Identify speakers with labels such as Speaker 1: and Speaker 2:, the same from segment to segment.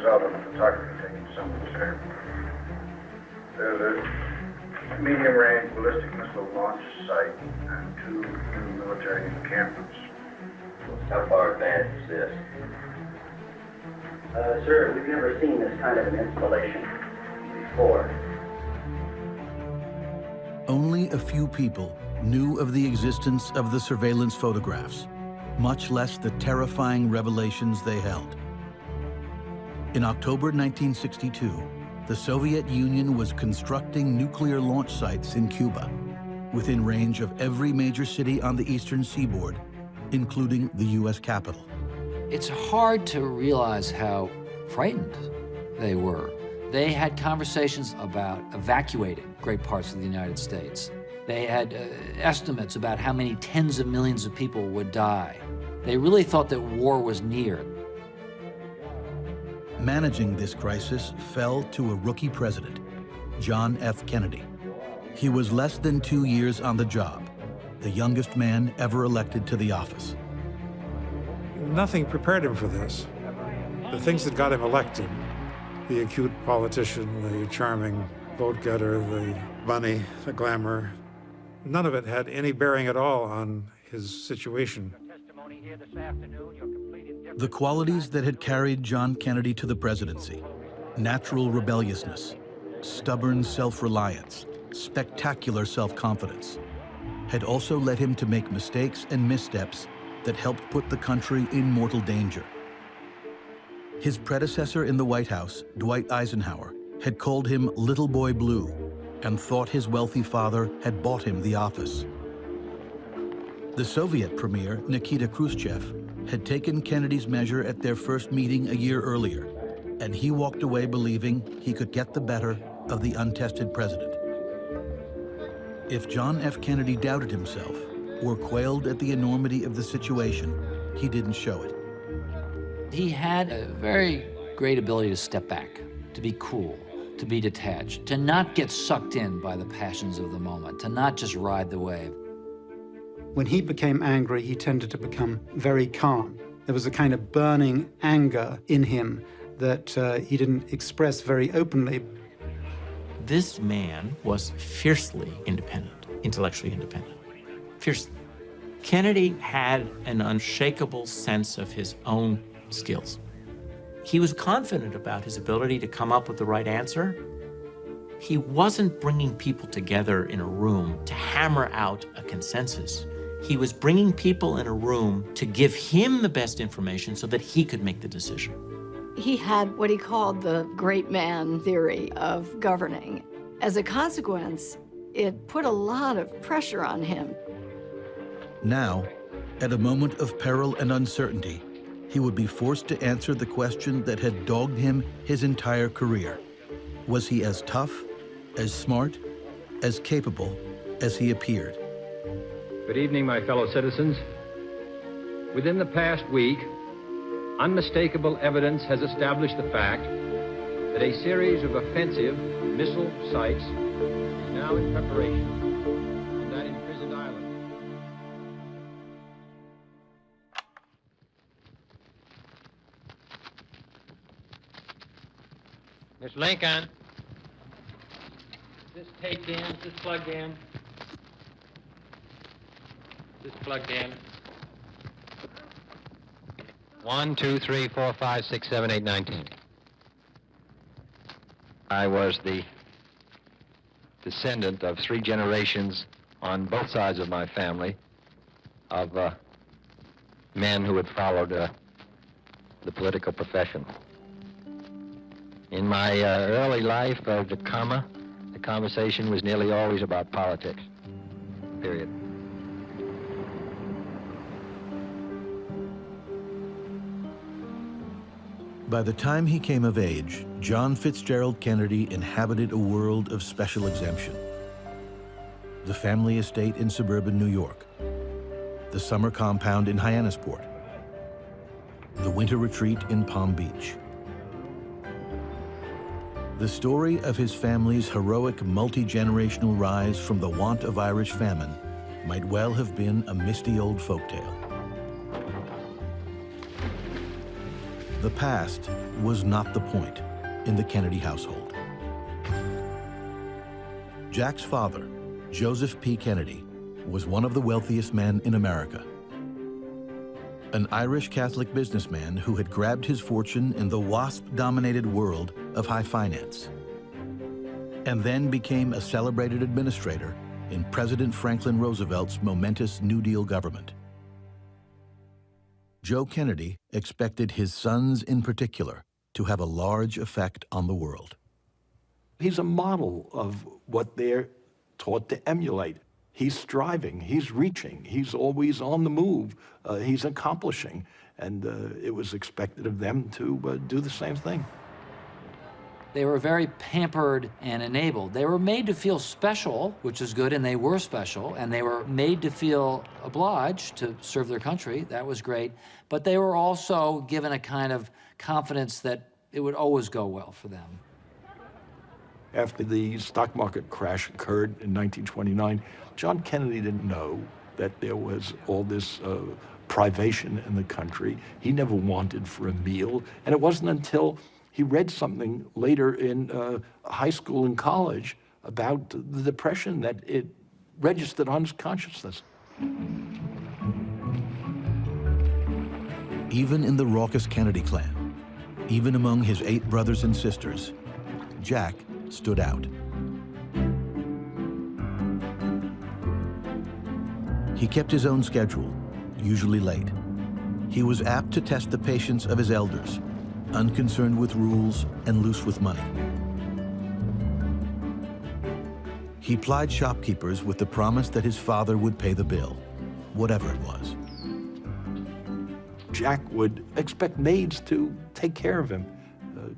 Speaker 1: result of photography taking some concern. There's a medium-range ballistic missile launch site and 2 new military encampments.
Speaker 2: How far advanced is this?
Speaker 3: Sir, we've never seen this kind of an installation before.
Speaker 4: Only a few people knew of the existence of the surveillance photographs, much less the terrifying revelations they held. In October 1962, the Soviet Union was constructing nuclear launch sites in Cuba, within range of every major city on the eastern seaboard, including the U.S. capital.
Speaker 5: It's hard to realize how frightened they were. They had conversations about evacuating great parts of the United States. They had estimates about how many tens of millions of people would die. They really thought that war was near.
Speaker 4: Managing this crisis fell to a rookie president, John F. Kennedy. He was less than 2 years on the job, the youngest man ever elected to the office.
Speaker 6: Nothing prepared him for this. The things that got him elected, the acute politician, the charming vote-getter, the money, the glamour, none of it had any bearing at all on his situation.
Speaker 4: The qualities that had carried John Kennedy to the presidency, natural rebelliousness, stubborn self-reliance, spectacular self-confidence, had also led him to make mistakes and missteps that helped put the country in mortal danger. His predecessor in the White House, Dwight Eisenhower, had called him Little Boy Blue and thought his wealthy father had bought him the office. The Soviet premier, Nikita Khrushchev, had taken Kennedy's measure at their first meeting a year earlier, and he walked away believing he could get the better of the untested president. If John F. Kennedy doubted himself or quailed at the enormity of the situation, he didn't show it.
Speaker 5: He had a very great ability to step back, to be cool, to be detached, to not get sucked in by the passions of the moment, to not just ride the wave.
Speaker 7: When he became angry, he tended to become very calm. There was a kind of burning anger in him that he didn't express very openly.
Speaker 8: This man was fiercely independent, intellectually independent, fiercely. Kennedy had an unshakable sense of his own skills. He was confident about his ability to come up with the right answer. He wasn't bringing people together in a room to hammer out a consensus. He was bringing people in a room to give him the best information so that he could make the decision.
Speaker 9: He had what he called the great man theory of governing. As a consequence, it put a lot of pressure on him.
Speaker 4: Now, at a moment of peril and uncertainty, he would be forced to answer the question that had dogged him his entire career. Was he as tough, as smart, as capable as he appeared?
Speaker 10: Good evening, my fellow citizens. Within the past week, unmistakable evidence has established the fact that a series of offensive missile sites is now in preparation on that imprisoned island. Miss Lincoln, is this taped in? Is this plugged in? This plugged in. 1, 2, 3, 4, 5, 6, 7, 8, 19. I was the descendant of 3 generations on both sides of my family of men who had followed the political profession. In my early life, the conversation was nearly always about politics, period.
Speaker 4: By the time he came of age, John Fitzgerald Kennedy inhabited a world of special exemption. The family estate in suburban New York, the summer compound in Hyannisport, the winter retreat in Palm Beach. The story of his family's heroic multi-generational rise from the want of Irish famine might well have been a misty old folktale. The past was not the point in the Kennedy household. Jack's father, Joseph P. Kennedy, was one of the wealthiest men in America. An Irish Catholic businessman who had grabbed his fortune in the WASP-dominated world of high finance, and then became a celebrated administrator in President Franklin Roosevelt's momentous New Deal government. Joe Kennedy expected his sons in particular to have a large effect on the world.
Speaker 11: He's a model of what they're taught to emulate. He's striving, he's reaching, he's always on the move, he's accomplishing, and it was expected of them to do the same thing.
Speaker 5: They were very pampered and enabled. They were made to feel special, which is good, and they were special, and they were made to feel obliged to serve their country. That was great. But they were also given a kind of confidence that it would always go well for them.
Speaker 11: After the stock market crash occurred in 1929, John Kennedy didn't know that there was all this privation in the country. He never wanted for a meal, and it wasn't until he read something later in high school and college about the Depression that it registered on his consciousness.
Speaker 4: Even in the raucous Kennedy clan, even among his 8 brothers and sisters, Jack stood out. He kept his own schedule, usually late. He was apt to test the patience of his elders, unconcerned with rules and loose with money. He plied shopkeepers with the promise that his father would pay the bill, whatever it was.
Speaker 11: Jack would expect maids to take care of him,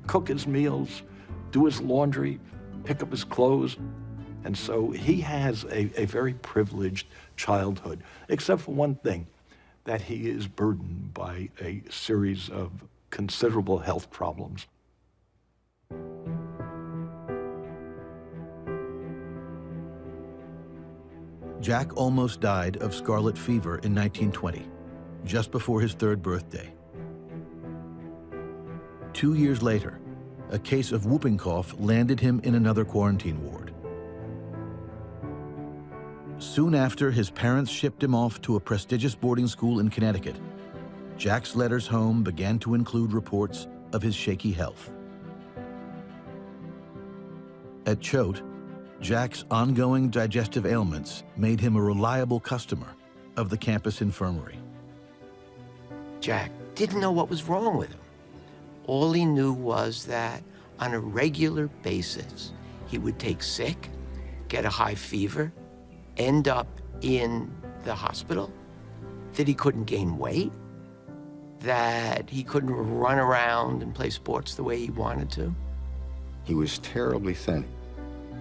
Speaker 11: cook his meals, do his laundry, pick up his clothes. And so he has a very privileged childhood, except for one thing, that he is burdened by a series of considerable health problems.
Speaker 4: Jack almost died of scarlet fever in 1920, just before his 3rd birthday. 2 years later, a case of whooping cough landed him in another quarantine ward. Soon after, his parents shipped him off to a prestigious boarding school in Connecticut. Jack's letters home began to include reports of his shaky health. At Choate, Jack's ongoing digestive ailments made him a reliable customer of the campus infirmary.
Speaker 12: Jack didn't know what was wrong with him. All he knew was that on a regular basis, he would take sick, get a high fever, end up in the hospital, that he couldn't gain weight, that he couldn't run around and play sports the way he wanted to.
Speaker 13: He was terribly thin.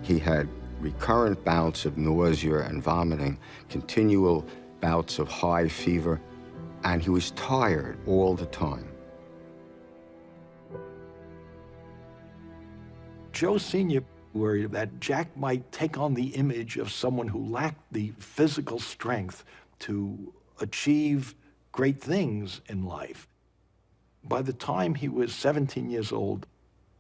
Speaker 13: He had recurrent bouts of nausea and vomiting, continual bouts of high fever, and he was tired all the time.
Speaker 11: Joe Sr. worried that Jack might take on the image of someone who lacked the physical strength to achieve great things in life. By the time he was 17 years old,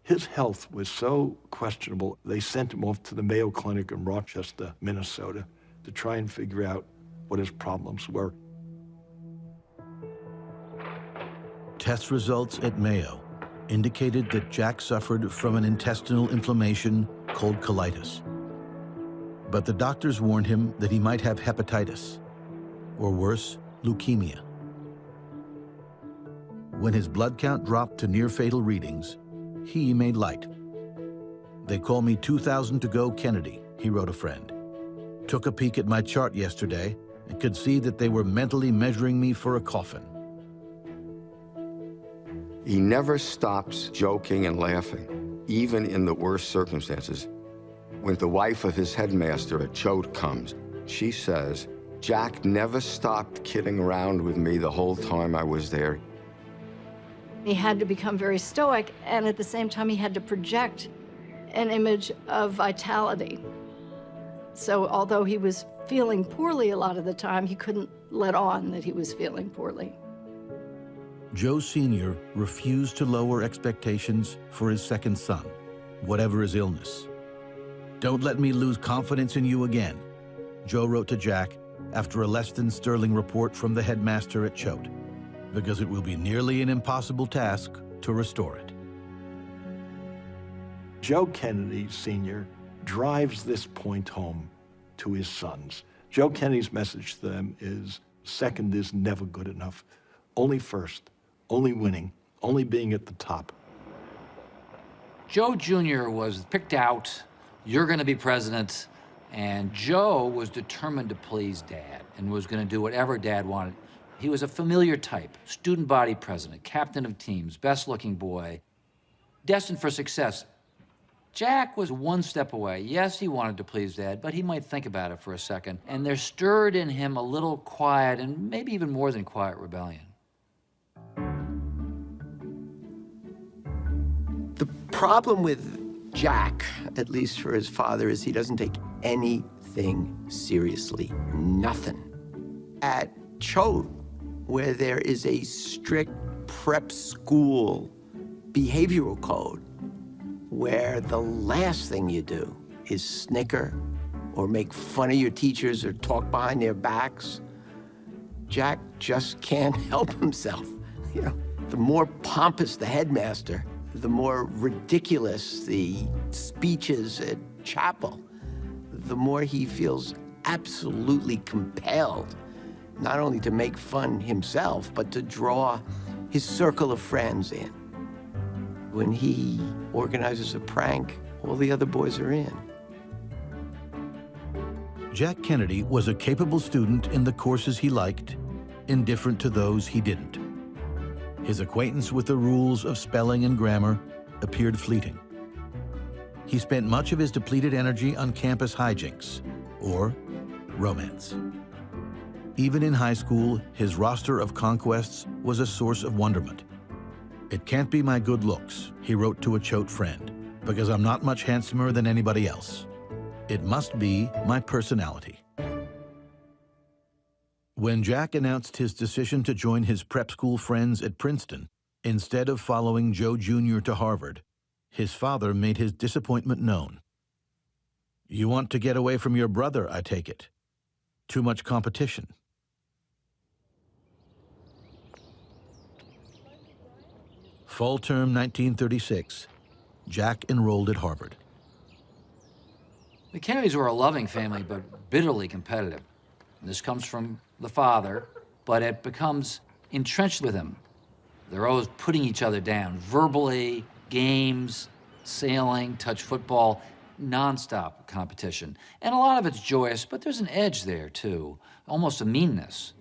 Speaker 11: his health was so questionable, they sent him off to the Mayo Clinic in Rochester, Minnesota, to try and figure out what his problems were.
Speaker 4: Test results at Mayo indicated that Jack suffered from an intestinal inflammation called colitis. But the doctors warned him that he might have hepatitis, or worse, leukemia. When his blood count dropped to near-fatal readings, he made light. "They call me 2,000 to go Kennedy," he wrote a friend. "Took a peek at my chart yesterday and could see that they were mentally measuring me for a coffin."
Speaker 13: He never stops joking and laughing, even in the worst circumstances. When the wife of his headmaster at Choate comes, she says, "Jack never stopped kidding around with me the whole time I was there."
Speaker 9: He had to become very stoic, and at the same time, he had to project an image of vitality. So although he was feeling poorly a lot of the time, he couldn't let on that he was feeling poorly.
Speaker 4: Joe Sr. refused to lower expectations for his second son, whatever his illness. "Don't let me lose confidence in you again," Joe wrote to Jack after a less than sterling report from the headmaster at Choate, "because it will be nearly an impossible task to restore it."
Speaker 11: Joe Kennedy Sr. drives this point home to his sons. Joe Kennedy's message to them is, second is never good enough. Only first, only winning, only being at the top.
Speaker 5: Joe Jr. was picked out, you're gonna be president, and Joe was determined to please Dad and was gonna do whatever Dad wanted. He was a familiar type, student body president, captain of teams, best-looking boy, destined for success. Jack was one step away. Yes, he wanted to please Dad, but he might think about it for a second. And there stirred in him a little quiet, and maybe even more than quiet, rebellion.
Speaker 12: The problem with Jack, at least for his father, is he doesn't take anything seriously. Nothing. At Choate, where there is a strict prep school behavioral code, where the last thing you do is snicker or make fun of your teachers or talk behind their backs, Jack just can't help himself. You know, the more pompous the headmaster, the more ridiculous the speeches at chapel, the more he feels absolutely compelled not only to make fun himself, but to draw his circle of friends in. When he organizes a prank, all the other boys are in.
Speaker 4: Jack Kennedy was a capable student in the courses he liked, indifferent to those he didn't. His acquaintance with the rules of spelling and grammar appeared fleeting. He spent much of his depleted energy on campus hijinks, or romance. Even in high school, his roster of conquests was a source of wonderment. "It can't be my good looks," he wrote to a Choate friend, "because I'm not much handsomer than anybody else. It must be my personality." When Jack announced his decision to join his prep school friends at Princeton, instead of following Joe Jr. to Harvard, his father made his disappointment known. "You want to get away from your brother, I take it. Too much competition." Fall term 1936, Jack enrolled at Harvard.
Speaker 5: The Kennedys were a loving family, but bitterly competitive. And this comes from the father, but it becomes entrenched with him. They're always putting each other down, verbally, games, sailing, touch football, nonstop competition. And a lot of it's joyous, but there's an edge there, too, almost a meanness.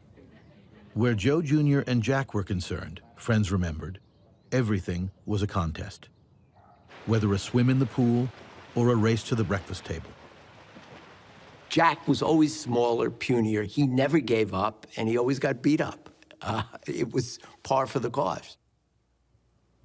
Speaker 4: Where Joe Jr. and Jack were concerned, friends remembered, everything was a contest. Whether a swim in the pool or a race to the breakfast table.
Speaker 12: Jack was always smaller, punier. He never gave up, and he always got beat up. It was par for the course.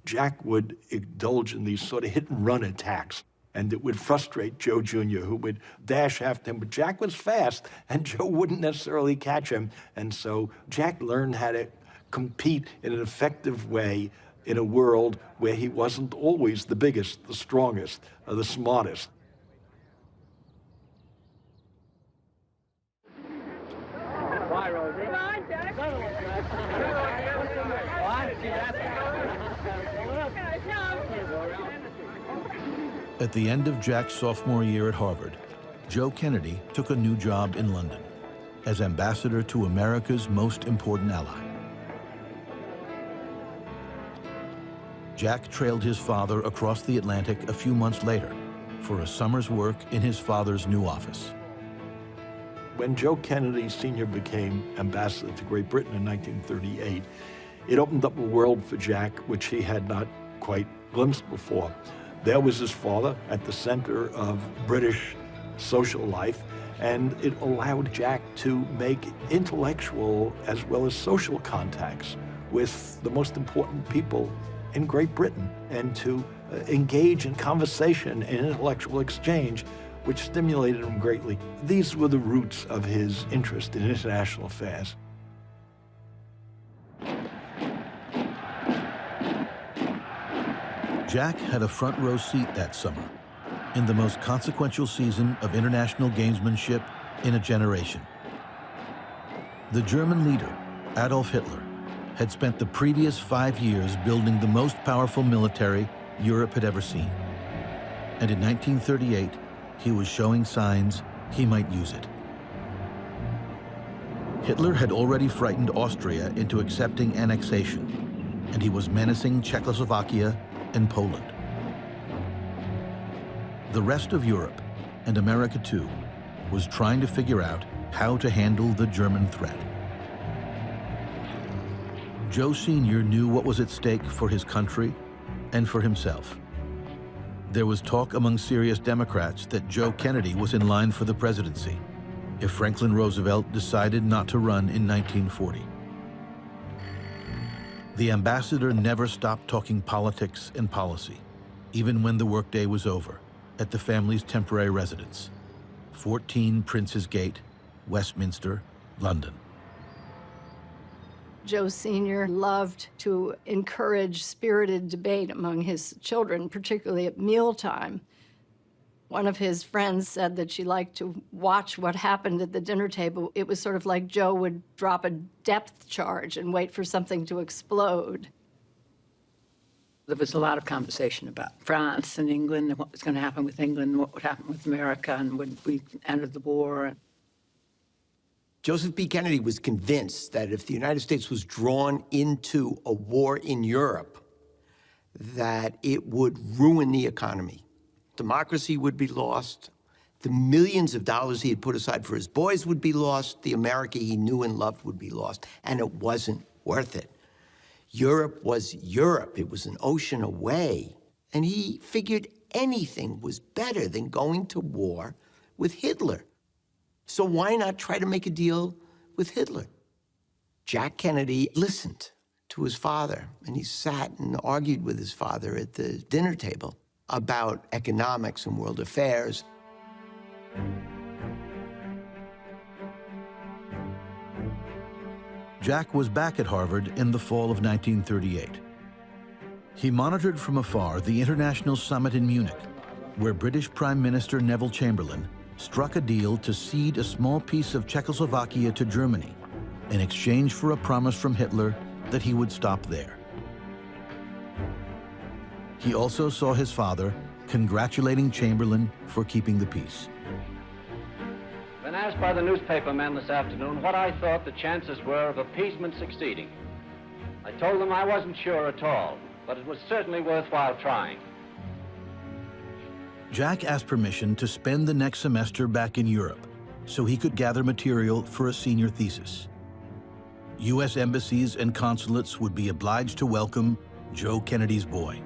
Speaker 11: Jack would indulge in these sort of hit-and-run attacks, and it would frustrate Joe Jr., who would dash after him. But Jack was fast, and Joe wouldn't necessarily catch him. And so Jack learned how to compete in an effective way in a world where he wasn't always the biggest, the strongest, or the smartest.
Speaker 4: At the end of Jack's sophomore year at Harvard, Joe Kennedy took a new job in London as ambassador to America's most important ally. Jack trailed his father across the Atlantic a few months later for a summer's work in his father's new office.
Speaker 11: When Joe Kennedy Sr. became ambassador to Great Britain in 1938, it opened up a world for Jack which he had not quite glimpsed before. There was his father at the center of British social life, and it allowed Jack to make intellectual as well as social contacts with the most important people in Great Britain, and to engage in conversation and intellectual exchange, which stimulated him greatly. These were the roots of his interest in international affairs.
Speaker 4: Jack had a front row seat that summer in the most consequential season of international gamesmanship in a generation. The German leader, Adolf Hitler, had spent the previous 5 years building the most powerful military Europe had ever seen. And in 1938, he was showing signs he might use it. Hitler had already frightened Austria into accepting annexation, and he was menacing Czechoslovakia and Poland. The rest of Europe, and America too, was trying to figure out how to handle the German threat. Joe Sr. knew what was at stake for his country and for himself. There was talk among serious Democrats that Joe Kennedy was in line for the presidency if Franklin Roosevelt decided not to run in 1940. The ambassador never stopped talking politics and policy, even when the workday was over, at the family's temporary residence, 14 Prince's Gate, Westminster, London.
Speaker 9: Joe Sr. loved to encourage spirited debate among his children, particularly at mealtime. One of his friends said that she liked to watch what happened at the dinner table. It was sort of like Joe would drop a depth charge and wait for something to explode.
Speaker 14: There was a lot of conversation about France and England and what was going to happen with England, what would happen with America, and when we entered the war.
Speaker 12: Joseph B. Kennedy was convinced that if the United States was drawn into a war in Europe, that it would ruin the economy. Democracy would be lost. The millions of dollars he had put aside for his boys would be lost. The America he knew and loved would be lost. And it wasn't worth it. Europe was Europe. It was an ocean away. And he figured anything was better than going to war with Hitler. So why not try to make a deal with Hitler? Jack Kennedy listened to his father, and he sat and argued with his father at the dinner table about economics and world affairs.
Speaker 4: Jack was back at Harvard in the fall of 1938. He monitored from afar the international summit in Munich, where British Prime Minister Neville Chamberlain struck a deal to cede a small piece of Czechoslovakia to Germany in exchange for a promise from Hitler that he would stop there. He also saw his father congratulating Chamberlain for keeping the peace.
Speaker 15: When asked by the newspaper men this afternoon what I thought the chances were of appeasement succeeding, I told them I wasn't sure at all, but it was certainly worthwhile trying.
Speaker 4: Jack asked permission to spend the next semester back in Europe so he could gather material for a senior thesis. U.S. embassies and consulates would be obliged to welcome Joe Kennedy's boy.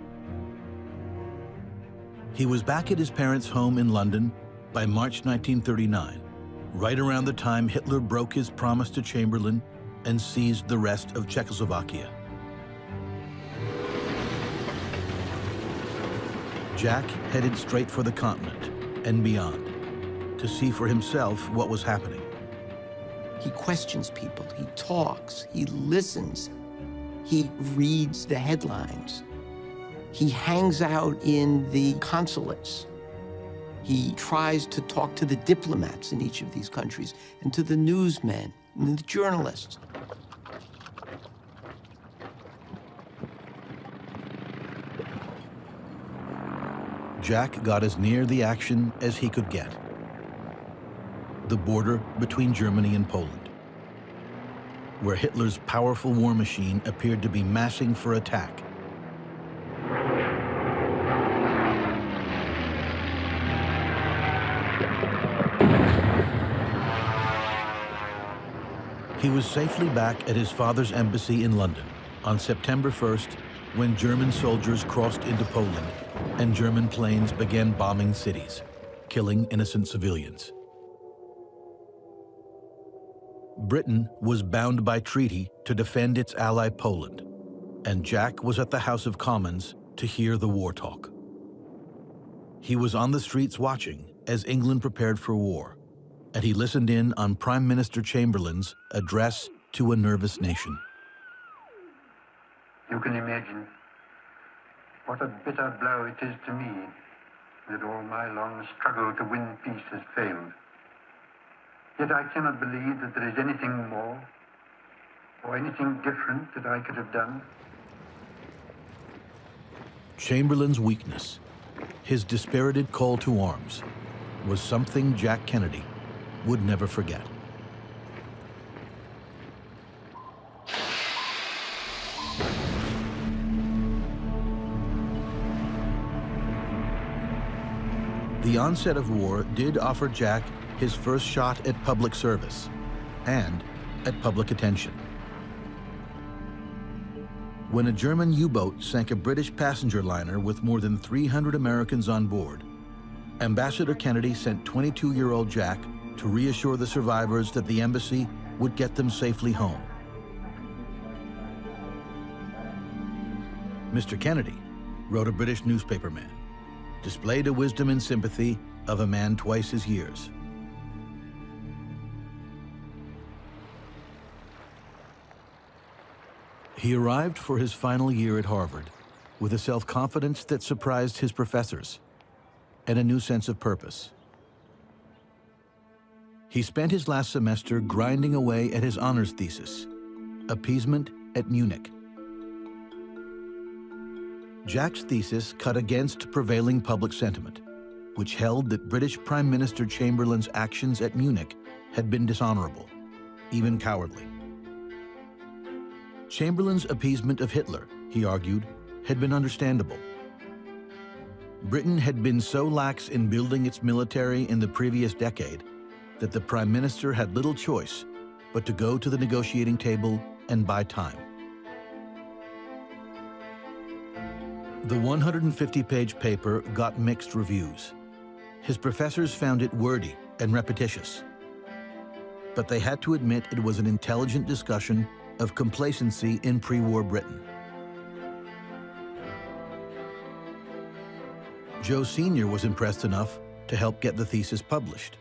Speaker 4: He was back at his parents' home in London by March 1939, right around the time Hitler broke his promise to Chamberlain and seized the rest of Czechoslovakia. Jack headed straight for the continent and beyond to see for himself what was happening.
Speaker 12: He questions people, he talks, he listens, he reads the headlines. He hangs out in the consulates. He tries to talk to the diplomats in each of these countries and to the newsmen and the journalists.
Speaker 4: Jack got as near the action as he could get. The border between Germany and Poland, where Hitler's powerful war machine appeared to be massing for attack. He was safely back at his father's embassy in London on September 1st, when German soldiers crossed into Poland and German planes began bombing cities, killing innocent civilians. Britain was bound by treaty to defend its ally Poland, and Jack was at the House of Commons to hear the war talk. He was on the streets watching as England prepared for war, and he listened in on Prime Minister Chamberlain's address to a nervous nation.
Speaker 16: You can imagine What a bitter blow it is to me that all my long struggle to win peace has failed. Yet I cannot believe that there is anything more or anything different that I could have done.
Speaker 4: Chamberlain's weakness, his dispirited call to arms, was something Jack Kennedy would never forget. The onset of war did offer Jack his first shot at public service and at public attention. When a German U-boat sank a British passenger liner with more than 300 Americans on board, Ambassador Kennedy sent 22-year-old Jack to reassure the survivors that the embassy would get them safely home. Mr. Kennedy, wrote a British newspaperman, displayed a wisdom and sympathy of a man twice his years. He arrived for his final year at Harvard with a self-confidence that surprised his professors and a new sense of purpose. He spent his last semester grinding away at his honors thesis, Appeasement at Munich. Jack's thesis cut against prevailing public sentiment, which held that British Prime Minister Chamberlain's actions at Munich had been dishonorable, even cowardly. Chamberlain's appeasement of Hitler, he argued, had been understandable. Britain had been so lax in building its military in the previous decade that the Prime Minister had little choice but to go to the negotiating table and buy time. The 150-page paper got mixed reviews. His professors found it wordy and repetitious, but they had to admit it was an intelligent discussion of complacency in pre-war Britain. Joe Sr. was impressed enough to help get the thesis published.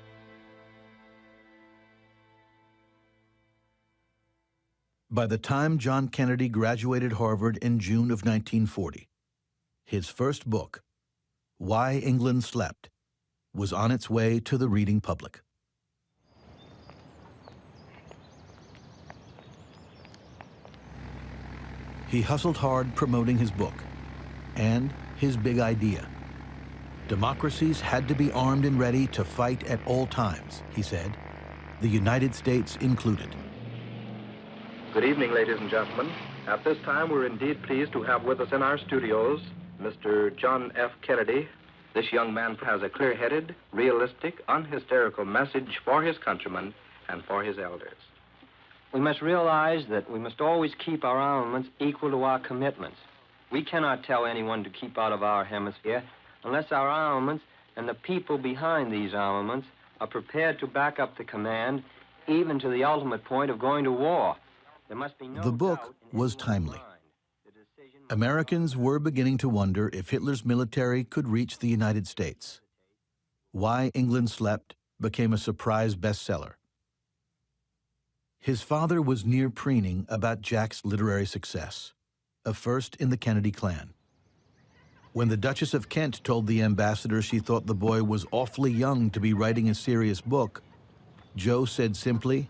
Speaker 4: By the time John Kennedy graduated Harvard in June of 1940, his first book, Why England Slept, was on its way to the reading public. He hustled hard promoting his book and his big idea. Democracies had to be armed and ready to fight at all times, he said, the United States included.
Speaker 17: Good evening, ladies and gentlemen. At this time, we're indeed pleased to have with us in our studios Mr. John F. Kennedy. This young man has a clear-headed, realistic, unhysterical message for his countrymen and for his elders.
Speaker 18: We must realize that we must always keep our armaments equal to our commitments. We cannot tell anyone to keep out of our hemisphere unless our armaments and the people behind these armaments are prepared to back up the command, even to the ultimate point of going to war. There must be no
Speaker 4: The book was timely. Americans were beginning to wonder if Hitler's military could reach the United States. Why England Slept became a surprise bestseller. His father was near preening about Jack's literary success, a first in the Kennedy clan. When the Duchess of Kent told the ambassador she thought the boy was awfully young to be writing a serious book, Joe said simply,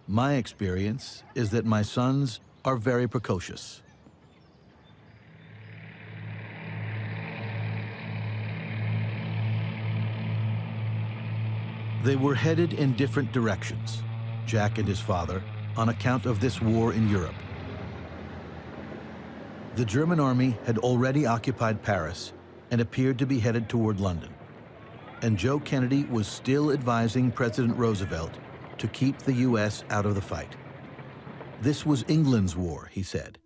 Speaker 4: "My experience is that my sons are very precocious." They were headed in different directions, Jack and his father, on account of this war in Europe. The German army had already occupied Paris and appeared to be headed toward London. And Joe Kennedy was still advising President Roosevelt to keep the U.S. out of the fight. This was England's war, he said,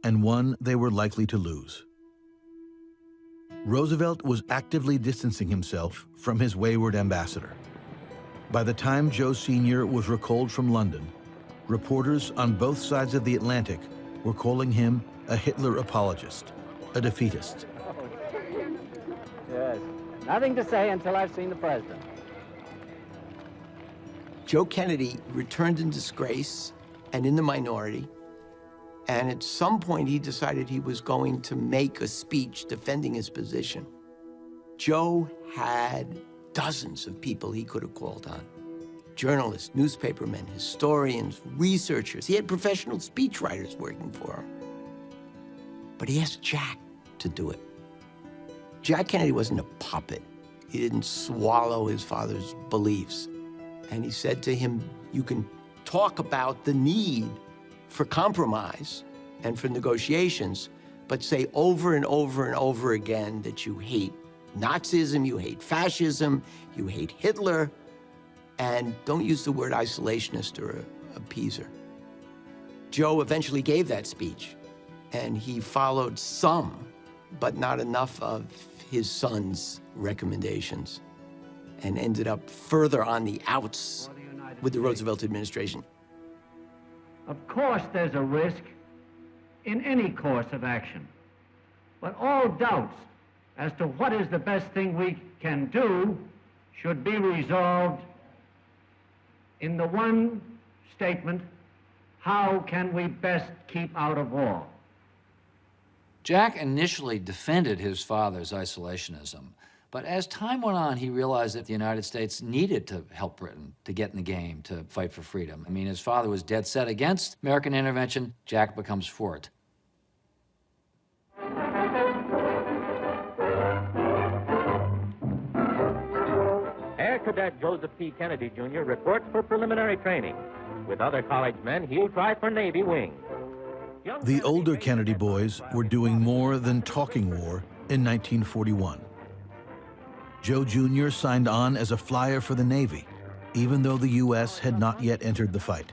Speaker 4: and one they were likely to lose. Roosevelt was actively distancing himself from his wayward ambassador. By the time Joe Sr. was recalled from London, reporters on both sides of the Atlantic were calling him a Hitler apologist, a defeatist.
Speaker 19: Yes, nothing to say until I've seen the president.
Speaker 12: Joe Kennedy returned in disgrace and in the minority And at some point, he decided he was going to make a speech defending his position. Joe had dozens of people he could have called on. Journalists, newspapermen, historians, researchers. He had professional speechwriters working for him. But he asked Jack to do it. Jack Kennedy wasn't a puppet. He didn't swallow his father's beliefs. And he said to him, you can talk about the need for compromise and for negotiations, but say over and over and over again that you hate Nazism, you hate fascism, you hate Hitler, and don't use the word isolationist or appeaser. Joe eventually gave that speech, and he followed some, but not enough of his son's recommendations, and ended up further on the outs with the Roosevelt administration.
Speaker 19: Of course, there's a risk in any course of action, but all doubts as to what is the best thing we can do should be resolved in the one statement: how can we best keep out of war?
Speaker 5: Jack initially defended his father's isolationism, but as time went on, he realized that the United States needed to help Britain to get in the game to fight for freedom. I mean, his father was dead set against American intervention. Jack becomes for it.
Speaker 20: Air Cadet Joseph P. Kennedy, Jr. reports for preliminary training. With other college men, he'll try for Navy wing.
Speaker 4: The older Kennedy boys were doing more than talking war in 1941. Joe Jr. signed on as a flyer for the Navy, even though the U.S. had not yet entered the fight.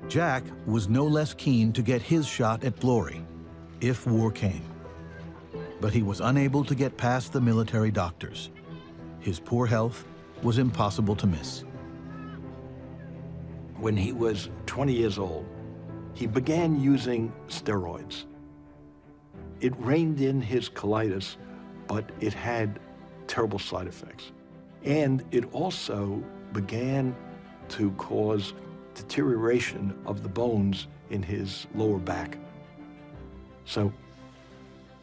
Speaker 4: Jack was no less keen to get his shot at glory, if war came. But he was unable to get past the military doctors. His poor health was impossible to miss.
Speaker 11: When he was 20 years old, he began using steroids. It reined in his colitis, but it had terrible side effects. And it also began to cause deterioration of the bones in his lower back. So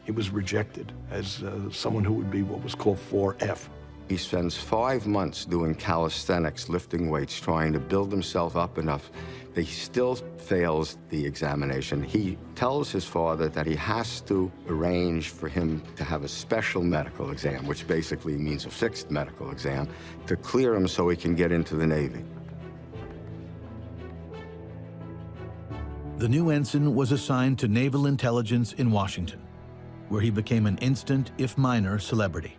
Speaker 11: he was rejected as someone who would be what was called 4F.
Speaker 13: He spends 5 months doing calisthenics, lifting weights, trying to build himself up enough that he still fails the examination. He tells his father that he has to arrange for him to have a special medical exam, which basically means a fixed medical exam, to clear him so he can get into the Navy.
Speaker 4: The new ensign was assigned to Naval Intelligence in Washington, where he became an instant, if minor, celebrity.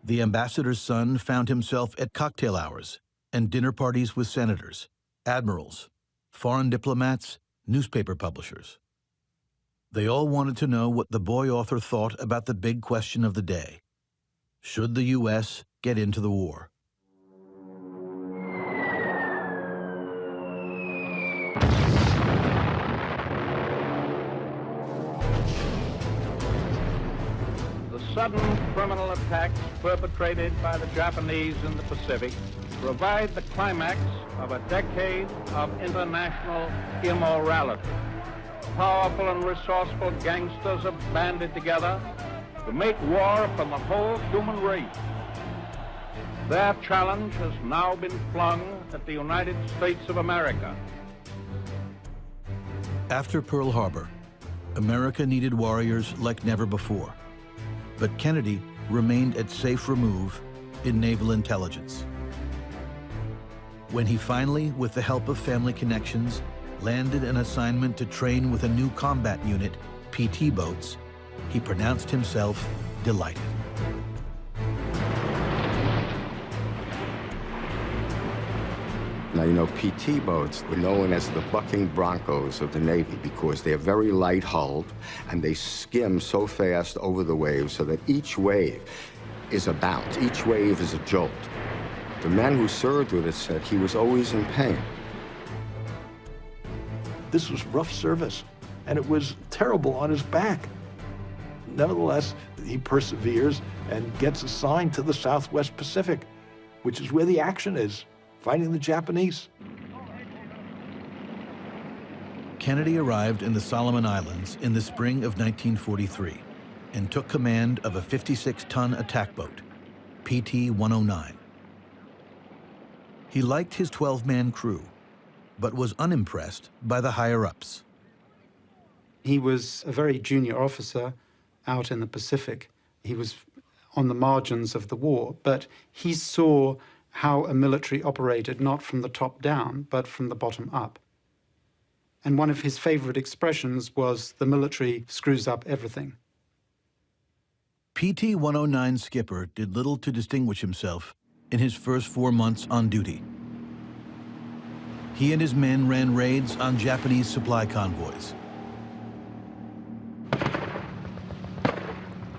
Speaker 4: The ambassador's son found himself at cocktail hours and dinner parties with senators, admirals, foreign diplomats, newspaper publishers. They all wanted to know what the boy author thought about the big question of the day. Should the U.S. get into the war?
Speaker 21: Sudden criminal attacks perpetrated by the Japanese in the Pacific provide the climax of a decade of international immorality. Powerful and resourceful gangsters have banded together to make war upon the whole human race. Their challenge has now been flung at the United States of America.
Speaker 4: After Pearl Harbor, America needed warriors like never before. But Kennedy remained at safe remove in naval intelligence. When he finally, with the help of family connections, landed an assignment to train with a new combat unit, PT boats, he pronounced himself delighted.
Speaker 13: Now, you know, PT boats were known as the bucking broncos of the Navy because they're very light-hulled and they skim so fast over the waves so that each wave is a bounce, each wave is a jolt. The men who served with it said he was always in pain.
Speaker 11: This was rough service, and it was terrible on his back. Nevertheless, he perseveres and gets assigned to the Southwest Pacific, which is where the action is. fighting the Japanese.
Speaker 4: Kennedy arrived in the Solomon Islands in the spring of 1943 and took command of a 56-ton attack boat, PT-109. He liked his 12-man crew, but was unimpressed by the higher-ups.
Speaker 7: He was a very junior officer out in the Pacific. He was on the margins of the war, but he saw how a military operated not from the top down, but from the bottom up. And one of his favorite expressions was, the military screws up everything.
Speaker 4: PT-109 skipper did little to distinguish himself in his first 4 months on duty. He and his men ran raids on Japanese supply convoys.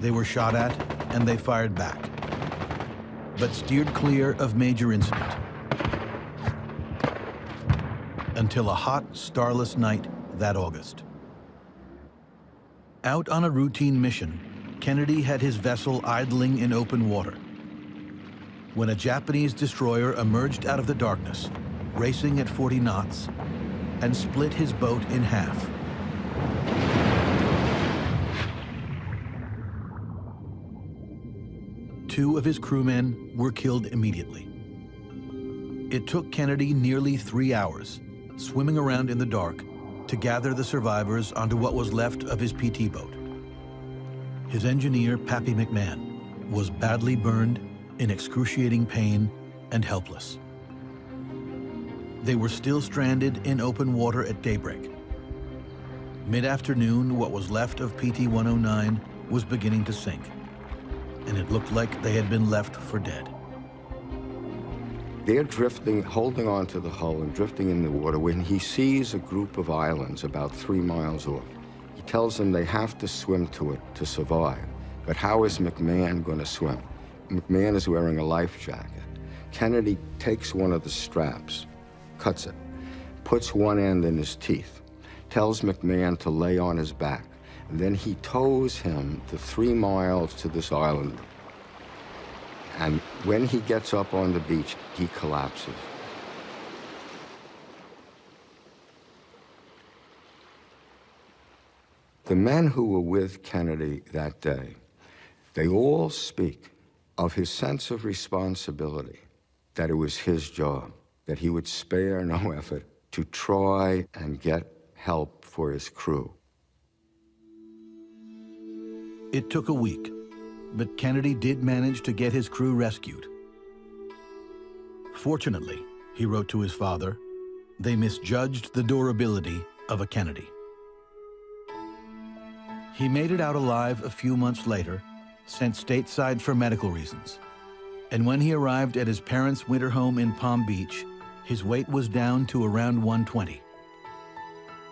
Speaker 4: They were shot at, and they fired back, but steered clear of major incident. Until a hot, starless night that August. Out on a routine mission, Kennedy had his vessel idling in open water when a Japanese destroyer emerged out of the darkness, racing at 40 knots, and split his boat in half. Two of his crewmen were killed immediately. It took Kennedy nearly 3 hours, swimming around in the dark, to gather the survivors onto what was left of his PT boat. His engineer, Pappy McMahon, was badly burned, in excruciating pain, and helpless. They were still stranded in open water at daybreak. Mid-afternoon, what was left of PT-109 was beginning to sink, and it looked like they had been left for dead.
Speaker 13: They're drifting, holding on to the hull and drifting in the water when he sees a group of islands about 3 miles off. He tells them they have to swim to it to survive. But how is McMahon going to swim? McMahon is wearing a life jacket. Kennedy takes one of the straps, cuts it, puts one end in his teeth, tells McMahon to lay on his back, and then he tows him the 3 miles to this island. And when he gets up on the beach, he collapses. The men who were with Kennedy that day, they all speak of his sense of responsibility, that it was his job, that he would spare no effort to try and get help for his crew.
Speaker 4: It took a week, but Kennedy did manage to get his crew rescued. Fortunately, he wrote to his father, they misjudged the durability of a Kennedy. He made it out alive a few months later, sent stateside for medical reasons. And when he arrived at his parents' winter home in Palm Beach, his weight was down to around 120.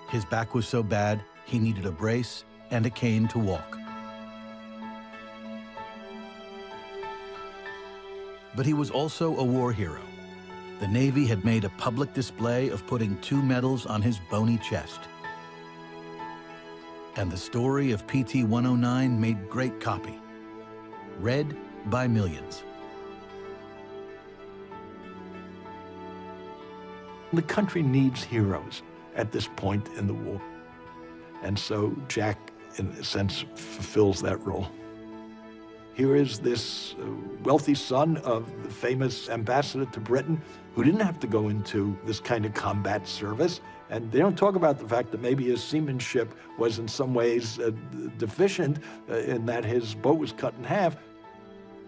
Speaker 4: His back was so bad, he needed a brace and a cane to walk. But he was also a war hero. The Navy had made a public display of putting 2 medals on his bony chest. And the story of PT-109 made great copy, read by millions.
Speaker 11: The country needs heroes at this point in the war. And so Jack, in a sense, fulfills that role. Here is this wealthy son of the famous ambassador to Britain who didn't have to go into this kind of combat service. And they don't talk about the fact that maybe his seamanship was in some ways deficient in that his boat was cut in half.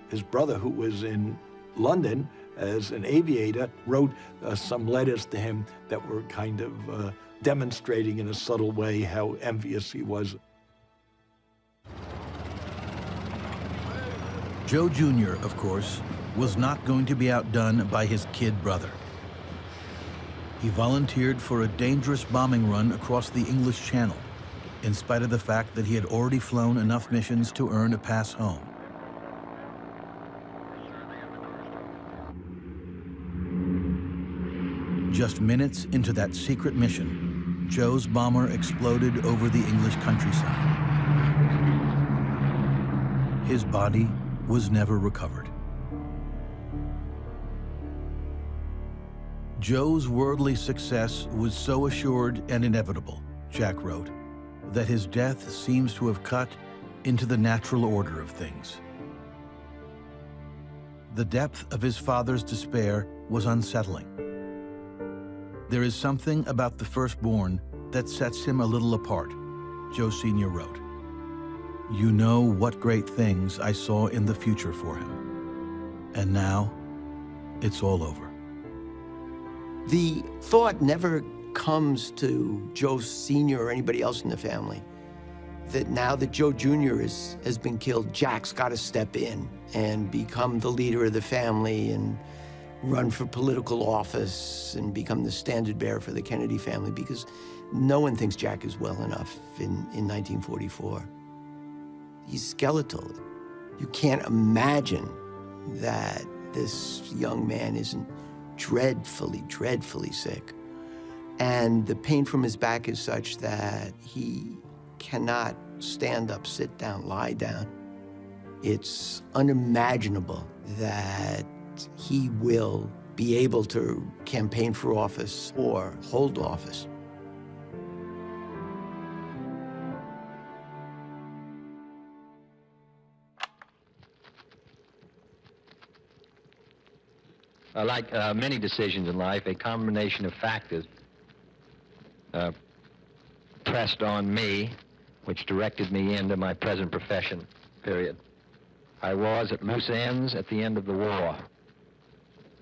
Speaker 11: His brother, who was in London as an aviator, wrote some letters to him that were kind of demonstrating in a subtle way how envious he was.
Speaker 4: Joe Jr., of course, was not going to be outdone by his kid brother. He volunteered for a dangerous bombing run across the English Channel, in spite of the fact that he had already flown enough missions to earn a pass home. Just minutes into that secret mission, Joe's bomber exploded over the English countryside. His body was never recovered. Joe's worldly success was so assured and inevitable, Jack wrote, that his death seems to have cut into the natural order of things. The depth of his father's despair was unsettling. There is something about the firstborn that sets him a little apart, Joe Sr. wrote. You know what great things I saw in the future for him. And now, it's all over.
Speaker 12: The thought never comes to Joe Sr. or anybody else in the family that now that Joe Jr. has been killed, Jack's got to step in and become the leader of the family and run for political office and become the standard bearer for the Kennedy family, because no one thinks Jack is well enough in 1944. He's skeletal. You can't imagine that this young man isn't dreadfully, dreadfully sick. And the pain from his back is such that he cannot stand up, sit down, lie down. It's unimaginable that he will be able to campaign for office or hold office.
Speaker 10: Like many decisions in life, a combination of factors pressed on me, which directed me into my present profession, period. I was at loose ends at the end of the war,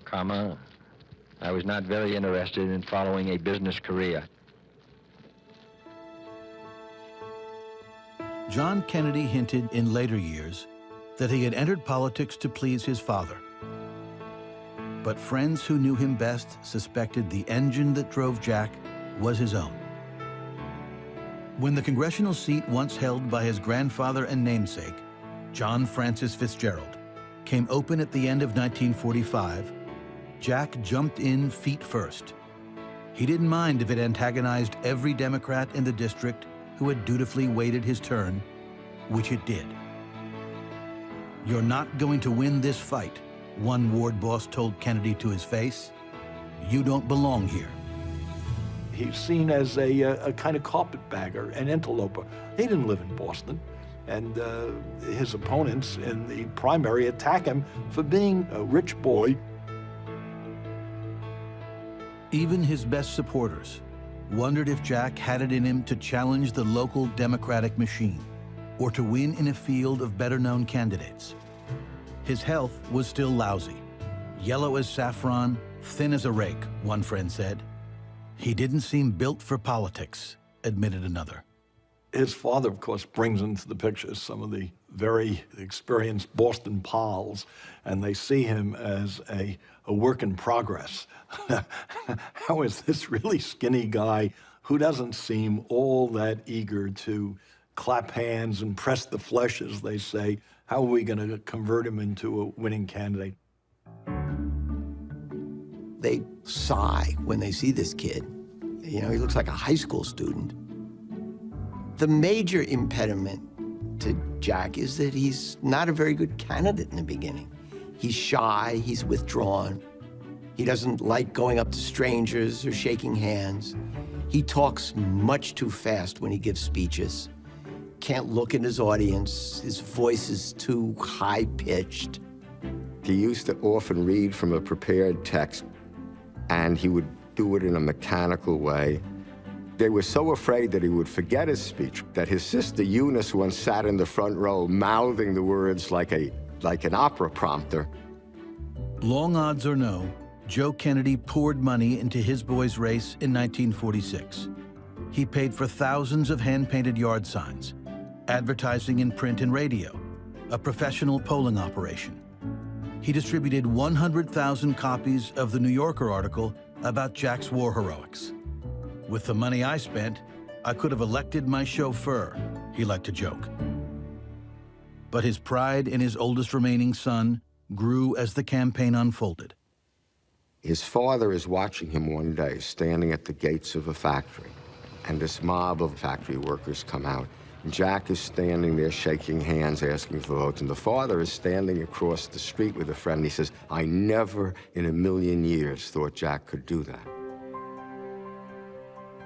Speaker 10: comma. I was not very interested in following a business career.
Speaker 4: John Kennedy hinted in later years that he had entered politics to please his father. But friends who knew him best suspected the engine that drove Jack was his own. When the congressional seat once held by his grandfather and namesake, John Francis Fitzgerald, came open at the end of 1945, Jack jumped in feet first. He didn't mind if it antagonized every Democrat in the district who had dutifully waited his turn, which it did. You're not going to win this fight, one ward boss told Kennedy to his face. You don't belong here.
Speaker 11: He's seen as a kind of carpetbagger, an interloper. He didn't live in Boston. And his opponents in the primary attack him for being a rich boy.
Speaker 4: Even his best supporters wondered if Jack had it in him to challenge the local Democratic machine or to win in a field of better-known candidates. His health was still lousy. Yellow as saffron, thin as a rake, one friend said. He didn't seem built for politics, admitted another.
Speaker 11: His father, of course, brings into the picture some of the very experienced Boston pals, and they see him as a work in progress. How is this really skinny guy who doesn't seem all that eager to clap hands and press the flesh, as they say, how are we going to convert him into a winning candidate?
Speaker 12: They sigh when they see this kid. You know, he looks like a high school student. The major impediment to Jack is that he's not a very good candidate in the beginning. He's shy, he's withdrawn. He doesn't like going up to strangers or shaking hands. He talks much too fast when he gives speeches. Can't look at his audience. His voice is too high-pitched.
Speaker 13: He used to often read from a prepared text, and he would do it in a mechanical way. They were so afraid that he would forget his speech that his sister Eunice once sat in the front row mouthing the words like an opera prompter.
Speaker 4: Long odds or no, Joe Kennedy poured money into his boy's race in 1946. He paid for thousands of hand-painted yard signs, advertising in print and radio, a professional polling operation. He distributed 100,000 copies of the New Yorker article about Jack's war heroics. With the money I spent, I could have elected my chauffeur, he liked to joke. But his pride in his oldest remaining son grew as the campaign unfolded.
Speaker 13: His father is watching him one day, standing at the gates of a factory, and this mob of factory workers come out. Jack is standing there shaking hands, asking for votes, and the father is standing across the street with a friend. He says, I never in a million years thought Jack could do that.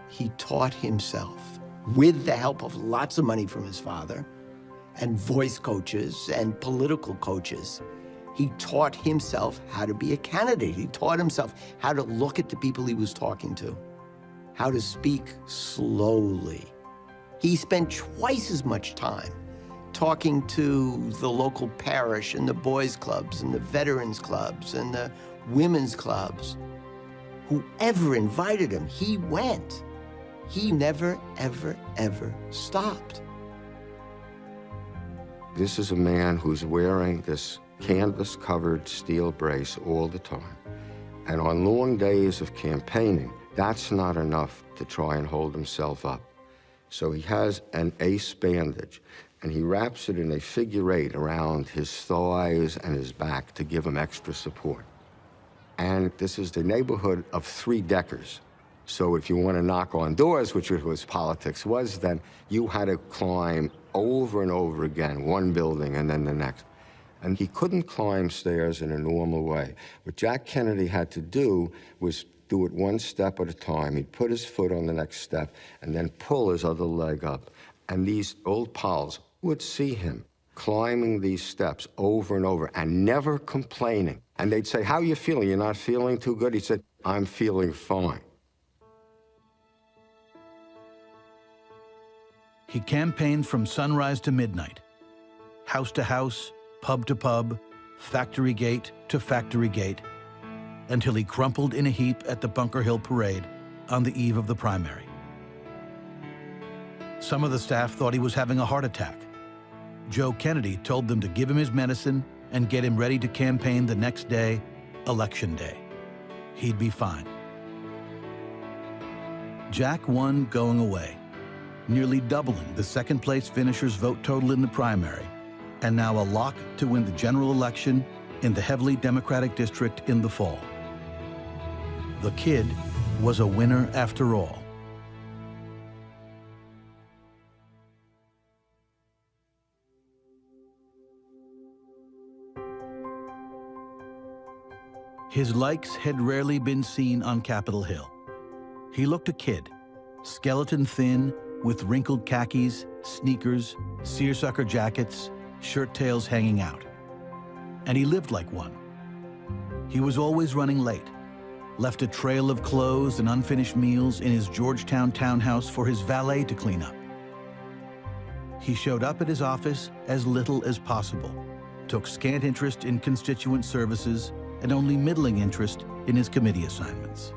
Speaker 12: He taught himself, with the help of lots of money from his father, and voice coaches and political coaches, he taught himself how to be a candidate. He taught himself how to look at the people he was talking to, how to speak slowly. He spent twice as much time talking to the local parish and the boys' clubs and the veterans' clubs and the women's clubs. Whoever invited him, he went. He never, ever, ever stopped.
Speaker 13: This is a man who's wearing this canvas-covered steel brace all the time. And on long days of campaigning, that's not enough to try and hold himself up. So he has an ace bandage, and he wraps it in a figure 8 around his thighs and his back to give him extra support. And this is the neighborhood of 3-deckers. So if you want to knock on doors, which was politics was then, you had to climb over and over again, one building and then the next. And he couldn't climb stairs in a normal way. What Jack Kennedy had to do was do it one step at a time. He'd put his foot on the next step and then pull his other leg up. And these old pals would see him climbing these steps over and over and never complaining. And they'd say, how are you feeling? You're not feeling too good? He said, I'm feeling fine.
Speaker 4: He campaigned from sunrise to midnight, house to house, pub to pub, factory gate to factory gate, until he crumpled in a heap at the Bunker Hill Parade on the eve of the primary. Some of the staff thought he was having a heart attack. Joe Kennedy told them to give him his medicine and get him ready to campaign the next day, Election Day. He'd be fine. Jack won going away, nearly doubling the second-place finisher's vote total in the primary, and now a lock to win the general election in the heavily Democratic district in the fall. The kid was a winner after all. His likes had rarely been seen on Capitol Hill. He looked a kid, skeleton thin, with wrinkled khakis, sneakers, seersucker jackets, shirt tails hanging out. And he lived like one. He was always running late, left a trail of clothes and unfinished meals in his Georgetown townhouse for his valet to clean up. He showed up at his office as little as possible, took scant interest in constituent services, and only middling interest in his committee assignments.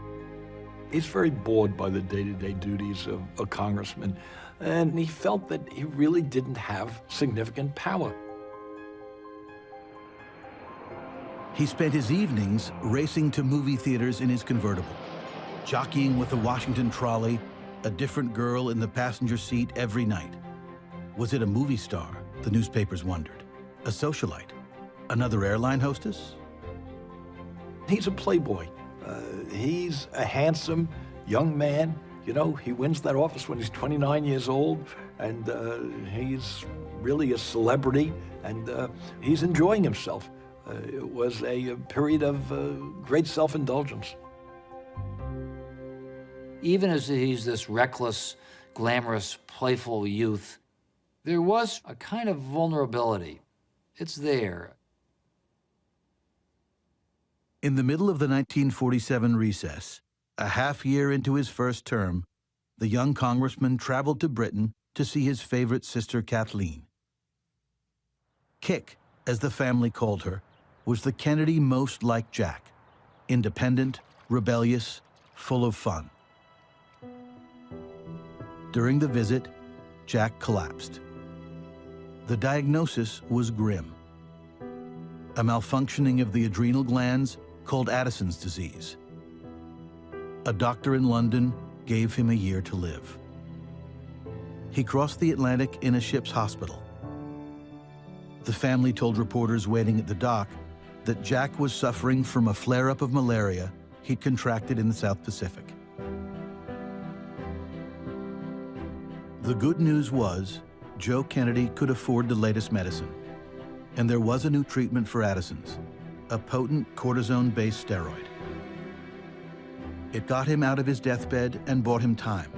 Speaker 11: He's very bored by the day-to-day duties of a congressman, and he felt that he really didn't have significant power.
Speaker 4: He spent his evenings racing to movie theaters in his convertible, jockeying with the Washington trolley, a different girl in the passenger seat every night. Was it a movie star, the newspapers wondered? A socialite? Another airline hostess?
Speaker 11: He's a playboy. He's a handsome young man. You know, he wins that office when he's 29 years old, and he's really a celebrity, and he's enjoying himself. It was a period of great self-indulgence.
Speaker 5: Even as he's this reckless, glamorous, playful youth, there was a kind of vulnerability. It's there.
Speaker 4: In the middle of the 1947 recess, a half year into his first term, the young congressman traveled to Britain to see his favorite sister, Kathleen. Kick, as the family called her, was the Kennedy most like Jack, independent, rebellious, full of fun. During the visit, Jack collapsed. The diagnosis was grim. A malfunctioning of the adrenal glands called Addison's disease. A doctor in London gave him a year to live. He crossed the Atlantic in a ship's hospital. The family told reporters waiting at the dock that Jack was suffering from a flare-up of malaria he'd contracted in the South Pacific. The good news was Joe Kennedy could afford the latest medicine, and there was a new treatment for Addison's, a potent cortisone-based steroid. It got him out of his deathbed and bought him time.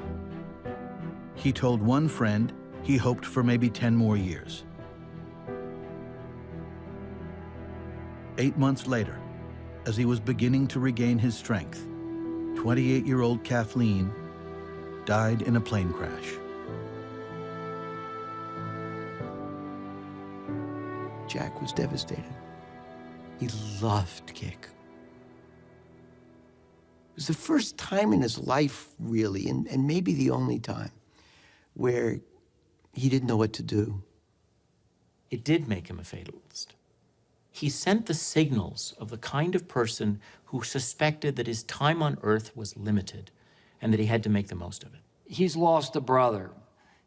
Speaker 4: He told one friend he hoped for maybe 10 more years. 8 months later, as he was beginning to regain his strength, 28-year-old Kathleen died in a plane crash.
Speaker 12: Jack was devastated. He loved kick. It was the first time in his life, really, and maybe the only time, where he didn't know what to do.
Speaker 8: It did make him a fatalist. He sent the signals of the kind of person who suspected that his time on Earth was limited and that he had to make the most of it.
Speaker 5: He's lost a brother.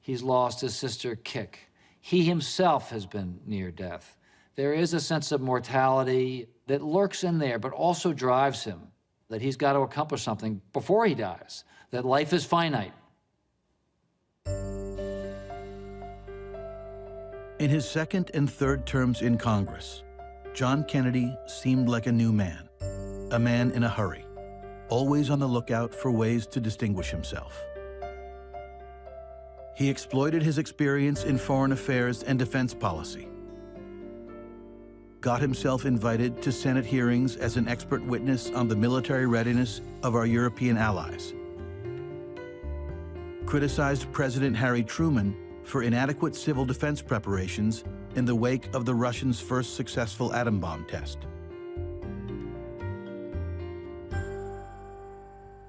Speaker 5: He's lost his sister, Kick. He himself has been near death. There is a sense of mortality that lurks in there, but also drives him, that he's got to accomplish something before he dies, that life is finite.
Speaker 4: In his second and third terms in Congress, John Kennedy seemed like a new man, a man in a hurry, always on the lookout for ways to distinguish himself. He exploited his experience in foreign affairs and defense policy, got himself invited to Senate hearings as an expert witness on the military readiness of our European allies, criticized President Harry Truman for inadequate civil defense preparations in the wake of the Russians' first successful atom bomb test.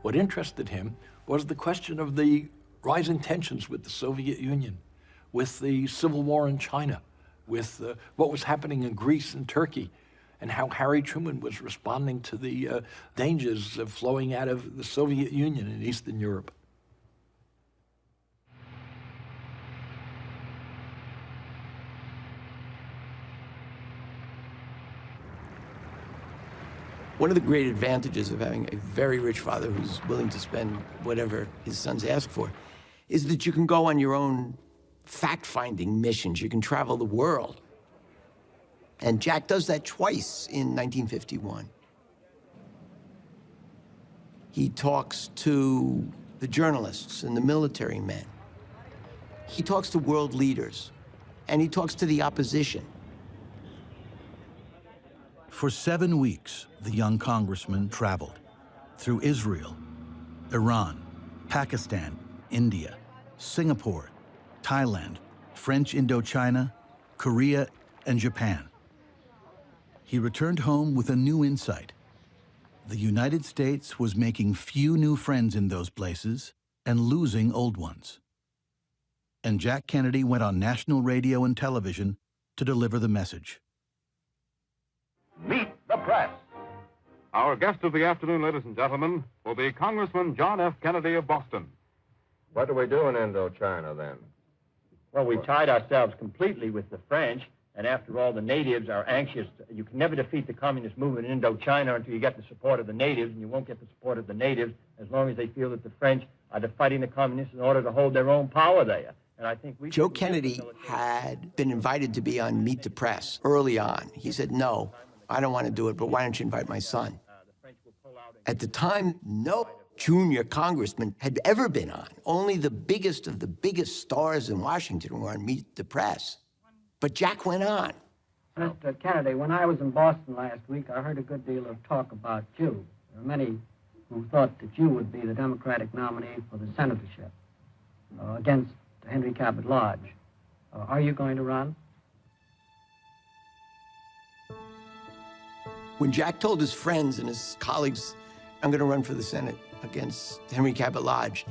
Speaker 11: What interested him was the question of the rising tensions with the Soviet Union, with the civil war in China, with what was happening in Greece and Turkey, and how Harry Truman was responding to the dangers of flowing out of the Soviet Union in Eastern Europe.
Speaker 12: One of the great advantages of having a very rich father who's willing to spend whatever his sons ask for is that you can go on your own fact-finding missions. You can travel the world. And Jack does that twice in 1951. He talks to the journalists and the military men. He talks to world leaders, and he talks to the opposition.
Speaker 4: For 7 weeks, the young congressman traveled through Israel, Iran, Pakistan, India, Singapore, Thailand, French Indochina, Korea, and Japan. He returned home with a new insight. The United States was making few new friends in those places and losing old ones. And Jack Kennedy went on national radio and television to deliver the message.
Speaker 1: Meet the press. Our guest of the afternoon, ladies and gentlemen, will be Congressman John F. Kennedy of Boston.
Speaker 10: What do we do in Indochina, then?
Speaker 18: Well, we tied ourselves completely with the French, and after all, the natives are anxious. You can never defeat the communist movement in Indochina until you get the support of the natives, and you won't get the support of the natives as long as they feel that the French are fighting the communists in order to hold their own power there. And I think
Speaker 12: Joe Kennedy had been invited to be on Meet the Press early on. He said, no, I don't want to do it, but why don't you invite my son? At the time, no junior congressman had ever been on. Only the biggest of the biggest stars in Washington were on Meet the Press. But Jack went on.
Speaker 22: Mr. Kennedy, when I was in Boston last week, I heard a good deal of talk about you. There were many who thought that you would be the Democratic nominee for the senatorship against Henry Cabot Lodge. Are you going to run?
Speaker 12: When Jack told his friends and his colleagues, I'm going to run for the Senate against Henry Cabot Lodge,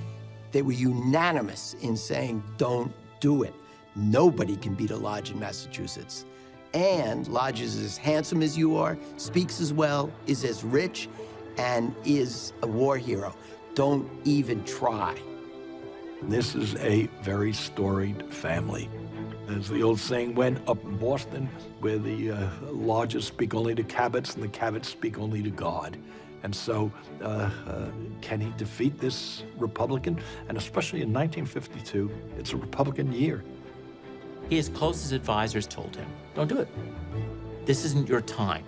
Speaker 12: they were unanimous in saying, don't do it. Nobody can beat a Lodge in Massachusetts. And Lodge is as handsome as you are, speaks as well, is as rich, and is a war hero. Don't even try.
Speaker 11: This is a very storied family. As the old saying went, up in Boston, where the Lodges speak only to Cabots and the Cabots speak only to God. And so, can he defeat this Republican? And especially in 1952, it's a Republican year.
Speaker 8: His closest advisors told him, don't do it. This isn't your time.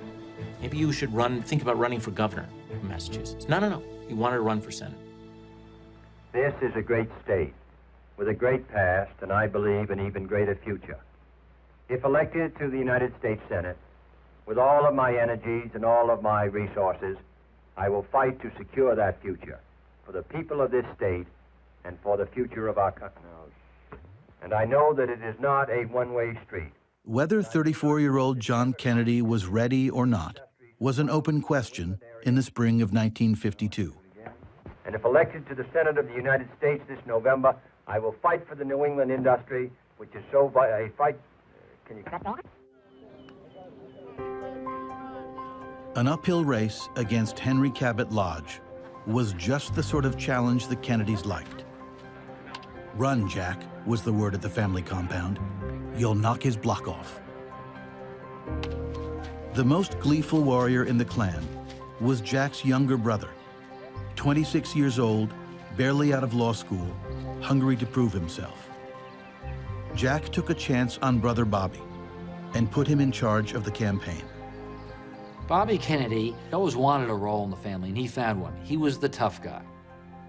Speaker 8: Maybe you should think about running for governor of Massachusetts. No. He wanted to run for Senate.
Speaker 2: This is a great state with a great past and I believe an even greater future. If elected to the United States Senate, with all of my energies and all of my resources, I will fight to secure that future for the people of this state and for the future of our country. And I know that it is not a one-way street.
Speaker 4: Whether 34-year-old John Kennedy was ready or not was an open question in the spring of 1952.
Speaker 2: And if elected to the Senate of the United States this November, I will fight for the New England industry, which is so a fight. Can you cut that?
Speaker 4: An uphill race against Henry Cabot Lodge was just the sort of challenge the Kennedys liked. Run, Jack, was the word at the family compound. You'll knock his block off. The most gleeful warrior in the clan was Jack's younger brother, 26 years old, barely out of law school, hungry to prove himself. Jack took a chance on brother Bobby and put him in charge of the campaign.
Speaker 5: Bobby Kennedy always wanted a role in the family, and he found one. He was the tough guy.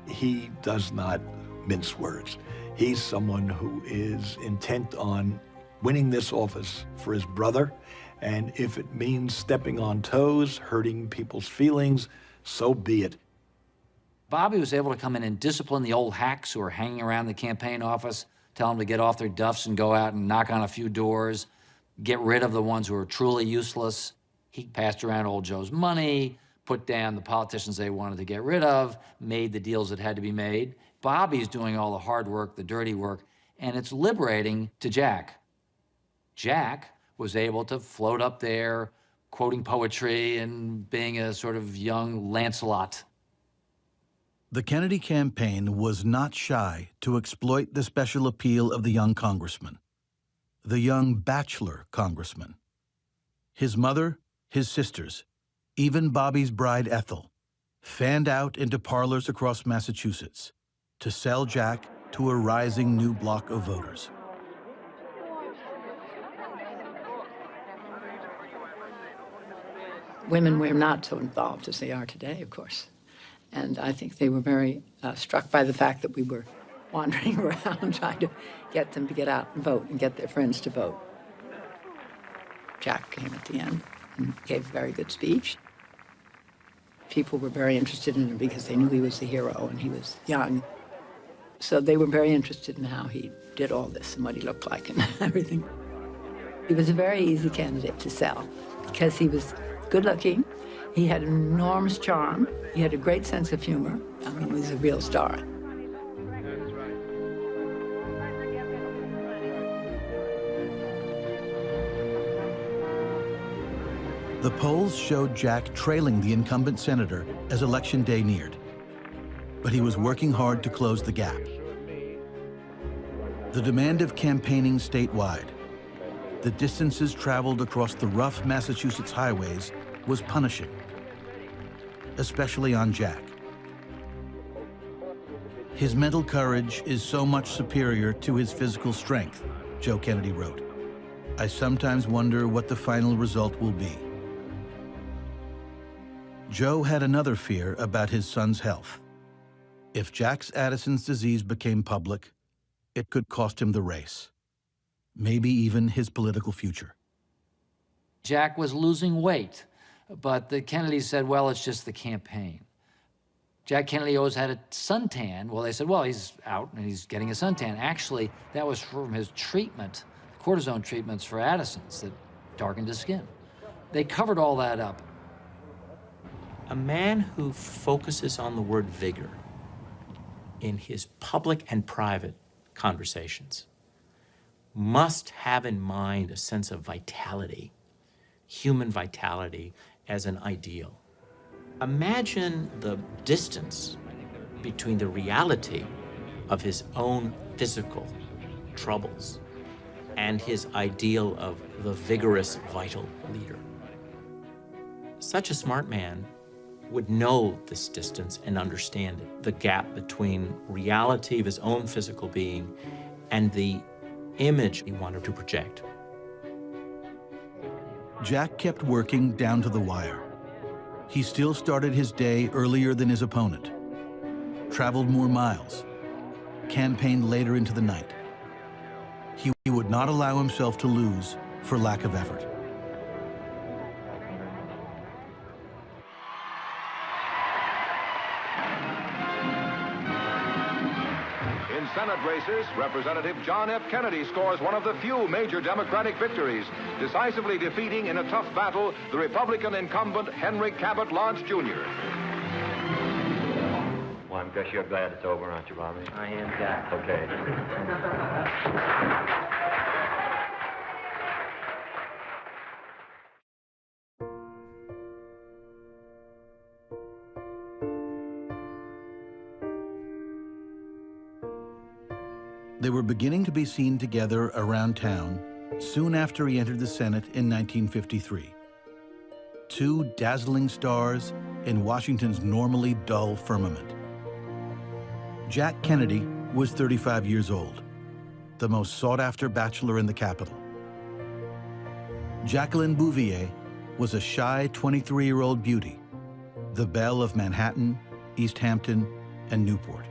Speaker 11: He does not mince words. He's someone who is intent on winning this office for his brother, and if it means stepping on toes, hurting people's feelings, so be it.
Speaker 5: Bobby was able to come in and discipline the old hacks who were hanging around the campaign office, tell them to get off their duffs and go out and knock on a few doors, get rid of the ones who were truly useless. He passed around old Joe's money, put down the politicians they wanted to get rid of, made the deals that had to be made. Bobby's doing all the hard work, the dirty work, and it's liberating to Jack. Jack was able to float up there, quoting poetry and being a sort of young Lancelot.
Speaker 4: The Kennedy campaign was not shy to exploit the special appeal of the young congressman, the young bachelor congressman. His mother, his sisters, even Bobby's bride Ethel, fanned out into parlors across Massachusetts to sell Jack to a rising new block of voters.
Speaker 14: Women were not so involved as they are today, of course. And I think they were very struck by the fact that we were wandering around trying to get them to get out and vote and get their friends to vote. Jack came at the end and gave a very good speech. People were very interested in him because they knew he was the hero and he was young. So they were very interested in how he did all this and what he looked like and everything. He was a very easy candidate to sell because he was good-looking, he had enormous charm, he had a great sense of humor. I mean, he was a real star.
Speaker 4: The polls showed Jack trailing the incumbent senator as Election Day neared, but he was working hard to close the gap. The demand of campaigning statewide, the distances traveled across the rough Massachusetts highways, was punishing, especially on Jack. His mental courage is so much superior to his physical strength, Joe Kennedy wrote. I sometimes wonder what the final result will be. Joe had another fear about his son's health. If Jack's Addison's disease became public, it could cost him the race, maybe even his political future.
Speaker 5: Jack was losing weight, but the Kennedys said, well, it's just the campaign. Jack Kennedy always had a suntan. Well, they said, well, he's out and he's getting a suntan. Actually, that was from his treatment, cortisone treatments for Addison's that darkened his skin. They covered all that up.
Speaker 8: A man who focuses on the word vigor in his public and private conversations must have in mind a sense of vitality, human vitality as an ideal. Imagine the distance between the reality of his own physical troubles and his ideal of the vigorous, vital leader. Such a smart man would know this distance and understand it, the gap between reality of his own physical being and the image he wanted to project.
Speaker 4: Jack kept working down to the wire. He still started his day earlier than his opponent, traveled more miles, campaigned later into the night. He would not allow himself to lose for lack of effort.
Speaker 3: In Senate races, Representative John F. Kennedy scores one of the few major Democratic victories, decisively defeating in a tough battle the Republican incumbent Henry Cabot Lodge, Jr.
Speaker 10: Well, I guess you're glad it's over, aren't you, Bobby?
Speaker 18: I am, Jack.
Speaker 10: Okay.
Speaker 4: They were beginning to be seen together around town soon after he entered the Senate in 1953. Two dazzling stars in Washington's normally dull firmament. Jack Kennedy was 35 years old, the most sought-after bachelor in the capital. Jacqueline Bouvier was a shy 23-year-old beauty, the belle of Manhattan, East Hampton, and Newport.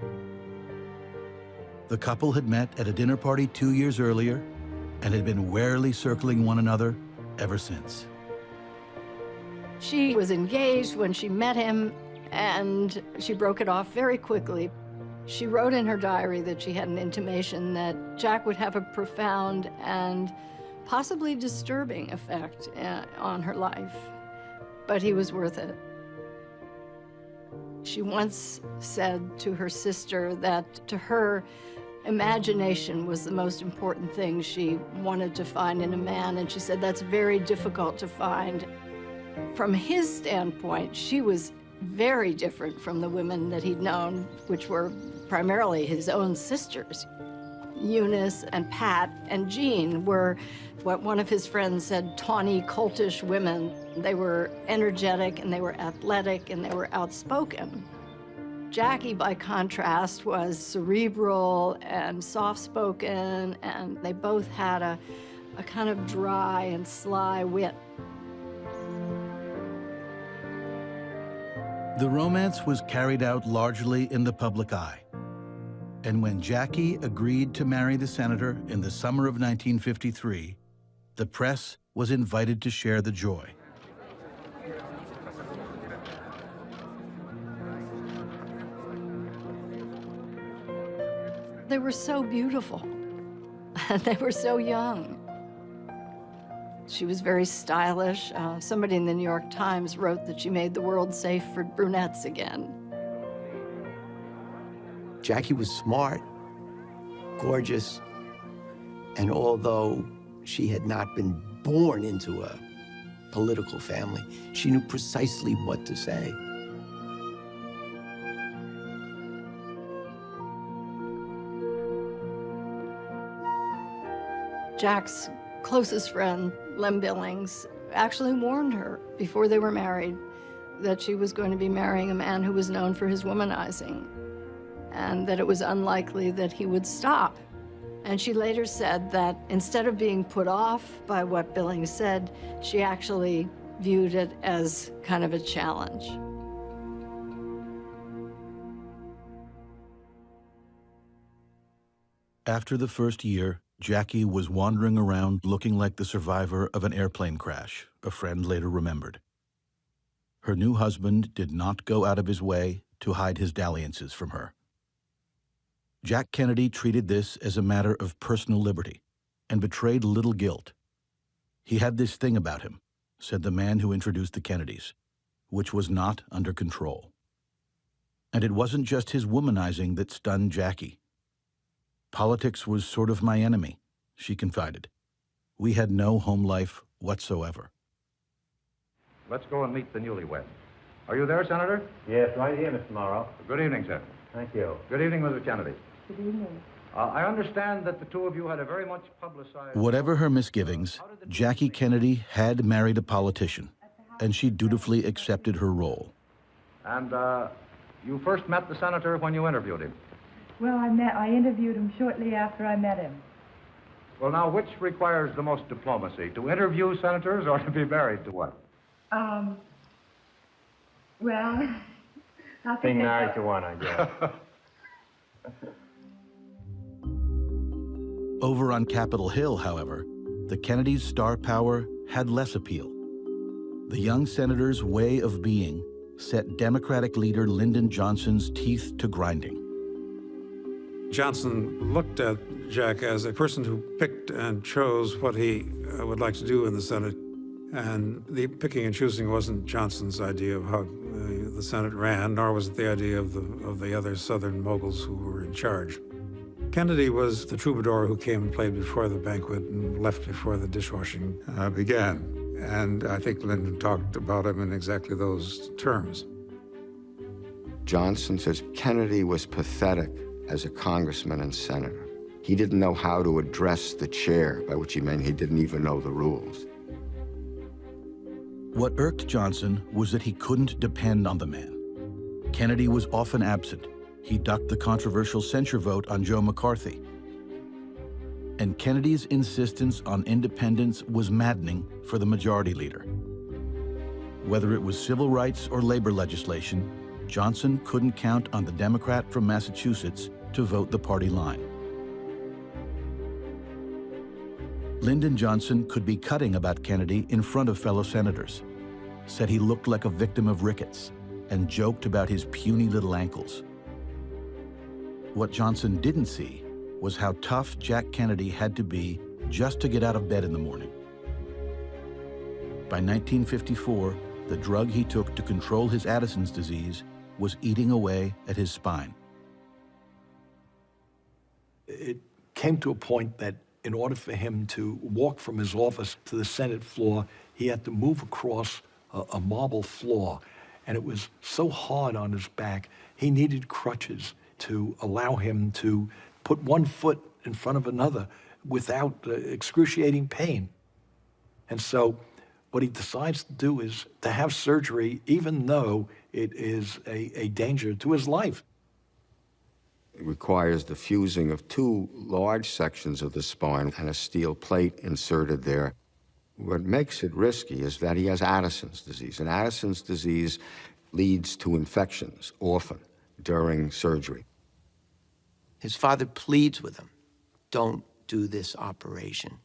Speaker 4: The couple had met at a dinner party 2 years earlier and had been warily circling one another ever since.
Speaker 9: She was engaged when she met him, and she broke it off very quickly. She wrote in her diary that she had an intimation that Jack would have a profound and possibly disturbing effect on her life, but he was worth it. She once said to her sister that to her, imagination was the most important thing she wanted to find in a man, and she said that's very difficult to find. From his standpoint, she was very different from the women that he'd known, which were primarily his own sisters. Eunice and Pat and Jean were what one of his friends said, tawny, coltish women. They were energetic, and they were athletic, and they were outspoken. Jackie, by contrast, was cerebral and soft-spoken, and they both had a kind of dry and sly wit.
Speaker 4: The romance was carried out largely in the public eye. And when Jackie agreed to marry the senator in the summer of 1953, the press was invited to share the joy.
Speaker 9: They were so beautiful, and they were so young. She was very stylish. Somebody in the New York Times wrote that she made the world safe for brunettes again.
Speaker 12: Jackie was smart, gorgeous, and although she had not been born into a political family, she knew precisely what to say.
Speaker 9: Jack's closest friend, Lem Billings, actually warned her before they were married that she was going to be marrying a man who was known for his womanizing, and that it was unlikely that he would stop. And she later said that instead of being put off by what Billings said, she actually viewed it as kind of a challenge.
Speaker 4: After the first year, Jackie was wandering around looking like the survivor of an airplane crash, a friend later remembered. Her new husband did not go out of his way to hide his dalliances from her. Jack Kennedy treated this as a matter of personal liberty and betrayed little guilt. He had this thing about him, said the man who introduced the Kennedys, which was not under control. And it wasn't just his womanizing that stunned Jackie. Politics was sort of my enemy, she confided. We had no home life whatsoever.
Speaker 1: Let's go and meet the newlyweds. Are you there, Senator?
Speaker 2: Yes, right here, Mr. Morrow.
Speaker 1: Good evening, sir.
Speaker 2: Thank you.
Speaker 1: Good evening, Mr. Kennedy.
Speaker 6: Good evening.
Speaker 1: I understand that the two of you had a very much publicized...
Speaker 4: Whatever her misgivings, Jackie Kennedy had married a politician, and she dutifully accepted her role.
Speaker 1: And you first met the senator when you interviewed him.
Speaker 6: Well, I interviewed him shortly after I met him. Well, now, which requires the most diplomacy? To interview senators or to be married to one?
Speaker 15: Well, I think
Speaker 18: Being married to one, I guess.
Speaker 4: Over on Capitol Hill, however, the Kennedys' star power had less appeal. The young senator's way of being set Democratic leader Lyndon Johnson's teeth to grinding.
Speaker 23: Johnson looked at Jack as a person who picked and chose what he would like to do in the Senate. And the picking and choosing wasn't Johnson's idea of how the Senate ran, nor was it the idea of the other Southern moguls who were in charge. Kennedy was the troubadour who came and played before the banquet and left before the dishwashing began. And I think Lyndon talked about him in exactly those terms.
Speaker 13: Johnson says Kennedy was pathetic as a congressman and senator. He didn't know how to address the chair, by which he meant he didn't even know the rules.
Speaker 4: What irked Johnson was that he couldn't depend on the man. Kennedy was often absent. He ducked the controversial censure vote on Joe McCarthy. And Kennedy's insistence on independence was maddening for the majority leader. Whether it was civil rights or labor legislation, Johnson couldn't count on the Democrat from Massachusetts to vote the party line. Lyndon Johnson could be cutting about Kennedy in front of fellow senators, said he looked like a victim of rickets, and joked about his puny little ankles. What Johnson didn't see was how tough Jack Kennedy had to be just to get out of bed in the morning. By 1954, the drug he took to control his Addison's disease was eating away at his spine.
Speaker 11: It came to a point that in order for him to walk from his office to the Senate floor, he had to move across a marble floor. And it was so hard on his back, he needed crutches to allow him to put one foot in front of another without excruciating pain. And so what he decides to do is to have surgery, even though it is a danger to his life.
Speaker 13: It requires the fusing of two large sections of the spine and a steel plate inserted there. What makes it risky is that he has Addison's disease, and Addison's disease leads to infections often during surgery.
Speaker 12: His father pleads with him, don't do this operation.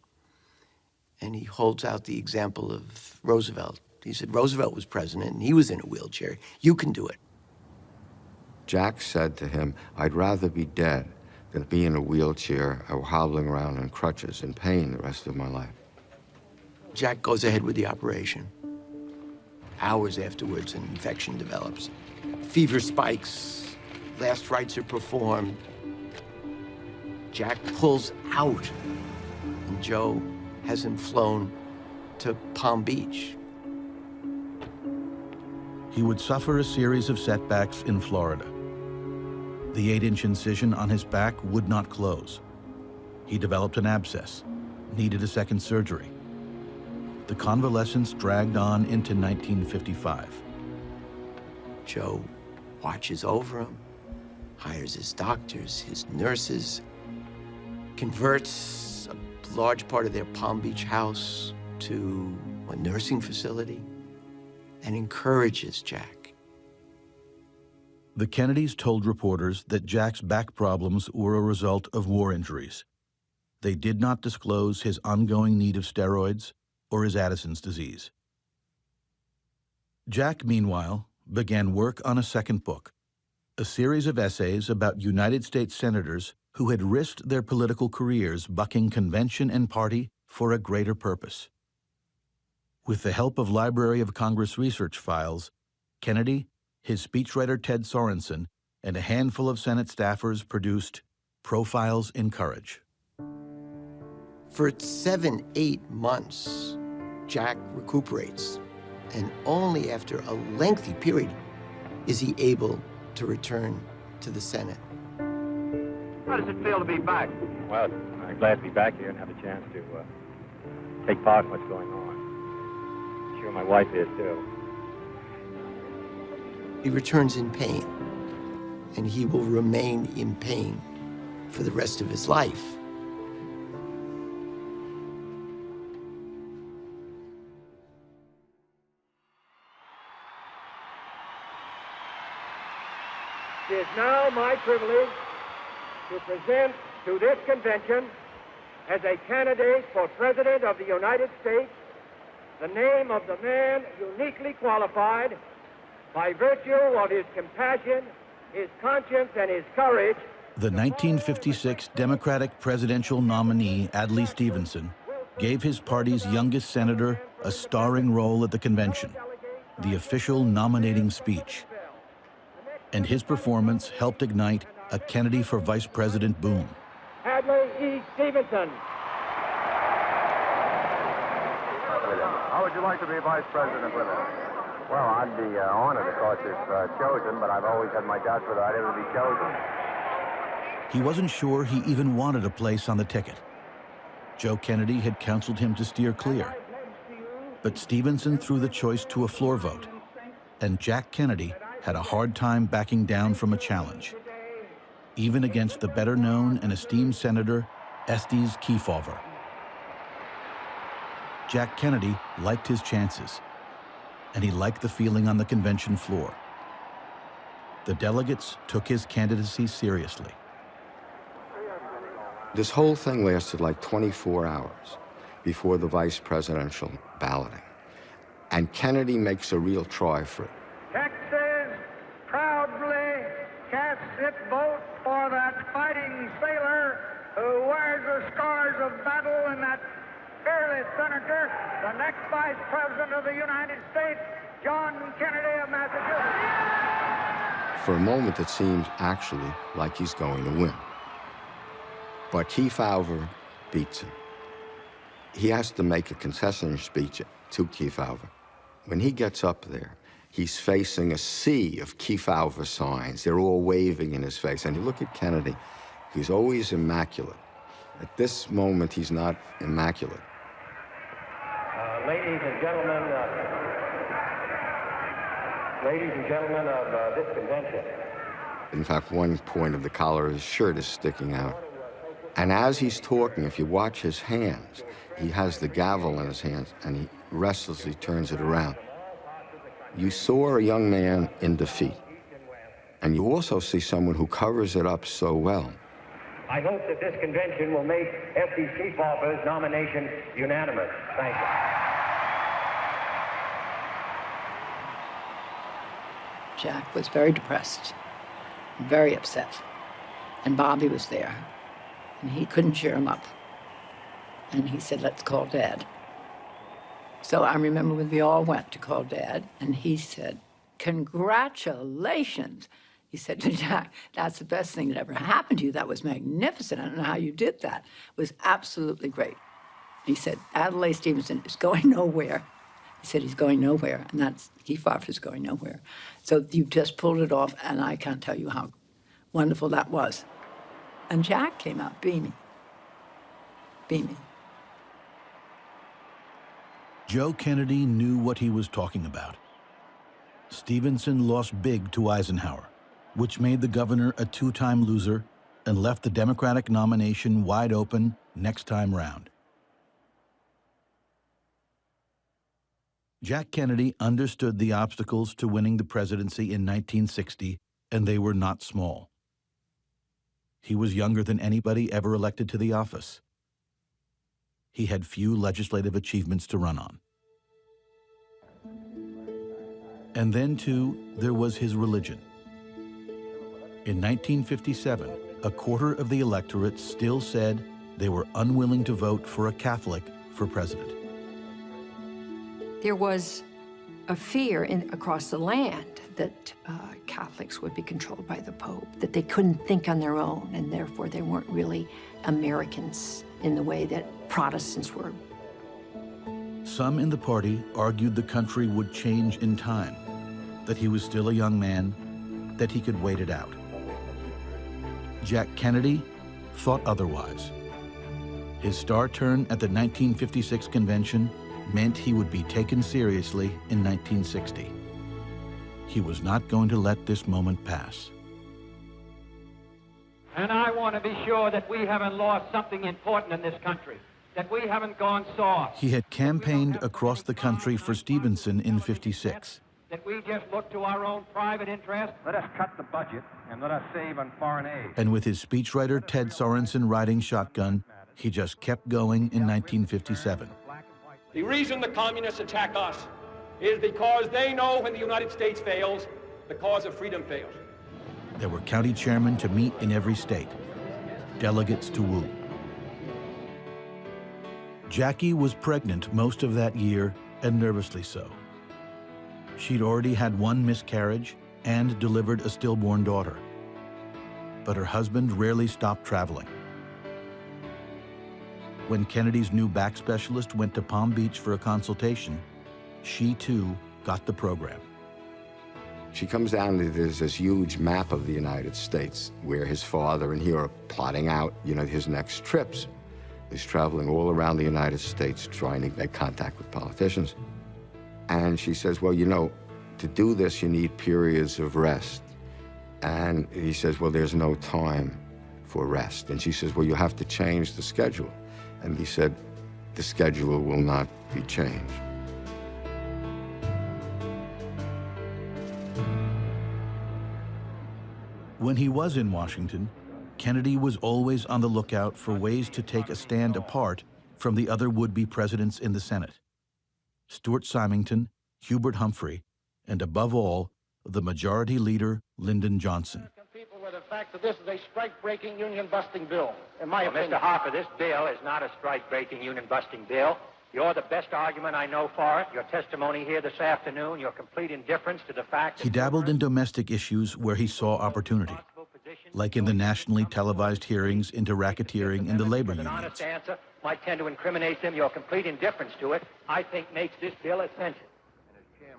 Speaker 12: And he holds out the example of Roosevelt. He said, Roosevelt was president and he was in a wheelchair. You can do it.
Speaker 13: Jack said to him, I'd rather be dead than be in a wheelchair or hobbling around in crutches in pain the rest of my life.
Speaker 12: Jack goes ahead with the operation. Hours afterwards, an infection develops. Fever spikes, last rites are performed. Jack pulls out, and Joe has him flown to Palm Beach.
Speaker 4: He would suffer a series of setbacks in Florida. The 8-inch incision on his back would not close. He developed an abscess, needed a second surgery. The convalescence dragged on into 1955.
Speaker 12: Joe watches over him, hires his doctors, his nurses, converts a large part of their Palm Beach house to a nursing facility, and encourages Jack.
Speaker 4: The Kennedys told reporters that Jack's back problems were a result of war injuries. They did not disclose his ongoing need of steroids or his Addison's disease. Jack, meanwhile, began work on a second book, a series of essays about United States senators who had risked their political careers bucking convention and party for a greater purpose. With the help of Library of Congress research files, Kennedy, his speechwriter Ted Sorensen, and a handful of Senate staffers produced Profiles in Courage.
Speaker 12: For 7-8 months, Jack recuperates, and only after a lengthy period is he able to return to the Senate.
Speaker 6: How does it feel to be back?
Speaker 18: Well, I'm glad to be back here and have a chance to take part in what's going on. I'm sure my wife is, too.
Speaker 12: He returns in pain, and he will remain in pain for the rest of his life.
Speaker 16: now my privilege to present to this convention as a candidate for President of the United States the name of the man uniquely qualified by virtue of his compassion, his conscience, and his courage.
Speaker 4: The 1956 Democratic presidential nominee, Adlai Stevenson, gave his party's youngest senator a starring role at the convention, the official nominating speech. And his performance helped ignite a Kennedy for Vice President boom.
Speaker 16: Adlai E. Stevenson.
Speaker 17: How would you like to be vice president with him? Well, I'd be honored, of course, if chosen, but I've always had my doubts whether I'd ever be chosen.
Speaker 4: He wasn't sure he even wanted a place on the ticket. Joe Kennedy had counseled him to steer clear. But Stevenson threw the choice to a floor vote, and Jack Kennedy had a hard time backing down from a challenge, even against the better-known and esteemed Senator Estes Kefauver. Jack Kennedy liked his chances, and he liked the feeling on the convention floor. The delegates took his candidacy seriously.
Speaker 13: This whole thing lasted like 24 hours before the vice presidential balloting. And Kennedy makes a real try for it.
Speaker 16: Texas proudly casts its vote for that fighting sailor who wears the scars of battle and that fearless senator, the next vice president of the United States, John Kennedy of Massachusetts.
Speaker 13: For a moment, it seems actually like he's going to win. But Kefauver beats him. He has to make a concession speech to Kefauver. When he gets up there, he's facing a sea of Kefauver signs. They're all waving in his face. And you look at Kennedy, he's always immaculate. At this moment, he's not immaculate.
Speaker 17: Ladies and gentlemen of this convention.
Speaker 13: In fact, one point of the collar of his shirt is sticking out. And as he's talking, if you watch his hands, he has the gavel in his hands, and he restlessly turns it around. You saw a young man in defeat, and you also see someone who covers it up so well.
Speaker 17: I hope that this convention will make Estes Kefauver's nomination unanimous. Thank you.
Speaker 14: Jack was very depressed, very upset. And Bobby was there, and he couldn't cheer him up. And he said, let's call Dad. So I remember when we all went to call Dad, and he said, congratulations. He said to Jack, that's the best thing that ever happened to you. That was magnificent. I don't know how you did that. It was absolutely great. He said, Adlai Stevenson is going nowhere. He said, he's going nowhere, and that's Kefauver's going nowhere. So you just pulled it off, and I can't tell you how wonderful that was. And Jack came out beaming. Beaming.
Speaker 4: Joe Kennedy knew what he was talking about. Stevenson lost big to Eisenhower, which made the governor a two-time loser and left the Democratic nomination wide open next time round. Jack Kennedy understood the obstacles to winning the presidency in 1960, and they were not small. He was younger than anybody ever elected to the office. He had few legislative achievements to run on. And then, too, there was his religion. In 1957, a quarter of the electorate still said they were unwilling to vote for a Catholic for president.
Speaker 19: There was a fear across the land that Catholics would be controlled by the Pope, that they couldn't think on their own, and therefore they weren't really Americans in the way that Protestants were.
Speaker 4: Some in the party argued the country would change in time, that he was still a young man, that he could wait it out. Jack Kennedy thought otherwise. His star turn at the 1956 convention meant he would be taken seriously in 1960. He was not going to let this moment pass.
Speaker 21: And I want to be sure that we haven't lost something important in this country, that we haven't gone soft.
Speaker 4: He had campaigned across the country for Stevenson in '56,
Speaker 7: that we just look to our own private interest?
Speaker 17: Let us cut the budget and let us save on foreign aid.
Speaker 4: And with his speechwriter Ted Sorensen riding shotgun, he just kept going in 1957.
Speaker 7: The reason the communists attack us is because they know when the United States fails, the cause of freedom fails.
Speaker 4: There were county chairmen to meet in every state, delegates to woo. Jackie was pregnant most of that year, and nervously so. She'd already had one miscarriage and delivered a stillborn daughter. But her husband rarely stopped traveling. When Kennedy's new back specialist went to Palm Beach for a consultation, she too got the program.
Speaker 13: She comes down, there's this huge map of the United States where his father and he are plotting out, his next trips. He's traveling all around the United States trying to make contact with politicians. And she says, well, to do this, you need periods of rest. And he says, well, there's no time for rest. And she says, well, you have to change the schedule. And he said, the schedule will not be changed.
Speaker 4: When he was in Washington, Kennedy was always on the lookout for ways to take a stand apart from the other would-be presidents in the Senate. Stuart Symington, Hubert Humphrey, and above all, the Majority Leader, Lyndon Johnson.
Speaker 21: People with the fact that this is a strike-breaking, union-busting bill, in my opinion.
Speaker 20: Mr. Harper, this bill is not a strike-breaking, union-busting bill. You're the best argument I know for it. Your testimony here this afternoon, your complete indifference to the fact that
Speaker 4: He dabbled in domestic issues where he saw opportunity, like in the nationally televised hearings into racketeering in the labor
Speaker 20: an
Speaker 4: unions.
Speaker 20: honest answer might tend to incriminate them. Your complete indifference to it, I think, makes this bill essential.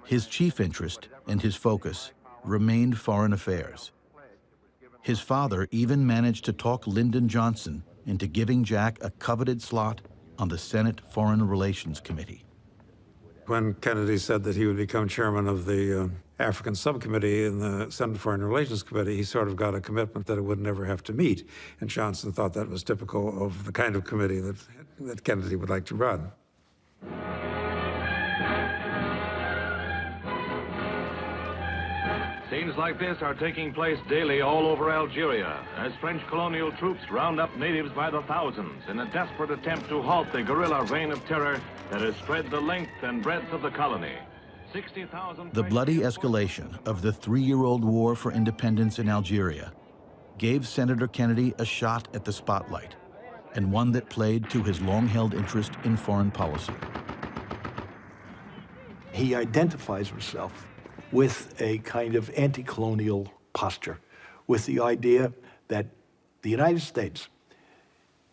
Speaker 4: His chief interest and his focus remained foreign affairs. His father even managed to talk Lyndon Johnson into giving Jack a coveted slot on the Senate Foreign Relations Committee.
Speaker 23: When Kennedy said that he would become chairman of the African Subcommittee in the Senate Foreign Relations Committee, he sort of got a commitment that it would never have to meet. And Johnson thought that was typical of the kind of committee that Kennedy would like to run.
Speaker 3: Scenes like this are taking place daily all over Algeria as French colonial troops round up natives by the thousands in a desperate attempt to halt the guerrilla reign of terror that has spread the length and breadth of the colony. 60,000...
Speaker 4: The bloody escalation of the three-year-old war for independence in Algeria gave Senator Kennedy a shot at the spotlight, and one that played to his long-held interest in foreign policy.
Speaker 11: He identifies himself with a kind of anti-colonial posture, with the idea that the United States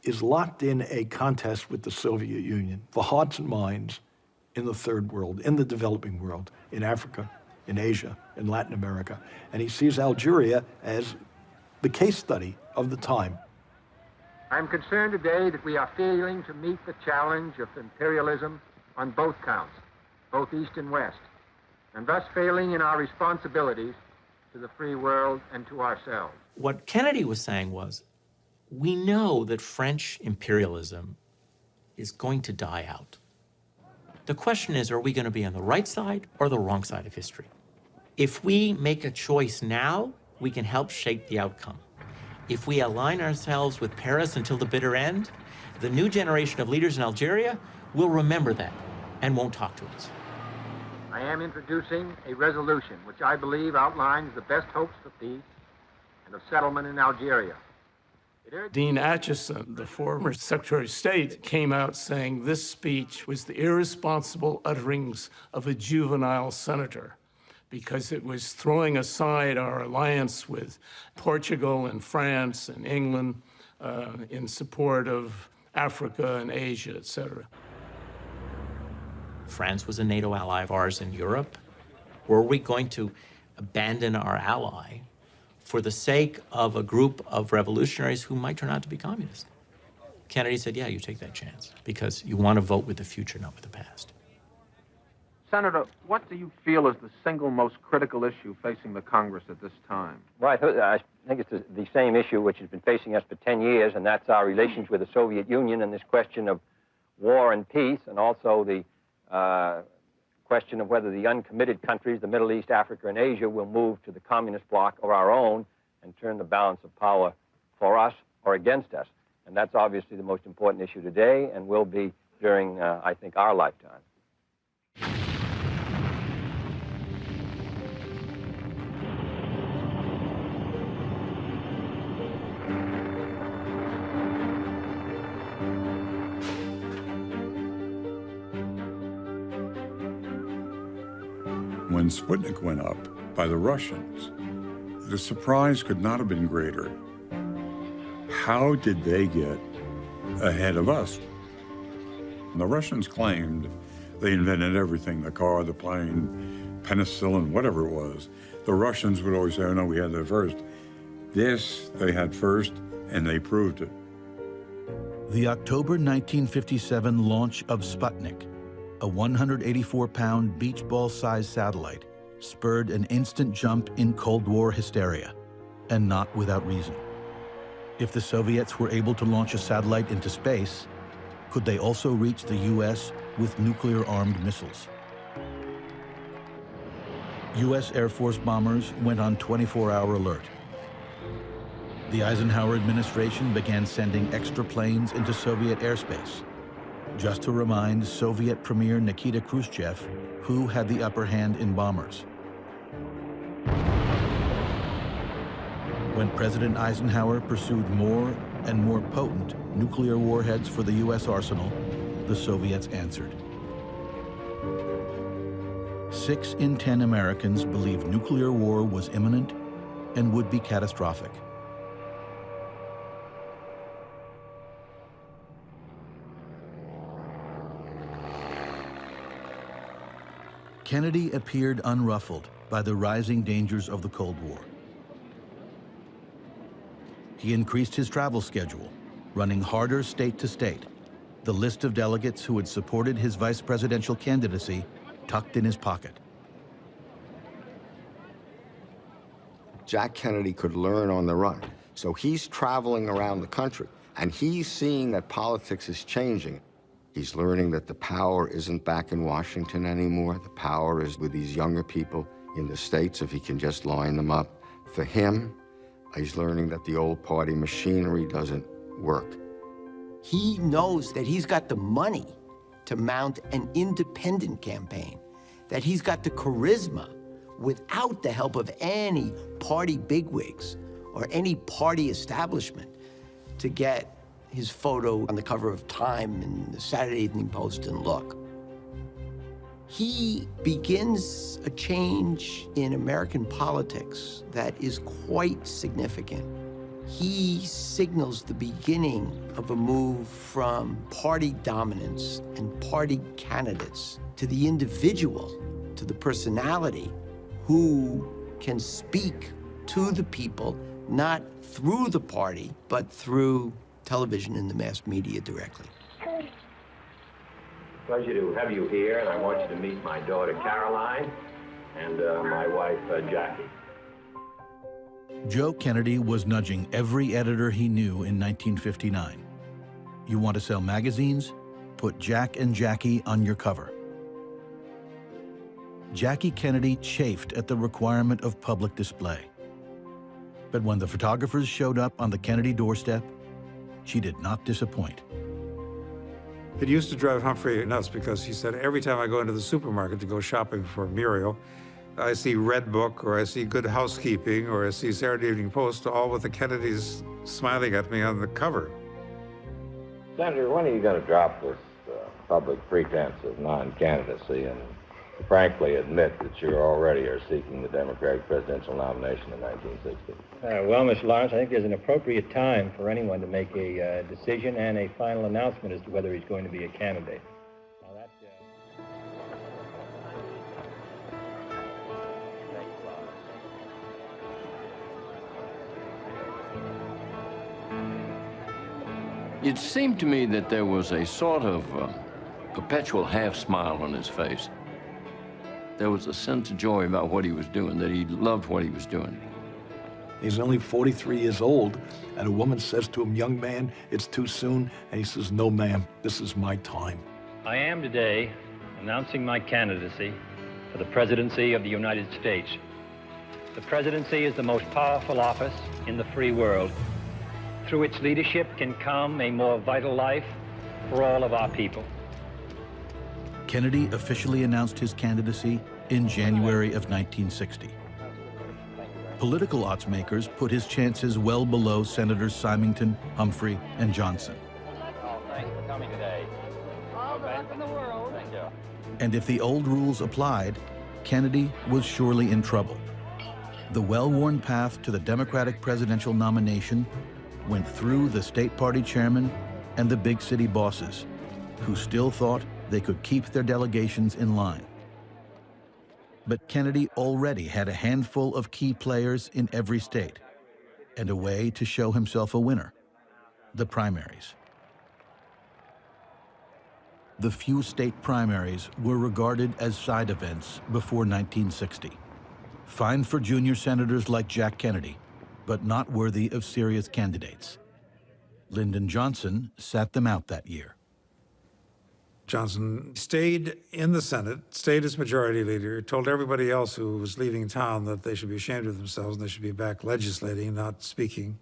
Speaker 11: is locked in a contest with the Soviet Union for hearts and minds in the third world, in the developing world, in Africa, in Asia, in Latin America. And he sees Algeria as the case study of the time.
Speaker 17: I'm concerned today that we are failing to meet the challenge of imperialism on both counts, both East and West, and thus failing in our responsibilities to the free world and to ourselves.
Speaker 8: What Kennedy was saying was, we know that French imperialism is going to die out. The question is, are we going to be on the right side or the wrong side of history? If we make a choice now, we can help shape the outcome. If we align ourselves with Paris until the bitter end, the new generation of leaders in Algeria will remember that and won't talk to us.
Speaker 17: I am introducing a resolution which I believe outlines the best hopes for peace and of settlement in Algeria.
Speaker 22: Dean Acheson, the former Secretary of State, came out saying this speech was the irresponsible utterings of a juvenile senator because it was throwing aside our alliance with Portugal and France and England in support of Africa and Asia, et cetera.
Speaker 8: France was a NATO ally of ours in Europe. Were we going to abandon our ally for the sake of a group of revolutionaries who might turn out to be communists? Kennedy said, yeah, you take that chance, because you want to vote with the future, not with the past.
Speaker 17: Senator, what do you feel is the single most critical issue facing the Congress at this time?
Speaker 10: Well, I think it's the same issue which has been facing us for 10 years, and that's our relations with the Soviet Union and this question of war and peace, and also the
Speaker 18: question of whether the uncommitted countries, the Middle East, Africa, and Asia, will move to the communist bloc or our own and turn the balance of power for us or against us. And that's obviously the most important issue today and will be during, I think, our lifetime.
Speaker 2: When Sputnik went up by the Russians, the surprise could not have been greater. How did they get ahead of us? And the Russians claimed they invented everything, the car, the plane, penicillin, whatever it was. The Russians would always say, oh no, we had that first. This they had first, and they proved it.
Speaker 4: The October 1957 launch of Sputnik, a 184-pound beach ball-sized satellite, spurred an instant jump in Cold War hysteria, and not without reason. If the Soviets were able to launch a satellite into space, could they also reach the U.S. with nuclear-armed missiles? U.S. Air Force bombers went on 24-hour alert. The Eisenhower administration began sending extra planes into Soviet airspace, just to remind Soviet Premier Nikita Khrushchev who had the upper hand in bombers. When President Eisenhower pursued more and more potent nuclear warheads for the U.S. arsenal, the Soviets answered. 6 in 10 Americans believed nuclear war was imminent and would be catastrophic. Kennedy appeared unruffled by the rising dangers of the Cold War. He increased his travel schedule, running harder state to state, the list of delegates who had supported his vice presidential candidacy tucked in his pocket.
Speaker 13: Jack Kennedy could learn on the run. So he's traveling around the country, and he's seeing that politics is changing. He's learning that the power isn't back in Washington anymore. The power is with these younger people in the states, if he can just line them up. For him, he's learning that the old party machinery doesn't work.
Speaker 12: He knows that he's got the money to mount an independent campaign, that he's got the charisma without the help of any party bigwigs or any party establishment to get his photo on the cover of Time and the Saturday Evening Post and Look. He begins a change in American politics that is quite significant. He signals the beginning of a move from party dominance and party candidates to the individual, to the personality who can speak to the people, not through the party, but through television and the mass media directly.
Speaker 5: Pleasure to have you here, and I want you to meet my daughter, Caroline, and my wife, Jackie.
Speaker 4: Joe Kennedy was nudging every editor he knew in 1959. You want to sell magazines? Put Jack and Jackie on your cover. Jackie Kennedy chafed at the requirement of public display. But when the photographers showed up on the Kennedy doorstep, she did not disappoint.
Speaker 23: It used to drive Humphrey nuts because he said, every time I go into the supermarket to go shopping for Muriel, I see Red Book, or I see Good Housekeeping, or I see Saturday Evening Post, all with the Kennedys smiling at me on the cover.
Speaker 5: Senator, when are you going to drop this public pretense of non-candidacy and frankly admit that you already are seeking the Democratic presidential nomination in 1960?
Speaker 20: Well, Mr. Lawrence, I think there's an appropriate time for anyone to make a decision and a final announcement as to whether he's going to be a candidate. Now that,
Speaker 9: It seemed to me that there was a sort of perpetual half-smile on his face. There was a sense of joy about what he was doing, that he loved what he was doing.
Speaker 11: He's only 43 years old, and a woman says to him, young man, it's too soon. And he says, no, ma'am, this is my time.
Speaker 20: I am today an
Speaker 1: announcing my candidacy for the presidency of the United States. The presidency is the most powerful office in the free world. Through its leadership can come a more vital life for all of our people.
Speaker 4: Kennedy officially announced his candidacy in January of 1960. Political odds makers put his chances well below Senators Symington, Humphrey, and Johnson.
Speaker 1: Thanks for coming today.
Speaker 6: All the luck in the world.
Speaker 1: Thank you.
Speaker 4: And if the old rules applied, Kennedy was surely in trouble. The well-worn path to the Democratic presidential nomination went through the state party chairman and the big city bosses, who still thought they could keep their delegations in line. But Kennedy already had a handful of key players in every state, and a way to show himself a winner: the primaries. The few state primaries were regarded as side events before 1960. Fine for junior senators like Jack Kennedy, but not worthy of serious candidates. Lyndon Johnson sat them out that year.
Speaker 23: Johnson stayed in the Senate, stayed as majority leader, told everybody else who was leaving town that they should be ashamed of themselves and they should be back legislating, not speaking.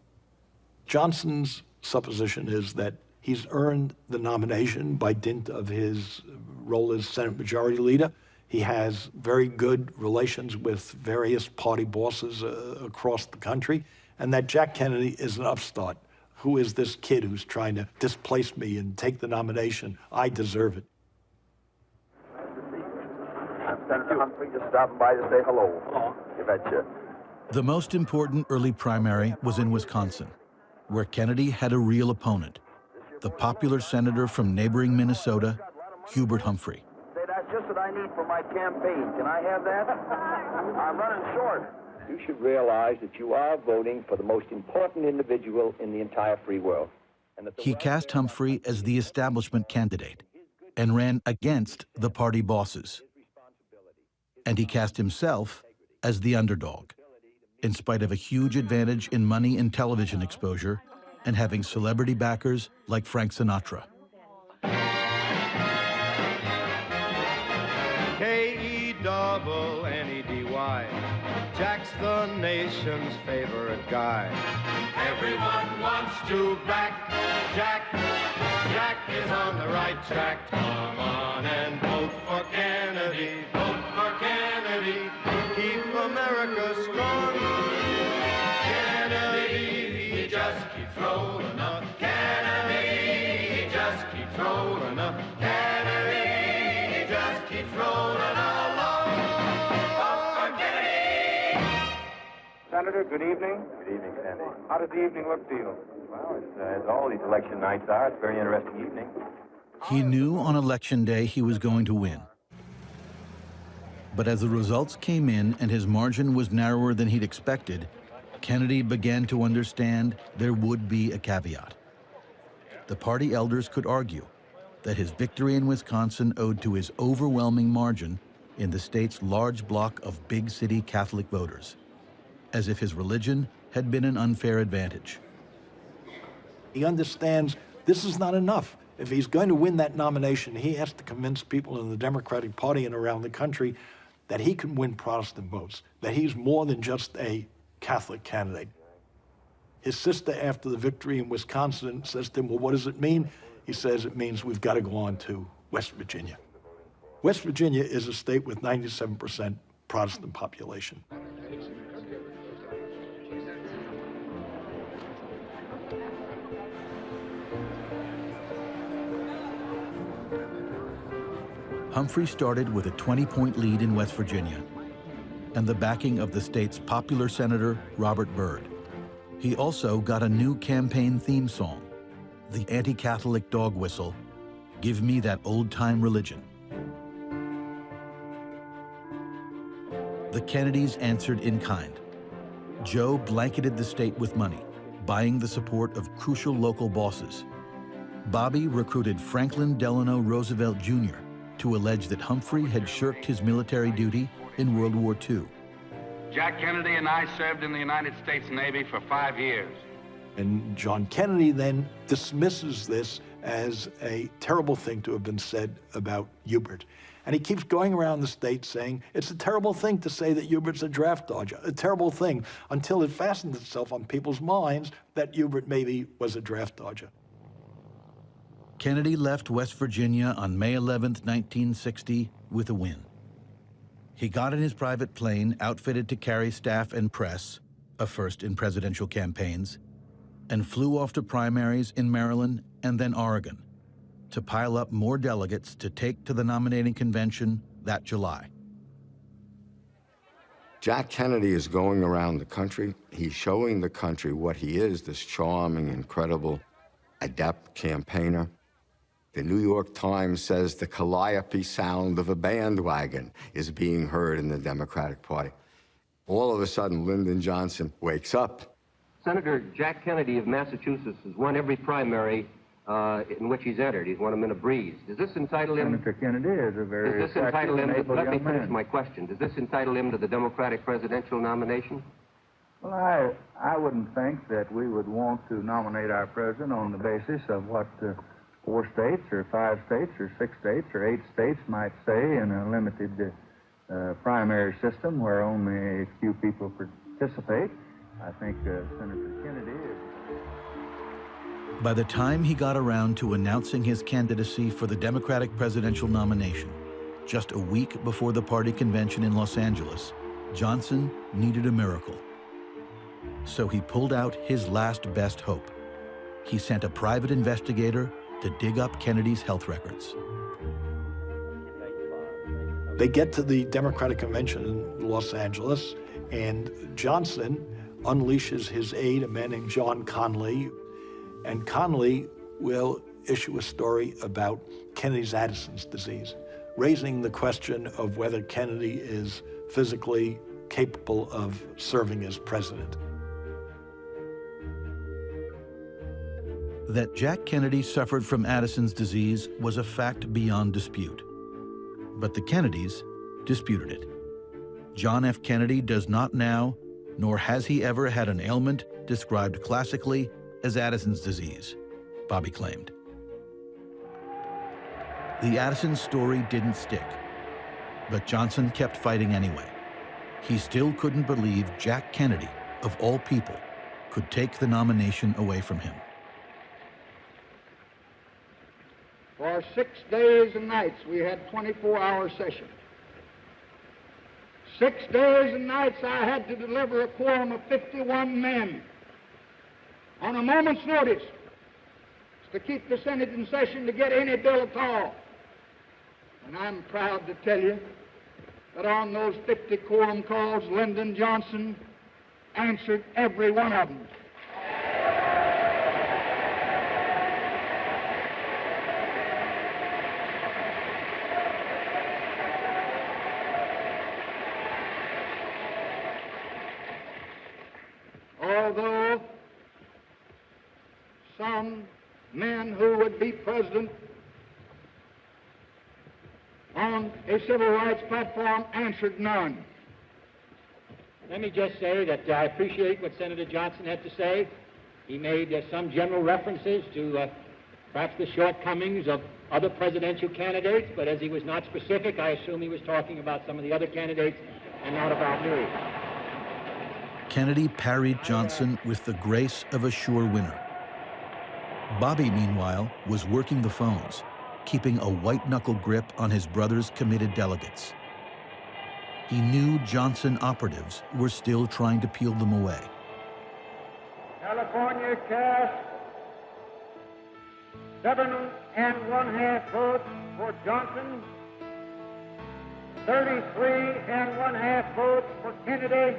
Speaker 11: Johnson's supposition is that he's earned the nomination by dint of his role as Senate Majority Leader. He has very good relations with various party bosses across the country, and that Jack Kennedy is an upstart. Who is this kid who's trying to displace me and take the nomination? I deserve it.
Speaker 15: I'm Senator Humphrey, just stopping by to say hello. You betcha.
Speaker 4: The most important early primary was in Wisconsin, where Kennedy had a real opponent, the popular senator from neighboring Minnesota, Hubert Humphrey.
Speaker 15: Say, that's just what I need for my campaign. Can I have that? I'm running short. You should realize that you are voting for the most important individual in the entire free world. And that
Speaker 4: He cast Humphrey as the establishment candidate and ran against the party bosses. And he cast himself as the underdog, in spite of a huge advantage in money and television exposure and having celebrity backers like Frank Sinatra.
Speaker 24: K-E-double-N-E-D-Y, Jack's the nation's favorite guy. Everyone wants to back Jack. Jack is on the right track. Come on and vote for Kennedy. Vote for Kennedy. Keep America strong. Kennedy, he just keeps rolling up. Kennedy, he just keeps rolling up. Kennedy, he just keeps rolling along. Vote for Kennedy.
Speaker 15: Senator, good evening. Good evening, Sandy. How does the evening look to you? Well, as all these election nights are, it's a very interesting evening.
Speaker 4: He knew on Election Day he was going to win. But as the results came in and his margin was narrower than he'd expected, Kennedy began to understand there would be a caveat. The party elders could argue that his victory in Wisconsin owed to his overwhelming margin in the state's large block of big city Catholic voters, as if his religion had been an unfair advantage.
Speaker 11: He understands this is not enough. If he's going to win that nomination, he has to convince people in the Democratic Party and around the country that he can win Protestant votes, that he's more than just a Catholic candidate. His sister, after the victory in Wisconsin, says to him, well, what does it mean? He says it means we've got to go on to West Virginia. West Virginia is a state with 97% Protestant population.
Speaker 4: Humphrey started with a 20-point lead in West Virginia and the backing of the state's popular Senator Robert Byrd. He also got a new campaign theme song, the anti-Catholic dog whistle, "Give Me That Old-Time Religion." The Kennedys answered in kind. Joe blanketed the state with money, buying the support of crucial local bosses. Bobby recruited Franklin Delano Roosevelt Jr. to allege that Humphrey had shirked his military duty in World War II.
Speaker 25: Jack Kennedy and I served in the United States Navy for 5 years.
Speaker 11: And John Kennedy then dismisses this as a terrible thing to have been said about Hubert. And he keeps going around the state saying, it's a terrible thing to say that Hubert's a draft dodger, a terrible thing, until it fastens itself on people's minds that Hubert maybe was a draft dodger.
Speaker 4: Kennedy left West Virginia on May 11, 1960, with a win. He got in his private plane, outfitted to carry staff and press, a first in presidential campaigns, and flew off to primaries in Maryland and then Oregon to pile up more delegates to take to the nominating convention that July.
Speaker 13: Jack Kennedy is going around the country. He's showing the country what he is, this charming, incredible, adept campaigner. The New York Times says the calliope sound of a bandwagon is being heard in the Democratic Party. All of a sudden, Lyndon Johnson wakes up.
Speaker 7: Senator Jack Kennedy of Massachusetts has won every primary in which he's entered. He's won them in a breeze. Does this entitle him?
Speaker 14: Senator Kennedy is a very attractive and able
Speaker 7: Let me
Speaker 14: young
Speaker 7: finish
Speaker 14: man.
Speaker 7: my question. Does this entitle him to the Democratic presidential nomination?
Speaker 14: Well, I wouldn't think that we would want to nominate our president on the basis of what 4 states or 5 states or 6 states or 8 states might say in a limited primary system where only a few people participate. I think Senator Kennedy is.
Speaker 4: By the time he got around to announcing his candidacy for the Democratic presidential nomination, just a week before the party convention in Los Angeles, Johnson needed a miracle. So he pulled out his last best hope. He sent a private investigator to dig up Kennedy's health records.
Speaker 11: They get to the Democratic convention in Los Angeles, and Johnson unleashes his aide, a man named John Conley, and Conley will issue a story about Kennedy's Addison's disease, raising the question of whether Kennedy is physically capable of serving as president.
Speaker 4: That Jack Kennedy suffered from Addison's disease was a fact beyond dispute. But the Kennedys disputed it. John F. Kennedy does not now, nor has he ever had an ailment described classically as Addison's disease, Bobby claimed. The Addison story didn't stick, but Johnson kept fighting anyway. He still couldn't believe Jack Kennedy, of all people, could take the nomination away from him.
Speaker 16: For 6 days and nights, we had 24-hour sessions. 6 days and nights, I had to deliver a quorum of 51 men on a moment's notice to keep the Senate in session to get any bill at all. And I'm proud to tell you that on those 50 quorum calls, Lyndon Johnson answered every one of them. Although some men who would be president on a civil rights platform answered none.
Speaker 20: Let me just say that I appreciate what Senator Johnson had to say. He made some general references to perhaps the shortcomings of other presidential candidates, but as he was not specific, I assume he was talking about some of the other candidates and not about me.
Speaker 4: Kennedy parried Johnson with the grace of a sure winner. Bobby, meanwhile, was working the phones, keeping a white-knuckle grip on his brother's committed delegates. He knew Johnson operatives were still trying to peel them away.
Speaker 16: California cast 7 1/2 votes for Johnson, 33 1/2 votes for Kennedy.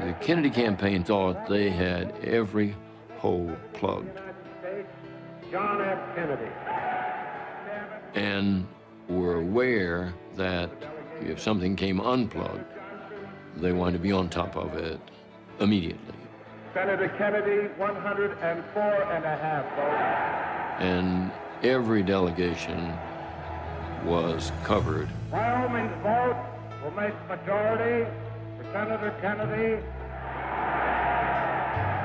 Speaker 9: The Kennedy campaign thought they had every hole plugged.
Speaker 16: John F. Kennedy.
Speaker 9: And were aware that if something came unplugged, they wanted to be on top of it immediately.
Speaker 16: Senator Kennedy, 104.5 votes.
Speaker 9: And every delegation was covered.
Speaker 16: Wyoming's vote will make majority for Senator Kennedy.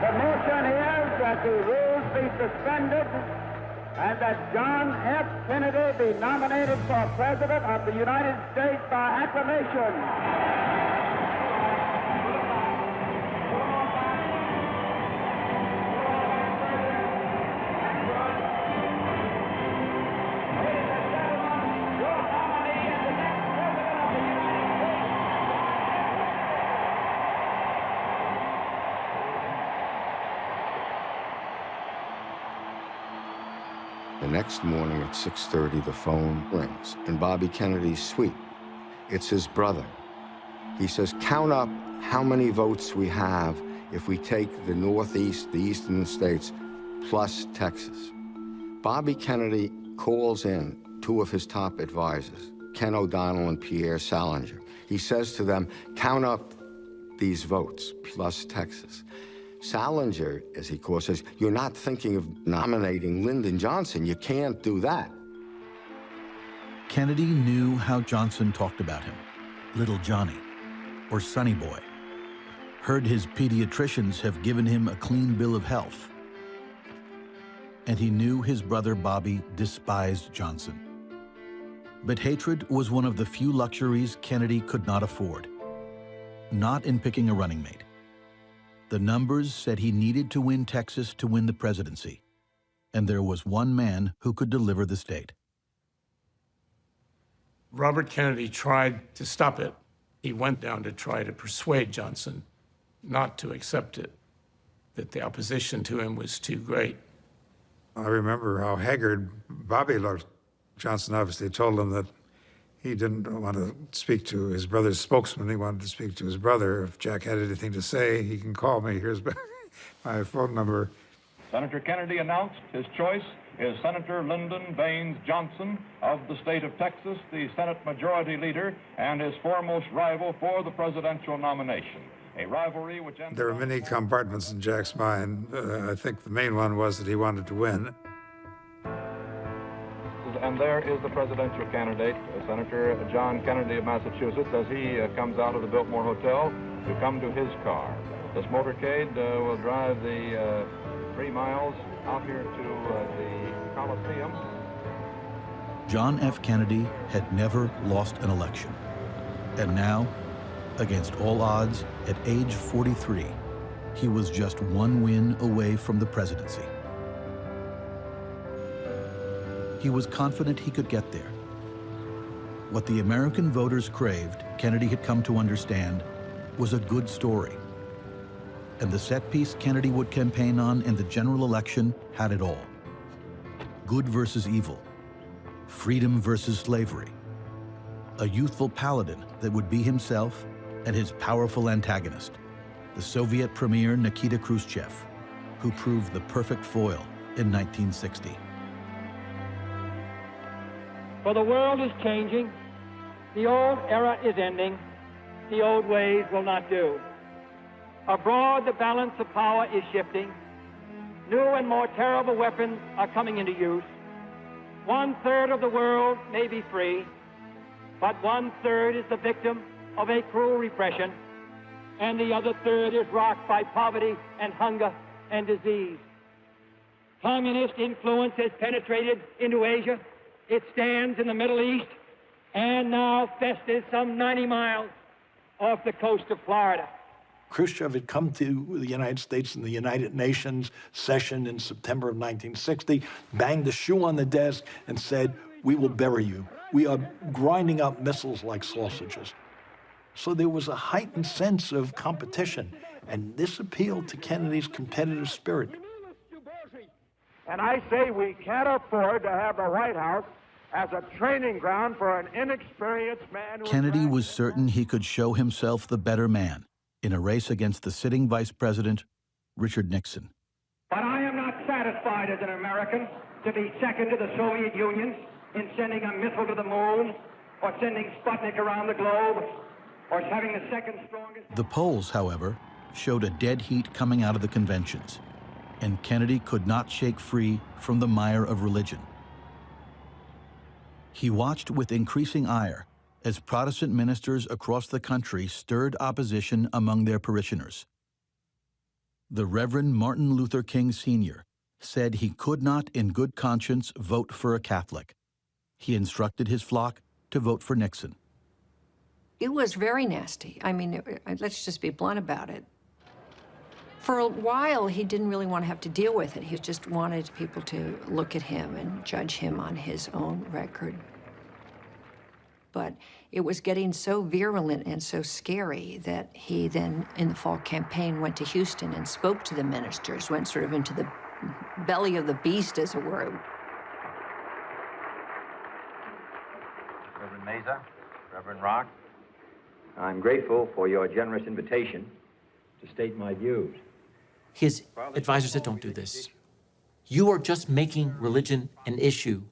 Speaker 16: The motion is that the rules be suspended and that John F. Kennedy be nominated for President of the United States by acclamation.
Speaker 13: The next morning at 6:30, the phone rings in Bobby Kennedy's suite. It's his brother. He says, count up how many votes we have if we take the Northeast, the eastern states, plus Texas. Bobby Kennedy calls in two of his top advisors, Ken O'Donnell and Pierre Salinger. He says to them, count up these votes, plus Texas. Salinger, as he calls, says, you're not thinking of nominating Lyndon Johnson. You can't do that.
Speaker 4: Kennedy knew how Johnson talked about him, Little Johnny, or Sonny Boy. Heard his pediatricians have given him a clean bill of health. And he knew his brother Bobby despised Johnson. But hatred was one of the few luxuries Kennedy could not afford. Not in picking a running mate. The numbers said he needed to win Texas to win the presidency, and there was one man who could deliver the state.
Speaker 3: Robert Kennedy tried to stop it. He went down to try to persuade Johnson not to accept it, that the opposition to him was too great.
Speaker 23: I remember how haggard Bobby looked. Johnson obviously told him that he didn't want to speak to his brother's spokesman. He wanted to speak to his brother. If Jack had anything to say, he can call me. Here's my phone number.
Speaker 8: Senator Kennedy announced his choice is Senator Lyndon Baines Johnson of the state of Texas, the Senate Majority Leader, and his foremost rival for the presidential nomination. A rivalry which ended...
Speaker 23: There were many compartments in Jack's mind. I think the main one was that he wanted to win.
Speaker 8: And there is the presidential candidate, Senator John Kennedy of Massachusetts, as he comes out of the Biltmore Hotel to come to his car. This motorcade will drive the 3 miles out here to the Coliseum.
Speaker 4: John F. Kennedy had never lost an election. And now, against all odds, at age 43, he was just one win away from the presidency. He was confident he could get there. What the American voters craved, Kennedy had come to understand, was a good story. And the set piece Kennedy would campaign on in the general election had it all. Good versus evil, freedom versus slavery, a youthful paladin that would be himself and his powerful antagonist, the Soviet premier Nikita Khrushchev, who proved the perfect foil in 1960.
Speaker 6: For the world is changing, the old era is ending, the old ways will not do. Abroad, the balance of power is shifting. New and more terrible weapons are coming into use. 1/3 of the world may be free, but 1/3 is the victim of a cruel repression, and the other 1/3 is rocked by poverty and hunger and disease. Communist influence has penetrated into Asia. It stands in the Middle East and now festers some 90 miles off the coast of Florida.
Speaker 11: Khrushchev had come to the United States in the United Nations session in September of 1960, banged the shoe on the desk and said, "We will bury you. We are grinding up missiles like sausages." So there was a heightened sense of competition, and this appealed to Kennedy's competitive spirit.
Speaker 16: And I say we can't afford to have the White House as a training ground for an inexperienced man.
Speaker 4: Kennedy was certain he could show himself the better man in a race against the sitting vice president, Richard Nixon.
Speaker 6: But I am not satisfied as an American to be second to the Soviet Union in sending a missile to the moon or sending Sputnik around the globe or having the second strongest...
Speaker 4: The polls, however, showed a dead heat coming out of the conventions, and Kennedy could not shake free from the mire of religion. He watched with increasing ire as Protestant ministers across the country stirred opposition among their parishioners. The Reverend Martin Luther King Sr., said he could not in good conscience vote for a Catholic. He instructed his flock to vote for Nixon.
Speaker 10: It was very nasty. I mean, let's just be blunt about it. For a while, he didn't really want to have to deal with it. He just wanted people to look at him and judge him on his own record. But it was getting so virulent and so scary that he then, in the fall campaign, went to Houston and spoke to the ministers, went sort of into the belly of the beast, as it were.
Speaker 15: Reverend Mesa, Reverend Rock, I'm grateful for your generous invitation to state my views.
Speaker 17: His advisor said, don't do this. You are just making religion an issue.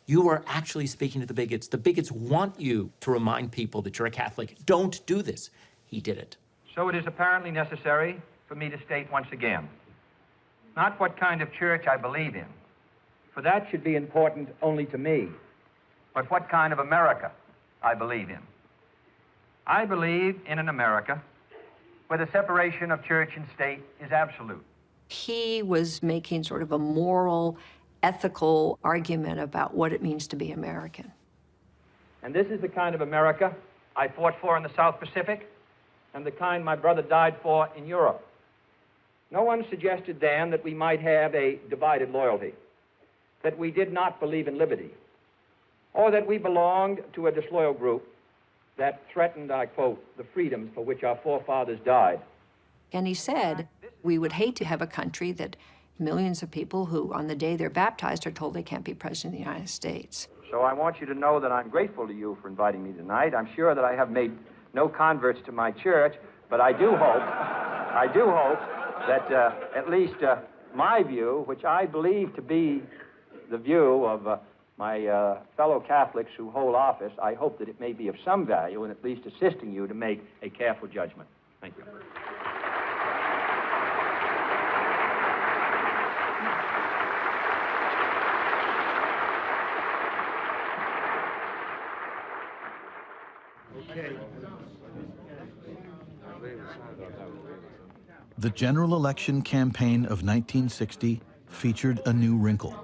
Speaker 17: You are actually speaking to the bigots. The bigots want you to remind people that you're a Catholic. Don't do this. He did it.
Speaker 15: So it is apparently necessary for me to state once again, not what kind of church I believe in, for that should be important only to me, but what kind of America I believe in. I believe in an America where the separation of church and state is absolute.
Speaker 10: He was making sort of a moral, ethical argument about what it means to be American.
Speaker 15: And this is the kind of America I fought for in the South Pacific and the kind my brother died for in Europe. No one suggested then that we might have a divided loyalty, that we did not believe in liberty, or that we belonged to a disloyal group that threatened, I quote, the freedoms for which our forefathers died.
Speaker 10: And he said, we would hate to have a country that millions of people who, on the day they're baptized, are told they can't be president of the United States.
Speaker 15: So I want you to know that I'm grateful to you for inviting me tonight. I'm sure that I have made no converts to my church, but I do hope that at least my view, which I believe to be the view of my fellow Catholics who hold office, I hope that it may be of some value in at least assisting you to make a careful judgment. Thank you.
Speaker 4: The general election campaign of 1960 featured a new wrinkle.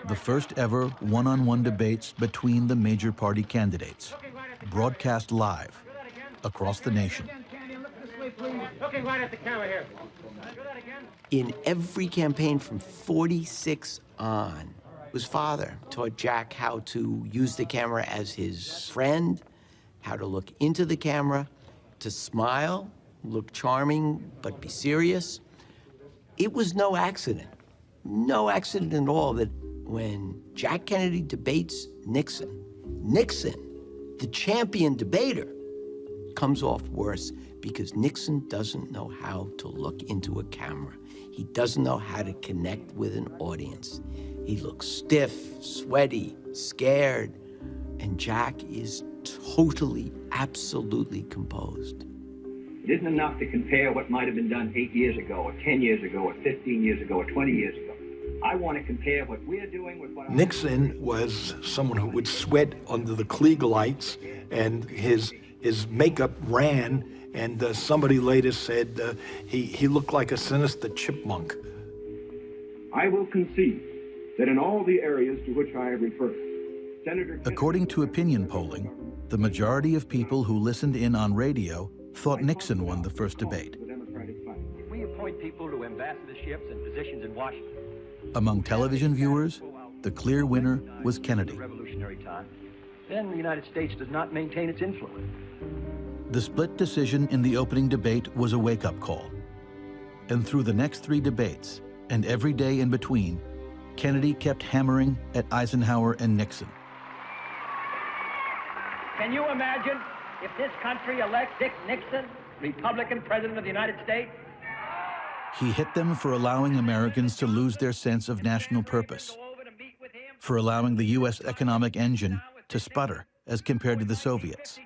Speaker 4: The first ever one-on-one debates between the major party candidates, broadcast live across the nation.
Speaker 20: Looking right at the camera here.
Speaker 12: In every campaign from 46 on, his father taught Jack how to use the camera as his friend, how to look into the camera, to smile, look charming, but be serious. It was no accident at all that when Jack Kennedy debates Nixon, the champion debater, comes off worse because Nixon doesn't know how to look into a camera. He doesn't know how to connect with an audience. He looks stiff, sweaty, scared, and Jack is totally, absolutely composed.
Speaker 19: It isn't enough to compare what might have been done 8 years ago, or 10 years ago, or 15 years ago, or 20 years ago. I want to compare what we're doing with what
Speaker 11: Nixon was someone who would sweat under the Klieg lights, and his makeup ran, and somebody later said he looked like a sinister chipmunk.
Speaker 19: I will concede that in all the areas to which I have referred, Senator...
Speaker 4: According to opinion polling, the majority of people who listened in on radio thought Nixon won the first debate.
Speaker 1: We appoint people to ambassadorships and positions in Washington.
Speaker 4: Among television viewers, the clear winner was Kennedy.
Speaker 1: Revolutionary time. Then the United States does not maintain its influence.
Speaker 4: The split decision in the opening debate was a wake-up call. And through the next 3 debates, and every day in between, Kennedy kept hammering at Eisenhower and Nixon.
Speaker 6: Can you imagine if this country elects Dick Nixon, Republican President of the United States?
Speaker 4: He hit them for allowing Americans to lose their sense of national purpose, for allowing the U.S. economic engine to sputter as compared to the Soviets,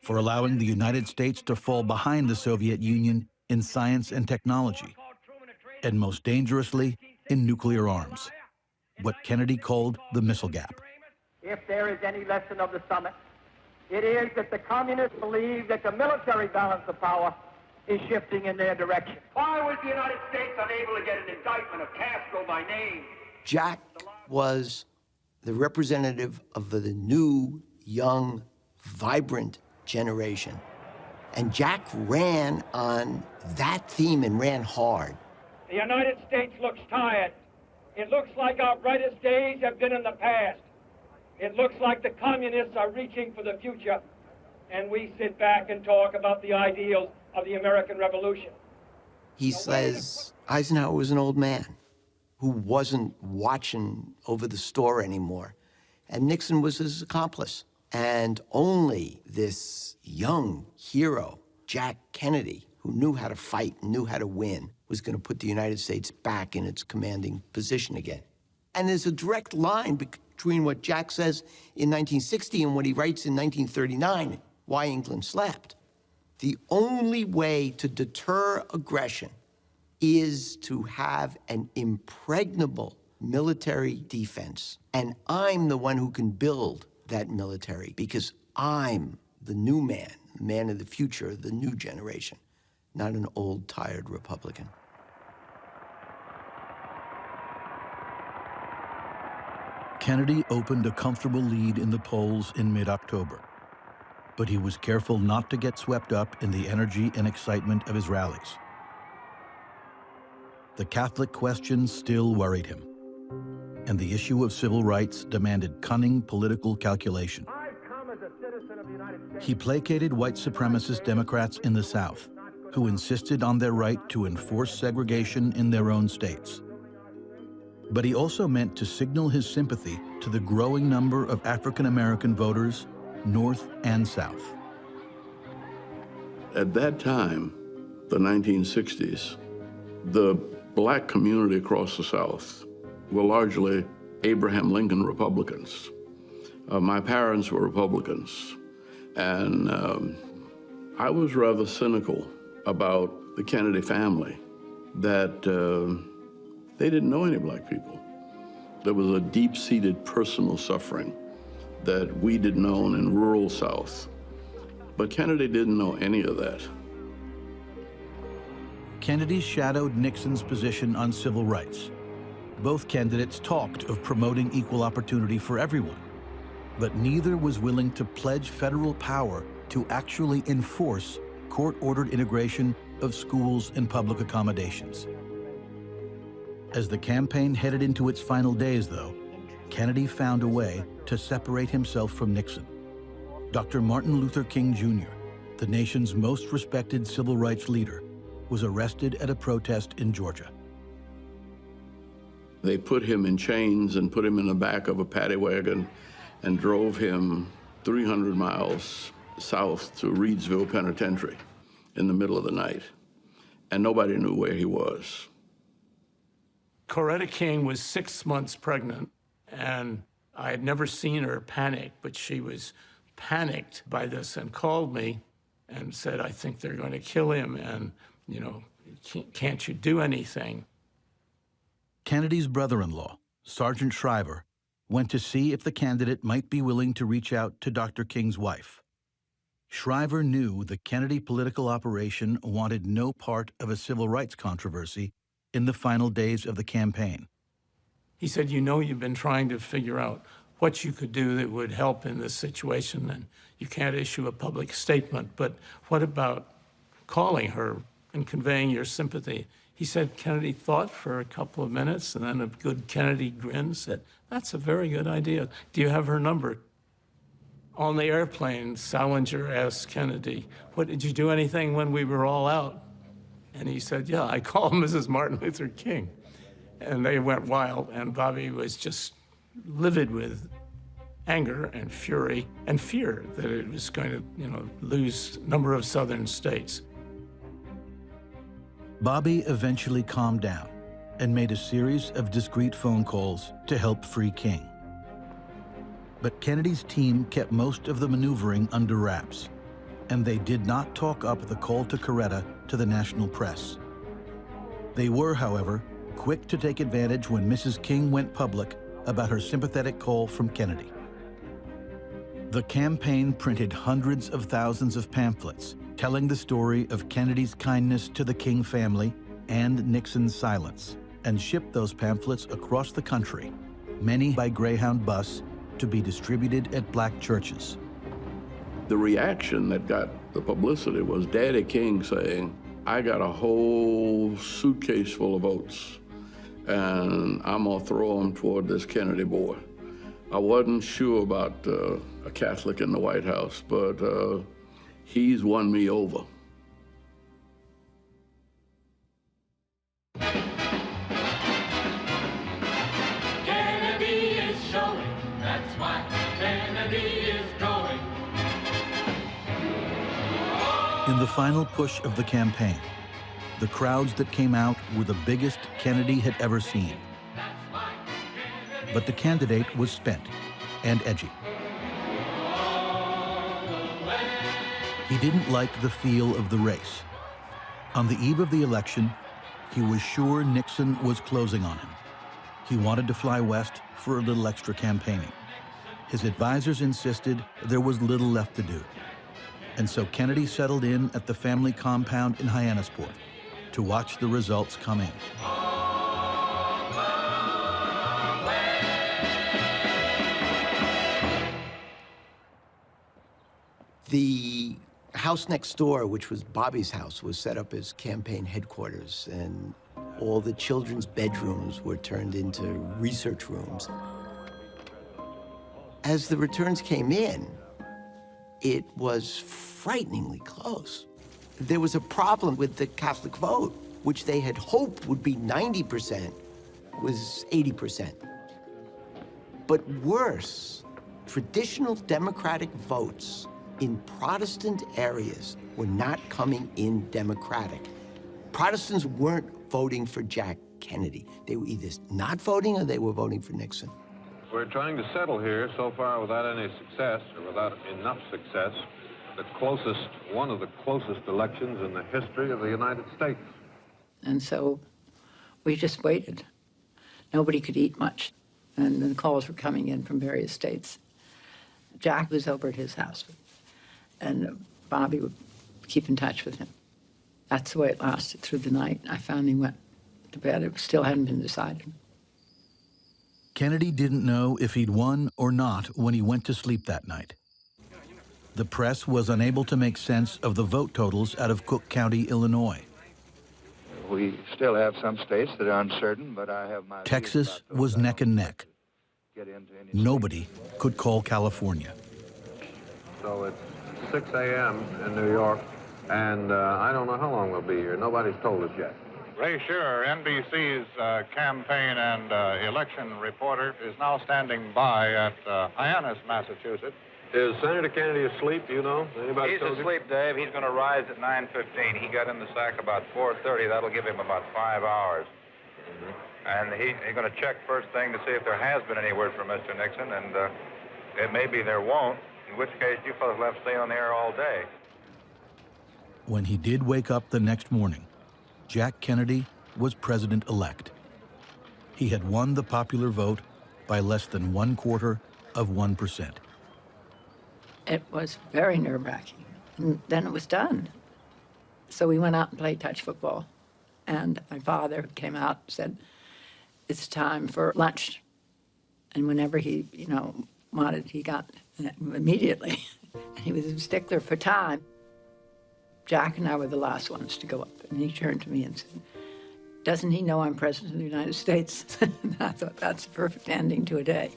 Speaker 4: for allowing the United States to fall behind the Soviet Union in science and technology, and most dangerously, in nuclear arms, what Kennedy called the missile gap.
Speaker 6: If there is any lesson of the summit, it is that the communists believe that the military balance of power is shifting in their direction.
Speaker 25: Why was the United States unable to get an indictment of Castro by name?
Speaker 12: Jack was the representative of the new, young, vibrant generation. And Jack ran on that theme and ran hard.
Speaker 6: The United States looks tired. It looks like our brightest days have been in the past. It looks like the communists are reaching for the future, and we sit back and talk about the ideals of the American Revolution.
Speaker 12: He says Eisenhower was an old man who wasn't watching over the store anymore, and Nixon was his accomplice. And only this young hero, Jack Kennedy, who knew how to fight, knew how to win, was going to put the United States back in its commanding position again. And there's a direct line between what Jack says in 1960 and what he writes in 1939, Why England Slept. The only way to deter aggression is to have an impregnable military defense. And I'm the one who can build that military because I'm the new man, the man of the future, the new generation, not an old, tired Republican.
Speaker 4: Kennedy opened a comfortable lead in the polls in mid-October, but he was careful not to get swept up in the energy and excitement of his rallies. The Catholic question still worried him, and the issue of civil rights demanded cunning political calculation. He placated white supremacist Democrats in the South, who insisted on their right to enforce segregation in their own states. But he also meant to signal his sympathy to the growing number of African-American voters, North and South.
Speaker 2: At that time, the 1960s, the black community across the South were largely Abraham Lincoln Republicans. My parents were Republicans, and I was rather cynical about the Kennedy family, that they didn't know any black people. There was a deep-seated personal suffering that we didn't know in rural South. But Kennedy didn't know any of that.
Speaker 4: Kennedy shadowed Nixon's position on civil rights. Both candidates talked of promoting equal opportunity for everyone, but neither was willing to pledge federal power to actually enforce court-ordered integration of schools and public accommodations. As the campaign headed into its final days, though, Kennedy found a way to separate himself from Nixon. Dr. Martin Luther King Jr., the nation's most respected civil rights leader, was arrested at a protest in Georgia.
Speaker 2: They put him in chains and put him in the back of a paddy wagon and drove him 300 miles south to Reidsville Penitentiary in the middle of the night. And nobody knew where he was.
Speaker 3: Coretta King was 6 months pregnant, and I had never seen her panic, but she was panicked by this and called me and said, I think they're going to kill him, and, you know, can't you do anything?
Speaker 4: Kennedy's brother-in-law, Sergeant Shriver, went to see if the candidate might be willing to reach out to Dr. King's wife. Shriver knew the Kennedy political operation wanted no part of a civil rights controversy in the final days of the campaign.
Speaker 3: He said, you know, you've been trying to figure out what you could do that would help in this situation, and you can't issue a public statement, but what about calling her and conveying your sympathy? He said Kennedy thought for a couple of minutes, and then a good Kennedy grin said, that's a very good idea. Do you have her number? On the airplane, Salinger asked Kennedy, what, did you do anything when we were all out? And he said, yeah, I called Mrs. Martin Luther King. And they went wild, and Bobby was just livid with anger and fury and fear that it was going to, you know, lose a number of southern states.
Speaker 4: Bobby eventually calmed down and made a series of discreet phone calls to help free King. But Kennedy's team kept most of the maneuvering under wraps, and they did not talk up the call to Coretta to the national press. They were, however, quick to take advantage when Mrs. King went public about her sympathetic call from Kennedy. The campaign printed hundreds of thousands of pamphlets telling the story of Kennedy's kindness to the King family and Nixon's silence, and shipped those pamphlets across the country, many by Greyhound bus, to be distributed at black churches.
Speaker 2: The reaction that got the publicity was Daddy King saying, I got a whole suitcase full of votes, and I'm gonna throw them toward this Kennedy boy. I wasn't sure about a Catholic in the White House, but he's won me over.
Speaker 5: Kennedy is showing, that's why Kennedy is going.
Speaker 4: In the final push of the campaign, the crowds that came out were the biggest Kennedy had ever seen. But the candidate was spent and edgy. He didn't like the feel of the race. On the eve of the election, he was sure Nixon was closing on him. He wanted to fly west for a little extra campaigning. His advisors insisted there was little left to do. And so Kennedy settled in at the family compound in Hyannisport to watch the results come in.
Speaker 12: The house next door, which was Bobby's house, was set up as campaign headquarters, and all the children's bedrooms were turned into research rooms. As the returns came in, it was frighteningly close. There was a problem with the Catholic vote, which they had hoped would be 90%, was 80%. But worse, traditional Democratic votes in Protestant areas were not coming in Democratic. Protestants weren't voting for Jack Kennedy. They were either not voting or they were voting for Nixon.
Speaker 8: We're trying to settle here so far without any success, or without enough success, one of the closest elections in the history of the United States.
Speaker 18: And so we just waited. Nobody could eat much, and the calls were coming in from various states. Jack was over at his house, and Bobby would keep in touch with him. That's the way it lasted through the night. I finally went to bed. It still hadn't been decided.
Speaker 4: Kennedy didn't know if he'd won or not when he went to sleep that night. The press was unable to make sense of the vote totals out of Cook County, Illinois.
Speaker 14: We still have some states that are uncertain, but I have my...
Speaker 4: Texas was neck and neck. Nobody could call California.
Speaker 8: So it's 6 a.m. in New York, and I don't know how long we'll be here. Nobody's told us yet.
Speaker 21: Ray Shearer, NBC's campaign and election reporter, is now standing by at Hyannis, Massachusetts.
Speaker 8: Is Senator Kennedy asleep, do you know? Anybody
Speaker 22: He's
Speaker 8: told you?
Speaker 22: asleep, Dave. He's going to rise at 9:15. He got in the sack about 4:30. That'll give him about 5 hours. And he's going to check first thing to see if there has been any word from Mr. Nixon, and it may be there won't, in which case you fellas left stay on the air all day.
Speaker 4: When he did wake up the next morning, Jack Kennedy was president-elect. He had won the popular vote by less than 0.25%.
Speaker 18: It was very nerve-wracking. And then it was done. So we went out and played touch football. And my father came out and said, it's time for lunch. And whenever he, wanted, he got immediately. And he was a stickler for time. Jack and I were the last ones to go up. And he turned to me and said, doesn't he know I'm president of the United States? And I thought, that's a perfect ending to a day.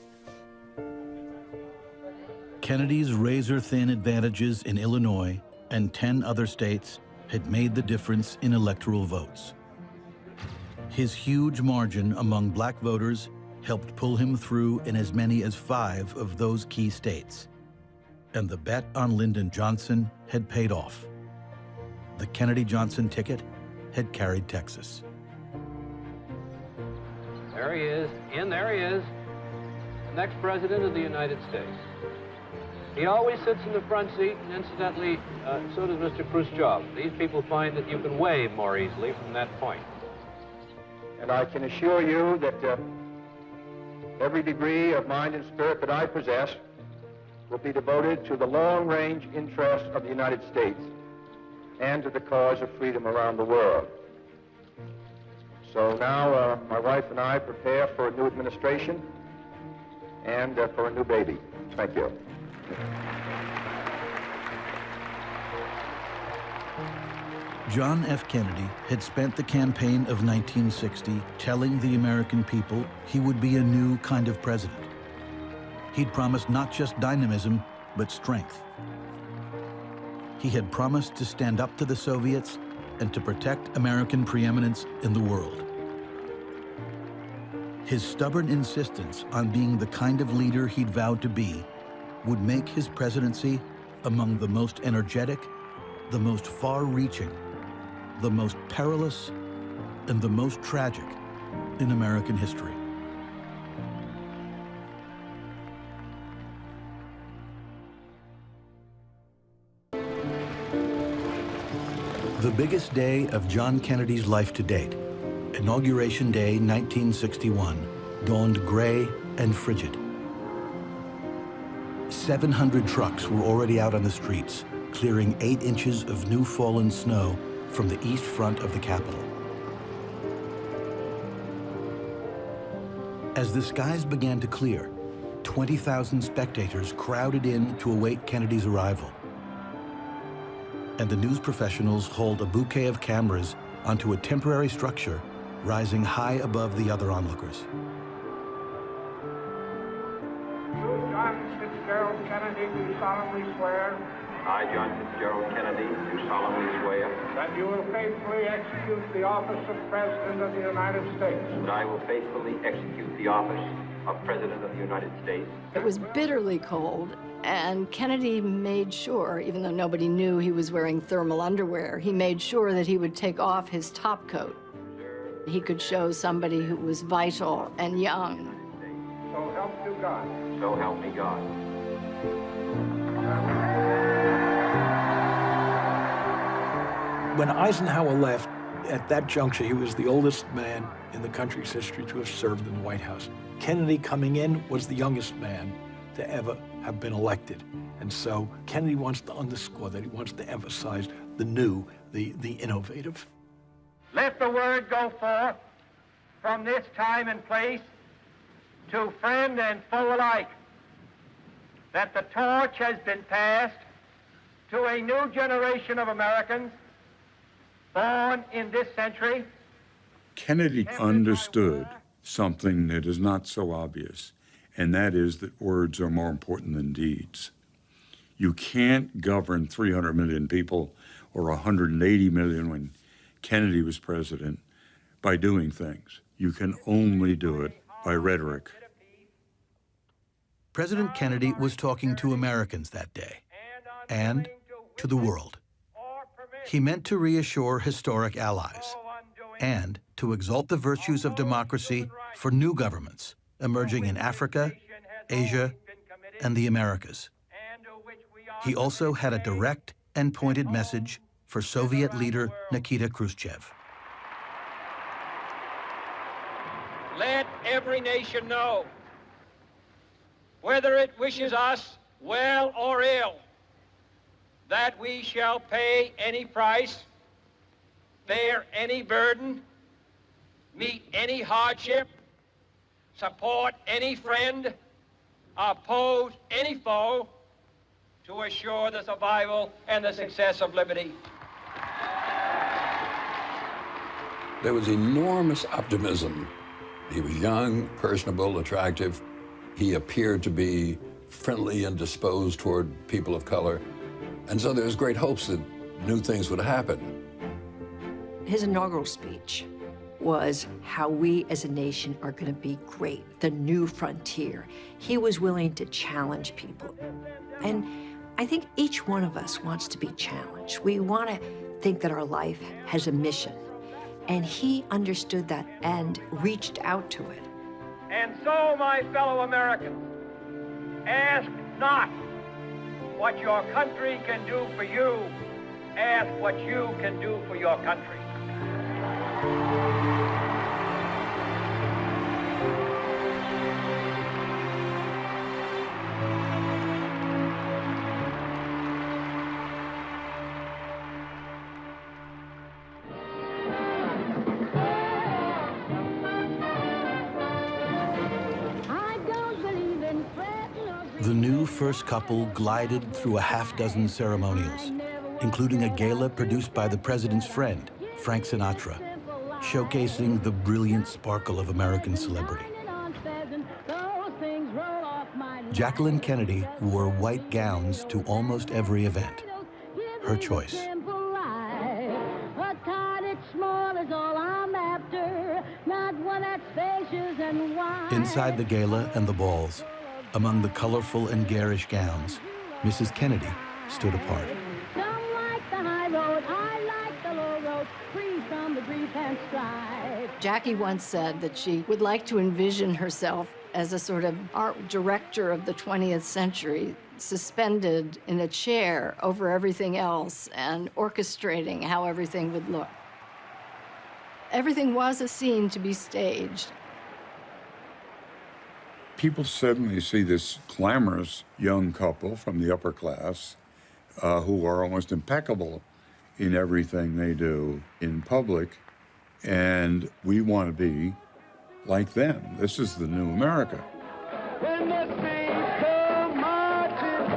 Speaker 4: Kennedy's razor-thin advantages in Illinois and 10 other states had made the difference in electoral votes. His huge margin among black voters helped pull him through in as many as 5 of those key states. And the bet on Lyndon Johnson had paid off. The Kennedy-Johnson ticket had carried Texas.
Speaker 24: There he is, there he is, the next president of the United States. He always sits in the front seat, and incidentally, so does Mr. Khrushchev. These people find that you can wave more easily from that point.
Speaker 26: And I can assure you that every degree of mind and spirit that I possess will be devoted to the long-range interests of the United States. and to the cause of freedom around the world. So now my wife and I prepare for a new administration and for a new baby. Thank you.
Speaker 4: John F. Kennedy had spent the campaign of 1960 telling the American people he would be a new kind of president. He'd promised not just dynamism, but strength. He had promised to stand up to the Soviets and to protect American preeminence in the world. His stubborn insistence on being the kind of leader he'd vowed to be would make his presidency among the most energetic, the most far-reaching, the most perilous, and the most tragic in American history. The biggest day of John Kennedy's life to date, Inauguration Day 1961, dawned gray and frigid. 700 trucks were already out on the streets, clearing 8 inches of new fallen snow from the east front of the Capitol. As the skies began to clear, 20,000 spectators crowded in to await Kennedy's arrival. And the news professionals hauled a bouquet of cameras onto a temporary structure rising high above the other onlookers.
Speaker 7: You, John Fitzgerald Kennedy, do solemnly swear.
Speaker 15: I, John Fitzgerald Kennedy, do solemnly swear
Speaker 7: That you will faithfully execute the office of President of the United States.
Speaker 15: that I will faithfully execute the office of President of the United States.
Speaker 9: It was bitterly cold, and Kennedy made sure, even though nobody knew he was wearing thermal underwear, he made sure that he would take off his top coat. He could show somebody who was vital and young.
Speaker 7: So help you God.
Speaker 15: So help me God.
Speaker 11: When Eisenhower left, at that juncture, he was the oldest man in the country's history to have served in the White House. Kennedy coming in was the youngest man to ever have been elected. And so Kennedy wants to underscore that. He wants to emphasize the new, the innovative.
Speaker 7: Let the word go forth from this time and place to friend and foe alike that the torch has been passed to a new generation of Americans born in this century.
Speaker 13: Kennedy understood something that is not so obvious, and that is that words are more important than deeds. You can't govern 300 million people or 180 million when Kennedy was president by doing things. You can only do it by rhetoric.
Speaker 4: President Kennedy was talking to Americans that day, and to the world. He meant to reassure historic allies, and to exalt the virtues of democracy for new governments emerging in Africa, Asia, and the Americas. He also had a direct and pointed message for Soviet leader Nikita Khrushchev.
Speaker 6: Let every nation know, whether it wishes us well or ill, that we shall pay any price, bear any burden, meet any hardship, support any friend, oppose any foe, to assure the survival and the success of liberty.
Speaker 16: There was enormous optimism. He was young, personable, attractive. He appeared to be friendly and disposed toward people of color. And so there was great hopes that new things would happen.
Speaker 10: His inaugural speech was how we as a nation are going to be great, the new frontier. He was willing to challenge people. And I think each one of us wants to be challenged. We want to think that our life has a mission. And he understood that and reached out to it.
Speaker 6: And so, my fellow Americans, ask not what your country can do for you, ask what you can do for your country.
Speaker 4: The new first couple glided through a half-dozen ceremonials, including a gala produced by the president's friend, Frank Sinatra, showcasing the brilliant sparkle of American celebrity. Jacqueline Kennedy wore white gowns to almost every event. Her choice. Inside the gala and the balls, among the colorful and garish gowns, Mrs. Kennedy stood apart.
Speaker 9: Jackie once said that she would like to envision herself as a sort of art director of the 20th century, suspended in a chair over everything else and orchestrating how everything would look. Everything was a scene to be staged.
Speaker 13: People suddenly see this glamorous young couple from the upper class who are almost impeccable in everything they do in public, and we want to be like them. This is the new America.
Speaker 5: When the saints come marching,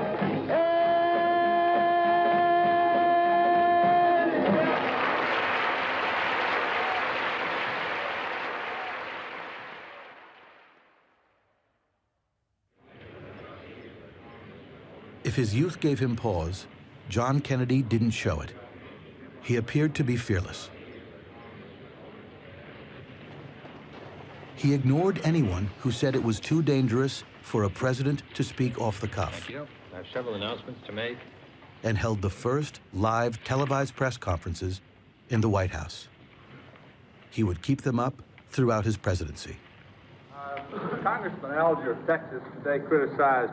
Speaker 4: If his youth gave him pause, John Kennedy didn't show it. He appeared to be fearless. He ignored anyone who said it was too dangerous for a president to speak off the cuff.
Speaker 1: Thank you. I have several announcements to make.
Speaker 4: And held the first live televised press conferences in the White House. He would keep them up throughout his presidency.
Speaker 17: Congressman Alger of Texas today criticized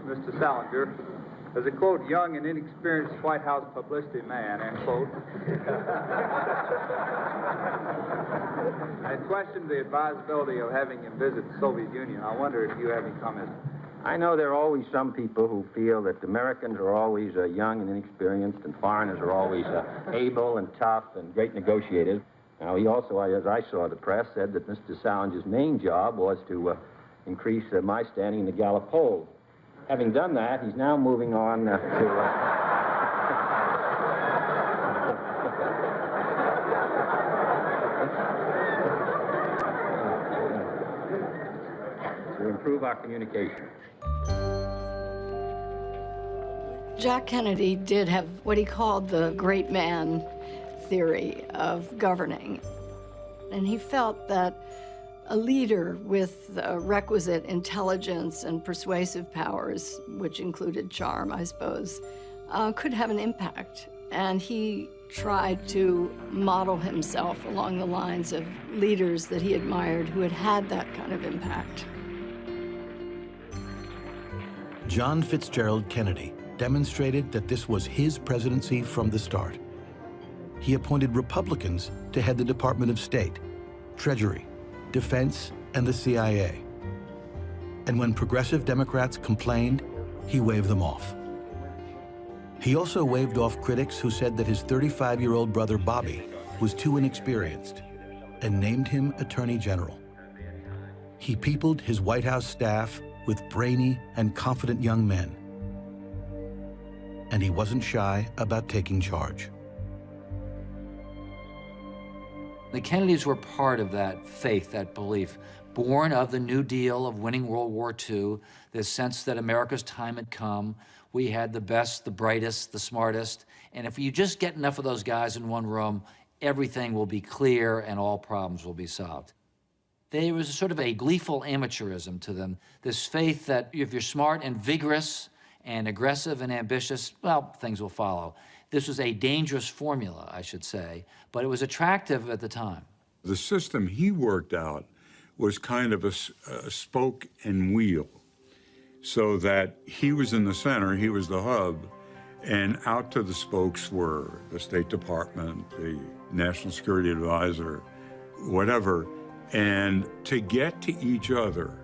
Speaker 17: Mr. Salinger as a, quote, young and inexperienced White House publicity man, end quote. And questioned the advisability of having him visit the Soviet Union. I wonder if you have any comments.
Speaker 15: I know there are always some people who feel that Americans are always young and inexperienced, and foreigners are always able and tough and great negotiators. Now, he also, as I saw the press, said that Mr. Salinger's main job was to increase my standing in the Gallup poll. Having done that, he's now moving on to improve our communication.
Speaker 9: Jack Kennedy did have what he called the great man theory of governing. And he felt that a leader with the requisite intelligence and persuasive powers, which included charm, I suppose, could have an impact. And he tried to model himself along the lines of leaders that he admired who had had that kind of impact.
Speaker 4: John Fitzgerald Kennedy demonstrated that this was his presidency from the start. He appointed Republicans to head the Department of State, Treasury, Defense, and the CIA. And when progressive Democrats complained, he waved them off. He also waved off critics who said that his 35-year-old brother Bobby was too inexperienced and named him Attorney General. He peopled his White House staff with brainy and confident young men. And he wasn't shy about taking charge.
Speaker 19: The Kennedys were part of that faith, that belief, born of the New Deal, of winning World War II, this sense that America's time had come. We had the best, the brightest, the smartest, and if you just get enough of those guys in one room, everything will be clear and all problems will be solved. There was a sort of a gleeful amateurism to them, this faith that if you're smart and vigorous and aggressive and ambitious, well, things will follow. This was a dangerous formula, I should say, but it was attractive at the time.
Speaker 13: The system he worked out was kind of a spoke and wheel, so that he was in the center, he was the hub, and out to the spokes were the State Department, the National Security Advisor, whatever. And to get to each other,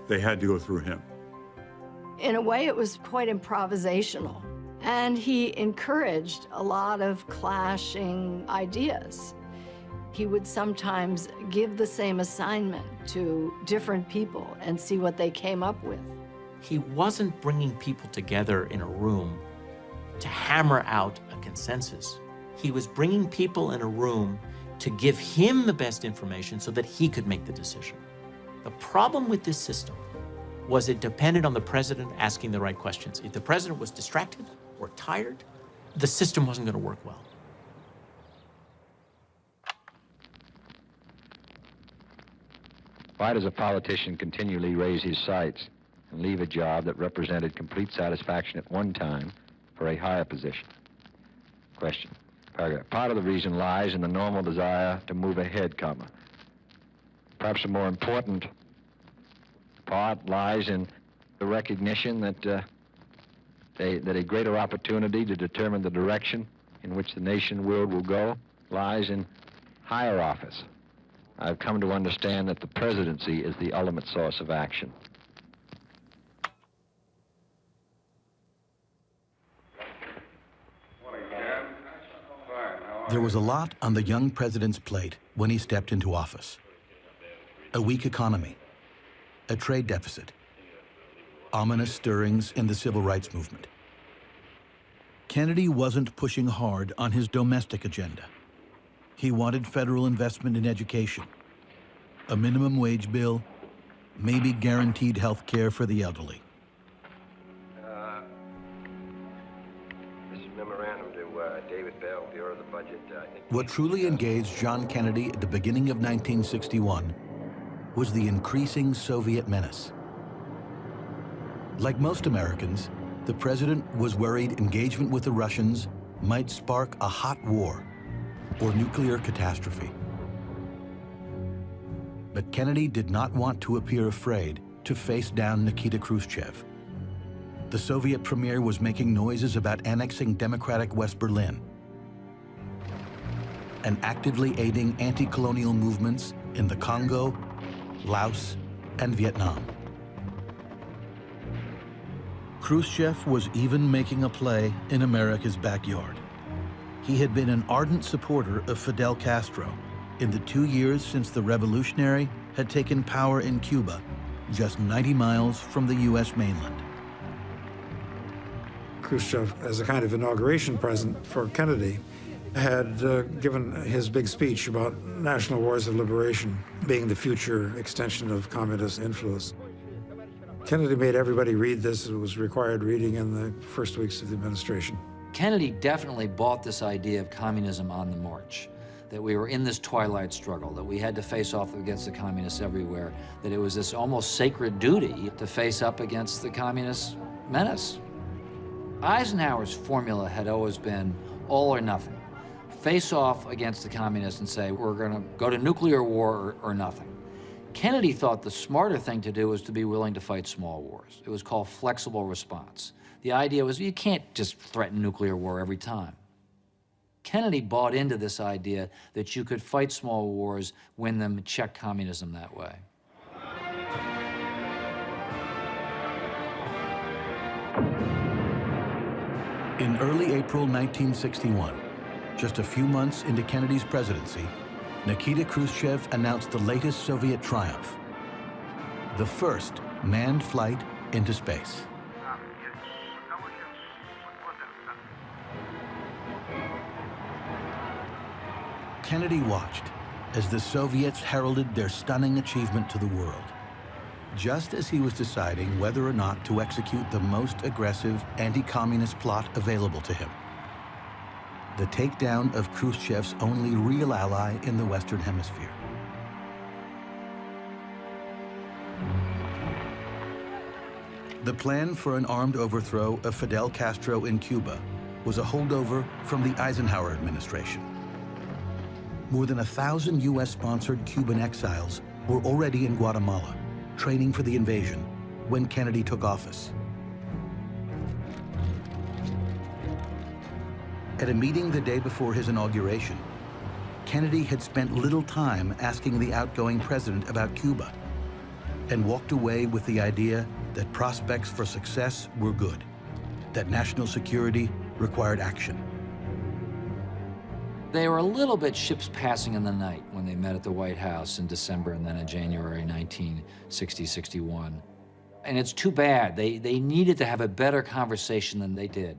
Speaker 13: they had to go through him.
Speaker 9: In a way, it was quite improvisational. And he encouraged a lot of clashing ideas. He would sometimes give the same assignment to different people and see what they came up with.
Speaker 2: He wasn't bringing people together in a room to hammer out a consensus. He was bringing people in a room to give him the best information so that he could make the decision. The problem with this system was it depended on the president asking the right questions. If the president was distracted or tired, the system wasn't going to work well.
Speaker 3: Why does a politician continually raise his sights and leave a job that represented complete satisfaction at one time for a higher position? Question. Paragraph. Part of the reason lies in the normal desire to move ahead, comma. Perhaps a more important part lies in the recognition that a greater opportunity to determine the direction in which the nation world will go lies in higher office. I've come to understand that the presidency is the ultimate source of action.
Speaker 4: There was a lot on the young president's plate when he stepped into office. A weak economy, a trade deficit, ominous stirrings in the civil rights movement. Kennedy wasn't pushing hard on his domestic agenda. He wanted federal investment in education, a minimum wage bill, maybe guaranteed health care for the elderly.
Speaker 3: This is memorandum to David Bell, Bureau of the Budget.
Speaker 4: What truly engaged John Kennedy at the beginning of 1961 was the increasing Soviet menace. Like most Americans, the president was worried engagement with the Russians might spark a hot war or nuclear catastrophe. But Kennedy did not want to appear afraid to face down Nikita Khrushchev. The Soviet premier was making noises about annexing democratic West Berlin and actively aiding anti-colonial movements in the Congo, Laos, and Vietnam. Khrushchev was even making a play in America's backyard. He had been an ardent supporter of Fidel Castro in the 2 years since the revolutionary had taken power in Cuba, just 90 miles from the U.S. mainland.
Speaker 12: Khrushchev, as a kind of inauguration present for Kennedy, had given his big speech about national wars of liberation being the future extension of communist influence. Kennedy made everybody read this. It was required reading in the first weeks of the administration.
Speaker 19: Kennedy definitely bought this idea of communism on the march, that we were in this twilight struggle, that we had to face off against the communists everywhere, that it was this almost sacred duty to face up against the communist menace. Eisenhower's formula had always been all or nothing. Face off against the communists and say, we're going to go to nuclear war or nothing. Kennedy thought the smarter thing to do was to be willing to fight small wars. It was called flexible response. The idea was you can't just threaten nuclear war every time. Kennedy bought into this idea that you could fight small wars, win them, check communism that way.
Speaker 4: In early April 1961, just a few months into Kennedy's presidency, Nikita Khrushchev announced the latest Soviet triumph, the first manned flight into space. Kennedy watched as the Soviets heralded their stunning achievement to the world, just as he was deciding whether or not to execute the most aggressive anti-communist plot available to him: the takedown of Khrushchev's only real ally in the Western Hemisphere. The plan for an armed overthrow of Fidel Castro in Cuba was a holdover from the Eisenhower administration. More than 1,000 U.S.-sponsored Cuban exiles were already in Guatemala, training for the invasion, when Kennedy took office. At a meeting the day before his inauguration, Kennedy had spent little time asking the outgoing president about Cuba and walked away with the idea that prospects for success were good, that national security required action.
Speaker 19: They were a little bit ships passing in the night when they met at the White House in December and then in January 1960-61. And it's too bad. They needed to have a better conversation than they did.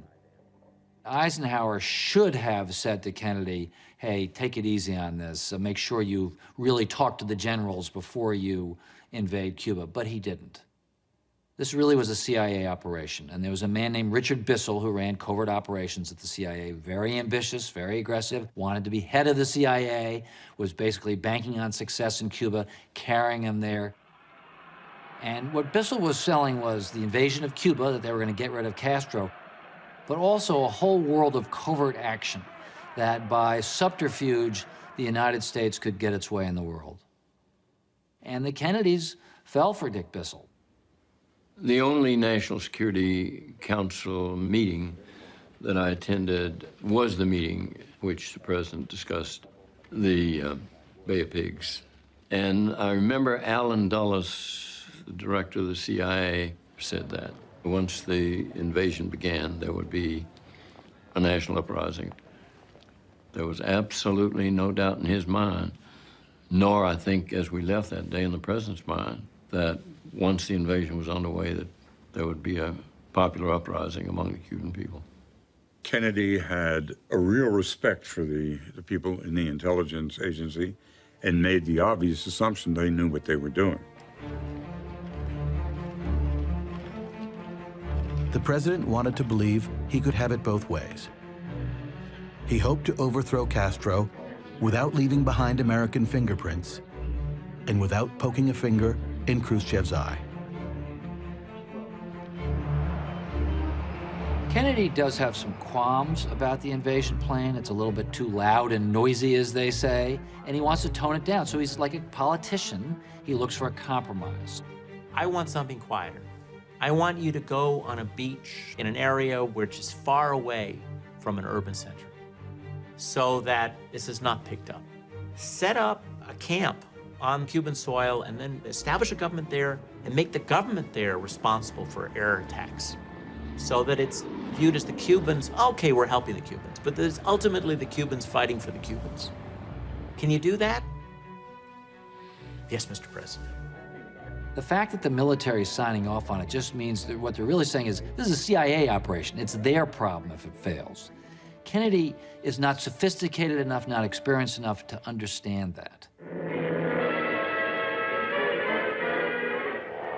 Speaker 19: Eisenhower should have said to Kennedy, hey, take it easy on this. Make sure you really talk to the generals before you invade Cuba, but he didn't. This really was a CIA operation, and there was a man named Richard Bissell who ran covert operations at the CIA, very ambitious, very aggressive, wanted to be head of the CIA, was basically banking on success in Cuba, carrying him there. And what Bissell was selling was the invasion of Cuba, that they were going to get rid of Castro, but also a whole world of covert action, that by subterfuge, the United States could get its way in the world. And the Kennedys fell for Dick Bissell.
Speaker 8: The only National Security Council meeting that I attended was the meeting which the President discussed the Bay of Pigs. And I remember Allen Dulles, the director of the CIA, said that once the invasion began, there would be a national uprising. There was absolutely no doubt in his mind, nor I think as we left that day in the President's mind, that once the invasion was underway, that there would be a popular uprising among the Cuban people.
Speaker 13: Kennedy had a real respect for the people in the intelligence agency and made the obvious assumption they knew what they were doing.
Speaker 4: The president wanted to believe he could have it both ways. He hoped to overthrow Castro without leaving behind American fingerprints and without poking a finger in Khrushchev's eye.
Speaker 19: Kennedy does have some qualms about the invasion plan. It's a little bit too loud and noisy, as they say, and he wants to tone it down. So he's like a politician. He looks for a compromise.
Speaker 2: I want something quieter. I want you to go on a beach in an area which is far away from an urban center so that this is not picked up. Set up a camp on Cuban soil and then establish a government there and make the government there responsible for air attacks so that it's viewed as the Cubans, okay, we're helping the Cubans, but there's ultimately the Cubans fighting for the Cubans. Can you do that? Yes, Mr. President.
Speaker 19: The fact that the military is signing off on it just means that what they're really saying is this is a CIA operation. It's their problem if it fails. Kennedy is not sophisticated enough, not experienced enough to understand that.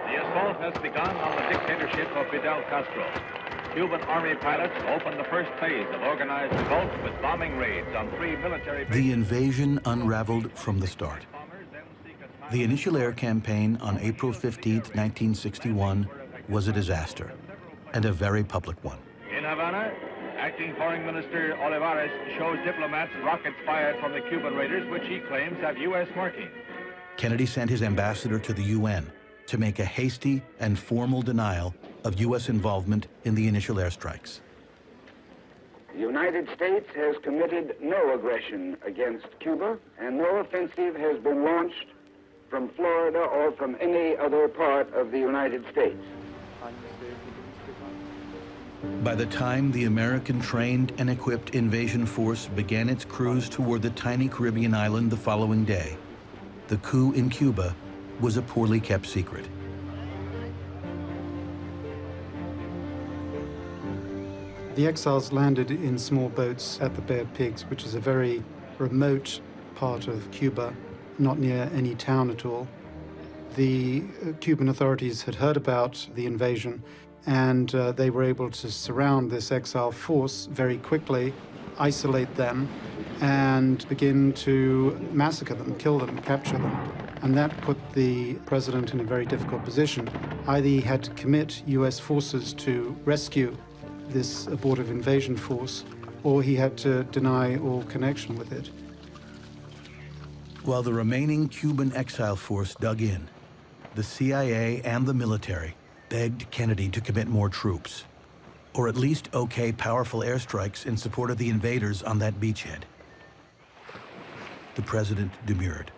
Speaker 14: The assault has begun on the dictatorship of Fidel Castro. Cuban Army pilots opened the first phase of organized revolt with bombing raids on 3 military bases.
Speaker 4: The invasion unraveled from the start. The initial air campaign on April 15, 1961, was a disaster, and a very public one.
Speaker 14: In Havana, Acting Foreign Minister Olivares shows diplomats rockets fired from the Cuban raiders, which he claims have U.S. marking.
Speaker 4: Kennedy sent his ambassador to the UN to make a hasty and formal denial of U.S. involvement in the initial airstrikes.
Speaker 20: The United States has committed no aggression against Cuba, and no offensive has been launched from Florida or from any other part of the United States.
Speaker 4: By the time the American trained and equipped invasion force began its cruise toward the tiny Caribbean island the following day, the coup in Cuba was a poorly kept secret.
Speaker 21: The exiles landed in small boats at the Bay of Pigs, which is a very remote part of Cuba, not near any town at all. The Cuban authorities had heard about the invasion, and they were able to surround this exile force very quickly, isolate them, and begin to massacre them, kill them, capture them. And that put the president in a very difficult position. Either he had to commit U.S. forces to rescue this abortive invasion force, or he had to deny all connection with it.
Speaker 4: While the remaining Cuban exile force dug in, the CIA and the military begged Kennedy to commit more troops, or at least okay powerful airstrikes in support of the invaders on that beachhead. The president demurred.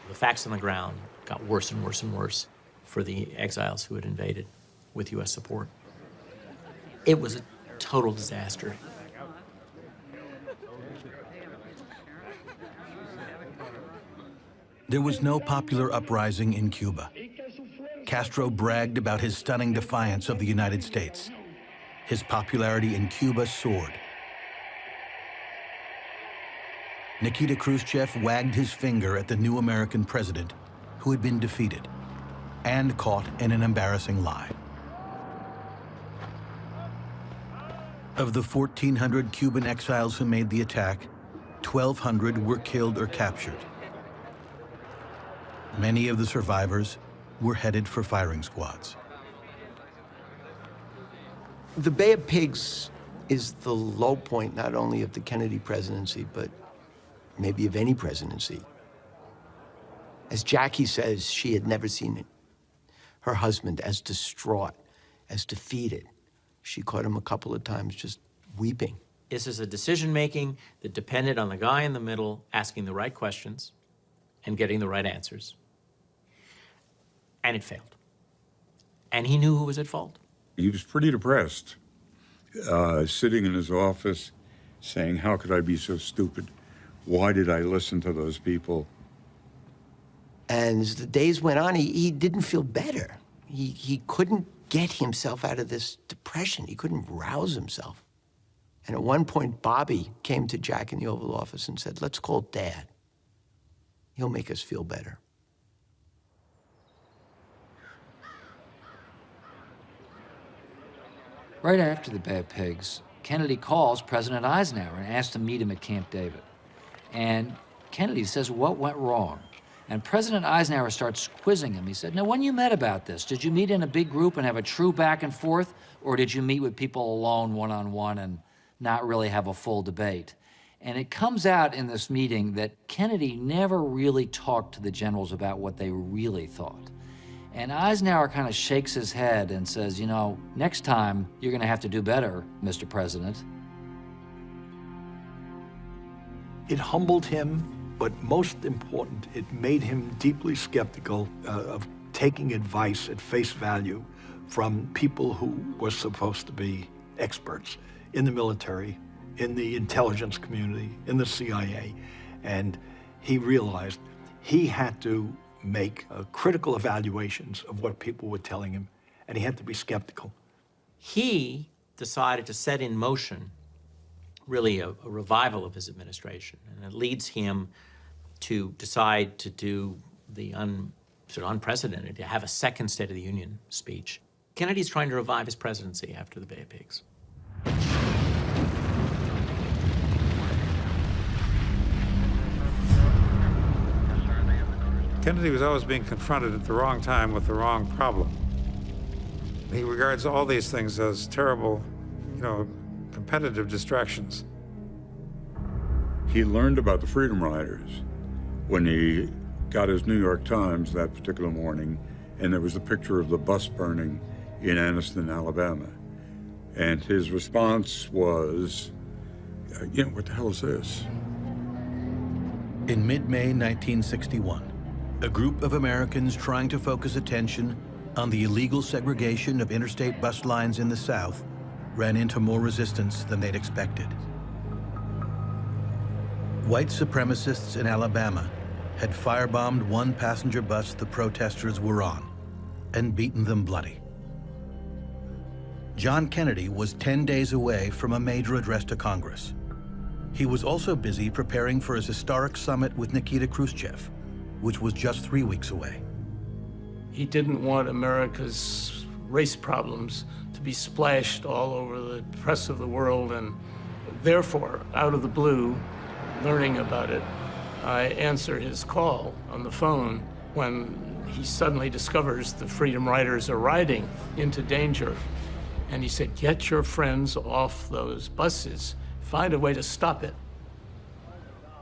Speaker 2: The facts on the ground got worse and worse and worse for the exiles who had invaded with U.S. support. It was a total disaster.
Speaker 4: There was no popular uprising in Cuba. Castro bragged about his stunning defiance of the United States. His popularity in Cuba soared. Nikita Khrushchev wagged his finger at the new American president, who had been defeated and caught in an embarrassing lie. Of the 1,400 Cuban exiles who made the attack, 1,200 were killed or captured. Many of the survivors were headed for firing squads.
Speaker 18: The Bay of Pigs is the low point not only of the Kennedy presidency, but maybe of any presidency. As Jackie says, she had never seen her husband as distraught, as defeated. She caught him a couple of times just weeping.
Speaker 2: This is a decision-making that depended on the guy in the middle asking the right questions and getting the right answers. And it failed. And he knew who was at fault.
Speaker 13: He was pretty depressed, sitting in his office saying, how could I be so stupid? Why did I listen to those people?
Speaker 18: And as the days went on, he didn't feel better. He couldn't get himself out of this depression. He couldn't rouse himself. And at one point, Bobby came to Jack in the Oval Office and said, let's call Dad. He'll make us feel better.
Speaker 19: Right after the Bay of Pigs, Kennedy calls President Eisenhower and asks to meet him at Camp David. And Kennedy says, what went wrong? And President Eisenhower starts quizzing him. He said, now, when you met about this, did you meet in a big group and have a true back and forth, or did you meet with people alone, one-on-one, and not really have a full debate? And it comes out in this meeting that Kennedy never really talked to the generals about what they really thought. And Eisenhower kind of shakes his head and says, you know, next time you're going to have to do better, Mr. President.
Speaker 11: It humbled him, but most important, it made him deeply skeptical of taking advice at face value from people who were supposed to be experts in the military, in the intelligence community, in the CIA. And he realized he had to make critical evaluations of what people were telling him, and he had to be skeptical.
Speaker 2: He decided to set in motion really a revival of his administration, and it leads him to decide to do the sort of unprecedented, to have a second State of the Union speech. Kennedy's trying to revive his presidency after the Bay of Pigs.
Speaker 12: Kennedy was always being confronted at the wrong time with the wrong problem. He regards all these things as terrible, competitive distractions.
Speaker 13: He learned about the Freedom Riders when he got his New York Times that particular morning, and there was a picture of the bus burning in Anniston, Alabama. And his response was, what the hell is this?
Speaker 4: In mid-May 1961, a group of Americans trying to focus attention on the illegal segregation of interstate bus lines in the South ran into more resistance than they'd expected. White supremacists in Alabama had firebombed one passenger bus the protesters were on and beaten them bloody. John Kennedy was 10 days away from a major address to Congress. He was also busy preparing for his historic summit with Nikita Khrushchev, which was just 3 weeks away.
Speaker 22: He didn't want America's race problems to be splashed all over the press of the world, and therefore, out of the blue, learning about it, I answer his call on the phone when he suddenly discovers the Freedom Riders are riding into danger. And he said, get your friends off those buses. Find a way to stop it.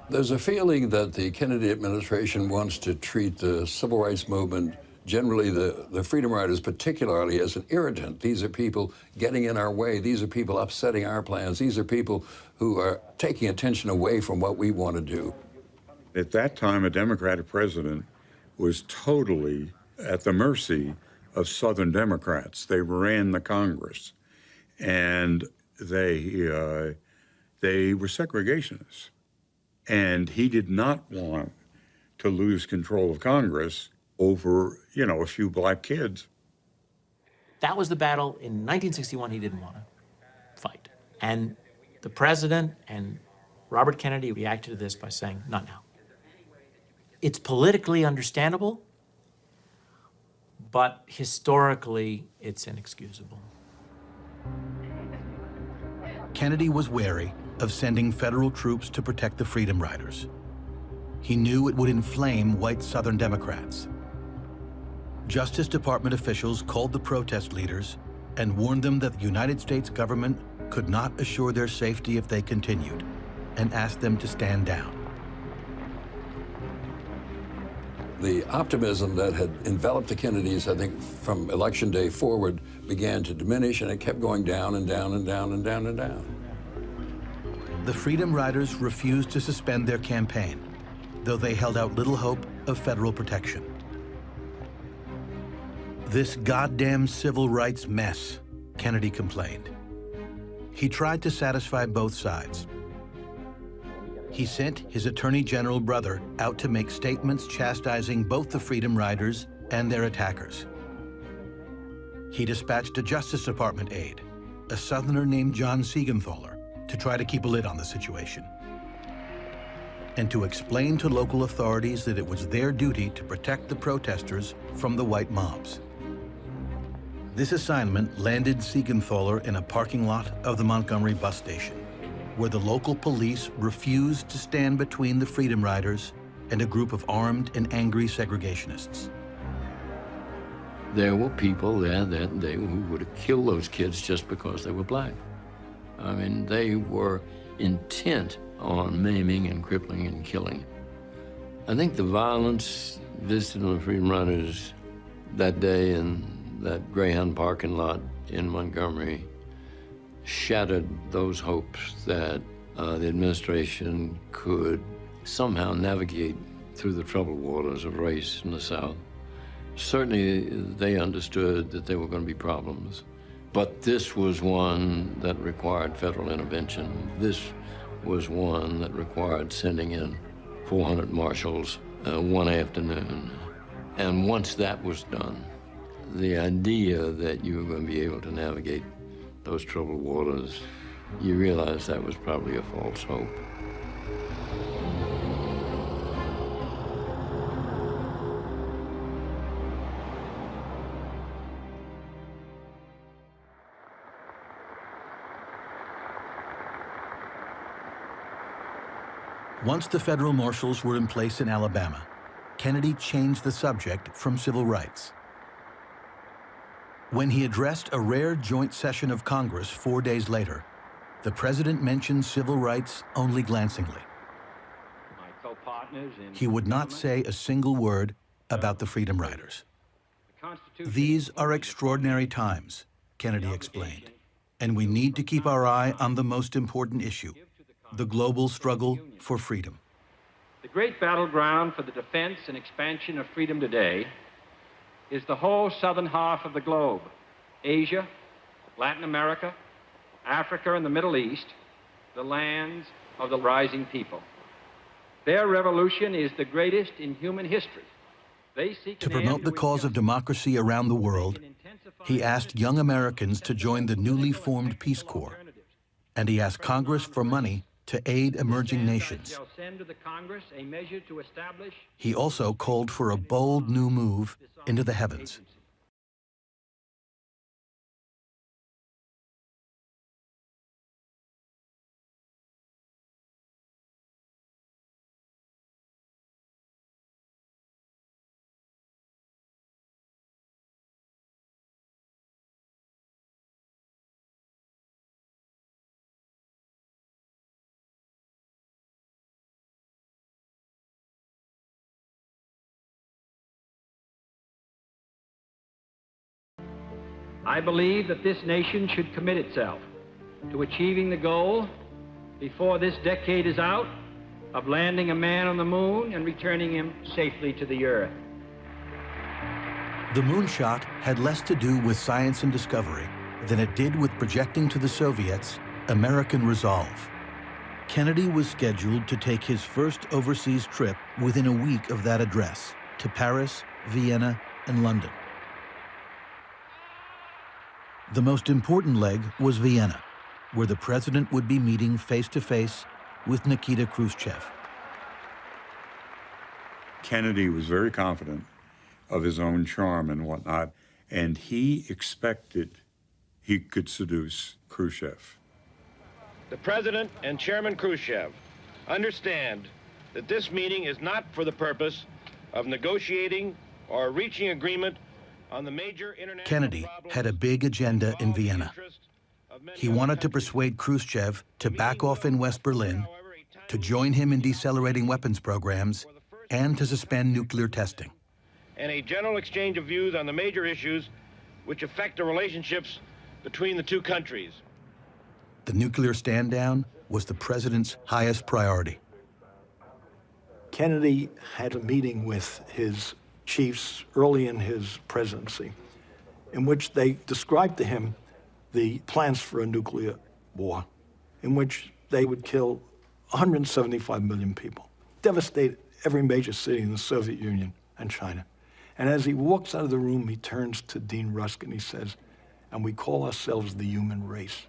Speaker 16: There's a feeling that the Kennedy administration wants to treat the civil rights movement, generally the Freedom Riders particularly, as an irritant. These are people getting in our way. These are people upsetting our plans. These are people who are taking attention away from what we want to do.
Speaker 13: At that time, a Democratic president was totally at the mercy of Southern Democrats. They ran the Congress, and they they were segregationists. And he did not want to lose control of Congress over, you know, a few black kids.
Speaker 2: That was the battle in 1961 he didn't want to fight. And the president and Robert Kennedy reacted to this by saying, not now. It's politically understandable, but historically, it's inexcusable.
Speaker 4: Kennedy was wary of sending federal troops to protect the Freedom Riders. He knew it would inflame white Southern Democrats. Justice Department officials called the protest leaders and warned them that the United States government could not assure their safety if they continued, and asked them to stand down.
Speaker 16: The optimism that had enveloped the Kennedys, I think, from Election Day forward, began to diminish, and it kept going down and down and down and down and down.
Speaker 4: The Freedom Riders refused to suspend their campaign, though they held out little hope of federal protection. This goddamn civil rights mess, Kennedy complained. He tried to satisfy both sides. He sent his Attorney General brother out to make statements chastising both the Freedom Riders and their attackers. He dispatched a Justice Department aide, a Southerner named John Siegenthaler, to try to keep a lid on the situation, and to explain to local authorities that it was their duty to protect the protesters from the white mobs. This assignment landed Siegenthaler in a parking lot of the Montgomery bus station, where the local police refused to stand between the Freedom Riders and a group of armed and angry segregationists.
Speaker 8: There were people there that day who would have killed those kids just because they were black. I mean, they were intent on maiming and crippling and killing. I think the violence visited on the Freedom Riders that day in that Greyhound parking lot in Montgomery shattered those hopes that the administration could somehow navigate through the troubled waters of race in the South. Certainly, they understood that there were going to be problems, but this was one that required federal intervention. This was one that required sending in 400 marshals one afternoon. And once that was done, the idea that you were going to be able to navigate those troubled waters, you realize that was probably a false hope.
Speaker 4: Once the federal marshals were in place in Alabama, Kennedy changed the subject from civil rights. When he addressed a rare joint session of Congress 4 days later, the president mentioned civil rights only glancingly. He would not say a single word about the Freedom Riders. These are extraordinary times, Kennedy explained, and we need to keep our eye on the most important issue, the global struggle for freedom.
Speaker 6: The great battleground for the defense and expansion of freedom today is the whole southern half of the globe, Asia, Latin America, Africa, and the Middle East, the lands of the rising people. Their revolution is the greatest in human history. They seek
Speaker 4: to promote the cause of democracy around the world, he asked young Americans to join the newly formed Peace Corps, and he asked Congress for money to aid emerging nations. He also called for a bold new move into the heavens.
Speaker 6: I believe that this nation should commit itself to achieving the goal, before this decade is out, of landing a man on the moon and returning him safely to the Earth.
Speaker 4: The moonshot had less to do with science and discovery than it did with projecting to the Soviets American resolve. Kennedy was scheduled to take his first overseas trip within a week of that address to Paris, Vienna, and London. The most important leg was Vienna, where the president would be meeting face-to-face with Nikita Khrushchev.
Speaker 13: Kennedy was very confident of his own charm and whatnot, and he expected he could seduce Khrushchev.
Speaker 7: The President and Chairman Khrushchev understand that this meeting is not for the purpose of negotiating or reaching agreement on the major international
Speaker 4: Kennedy had a big agenda in Vienna. He wanted to persuade Khrushchev to back off in West Berlin, to join him in decelerating weapons programs, and to suspend nuclear testing.
Speaker 7: and a general exchange of views on the major issues which affect the relationships between the two countries.
Speaker 4: The nuclear stand-down was the president's highest priority.
Speaker 11: Kennedy had a meeting with his chiefs early in his presidency in which they described to him the plans for a nuclear war in which they would kill 175 million people, devastate every major city in the Soviet Union and China. And as he walks out of the room, he turns to Dean Rusk and he says, "And we call ourselves the human race."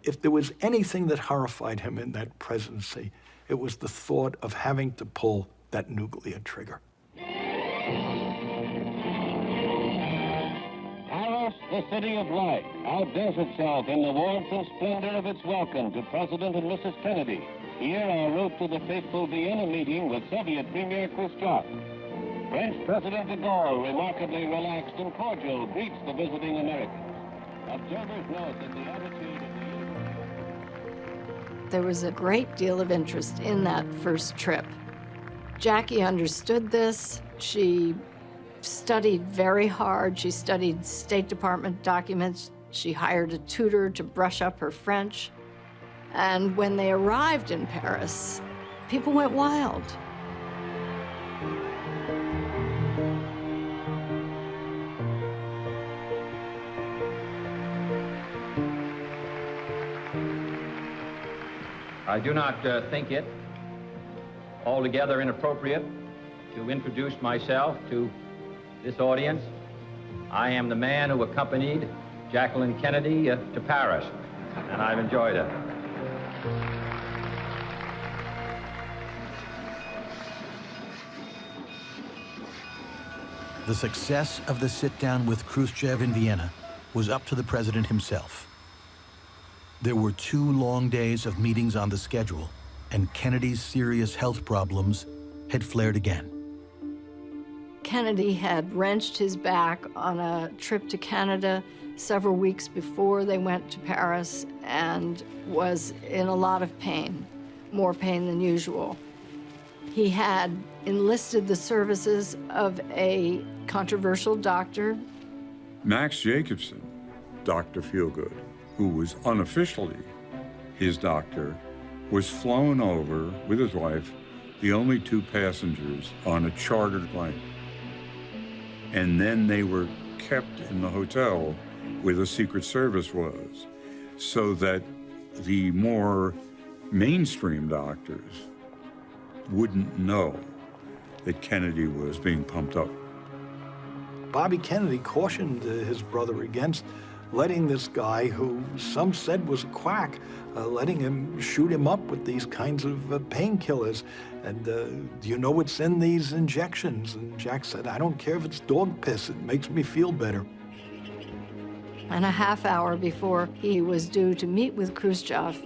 Speaker 11: If there was anything that horrified him in that presidency, it was the thought of having to pull that nuclear trigger.
Speaker 10: Paris, the city of light, outdoes itself in the warmth and splendor of its welcome to President and Mrs. Kennedy. Here, en route to the fateful Vienna meeting with Soviet Premier Khrushchev. French President de Gaulle, remarkably relaxed and cordial, greets the visiting Americans. Observers note that the attitude of
Speaker 9: There was a great deal of interest in that first trip. Jackie understood this. She studied very hard. She studied State Department documents. She hired a tutor to brush up her French. And when they arrived in Paris, people went wild.
Speaker 15: I do not think it altogether inappropriate to introduce myself to this audience. I am the man who accompanied Jacqueline Kennedy to Paris, and I've enjoyed it.
Speaker 4: The success of the sit-down with Khrushchev in Vienna was up to the president himself. There were 2 long days of meetings on the schedule, and Kennedy's serious health problems had flared again.
Speaker 9: Kennedy had wrenched his back on a trip to Canada several weeks before they went to Paris and was in a lot of pain, more pain than usual. He had enlisted the services of a controversial doctor.
Speaker 13: Max Jacobson, Dr. Feelgood, who was unofficially his doctor, was flown over with his wife, the only 2 passengers on a chartered plane. And then they were kept in the hotel where the Secret Service was, so that the more mainstream doctors wouldn't know that Kennedy was being pumped up.
Speaker 11: Bobby Kennedy cautioned his brother against letting this guy, who some said was a quack, letting him shoot him up with these kinds of painkillers. And do you know what's in these injections? And Jack said, "I don't care if it's dog piss, it makes me feel better."
Speaker 9: And a half hour before he was due to meet with Khrushchev,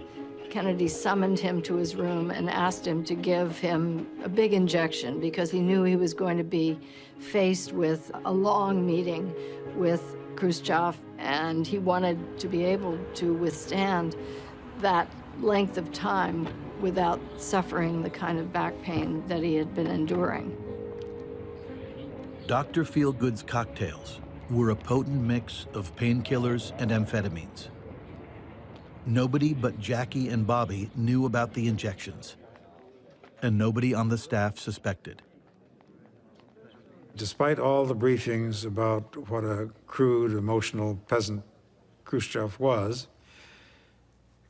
Speaker 9: Kennedy summoned him to his room and asked him to give him a big injection because he knew he was going to be faced with a long meeting with Khrushchev, and he wanted to be able to withstand that length of time without suffering the kind of back pain that he had been enduring.
Speaker 4: Dr. Feelgood's cocktails were a potent mix of painkillers and amphetamines. Nobody but Jackie and Bobby knew about the injections, and nobody on the staff suspected.
Speaker 12: Despite all the briefings about what a crude, emotional peasant Khrushchev was,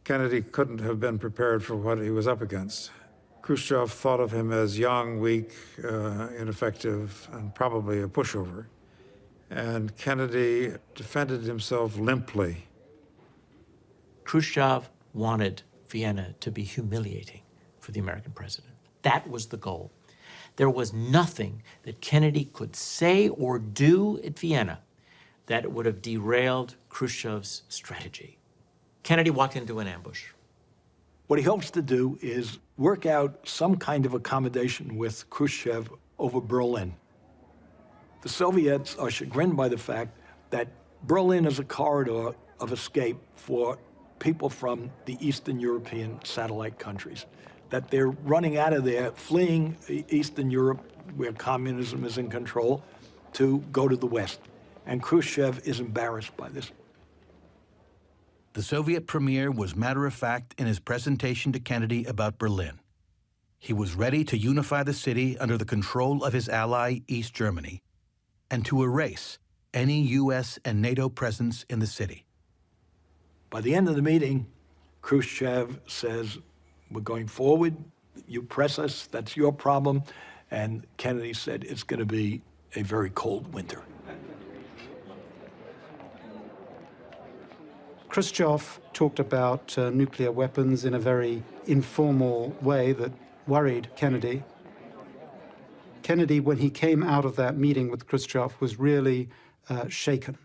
Speaker 12: Kennedy couldn't have been prepared for what he was up against. Khrushchev thought of him as young, weak, ineffective, and probably a pushover. And Kennedy defended himself limply.
Speaker 2: Khrushchev wanted Vienna to be humiliating for the American president. That was the goal. There was nothing that Kennedy could say or do at Vienna that would have derailed Khrushchev's strategy. Kennedy walked into an ambush.
Speaker 11: What he hopes to do is work out some kind of accommodation with Khrushchev over Berlin. The Soviets are chagrined by the fact that Berlin is a corridor of escape for people from the Eastern European satellite countries, that they're running out of there, fleeing Eastern Europe, where communism is in control, to go to the West. And Khrushchev is embarrassed by this.
Speaker 4: The Soviet premier was matter-of-fact in his presentation to Kennedy about Berlin. He was ready to unify the city under the control of his ally, East Germany, and to erase any U.S. and NATO presence in the city.
Speaker 11: By the end of the meeting, Khrushchev says, we're going forward, you press us, that's your problem. And Kennedy said, it's going to be a very cold winter.
Speaker 21: Khrushchev talked about nuclear weapons in a very informal way that worried Kennedy. Kennedy, when he came out of that meeting with Khrushchev, was really shaken.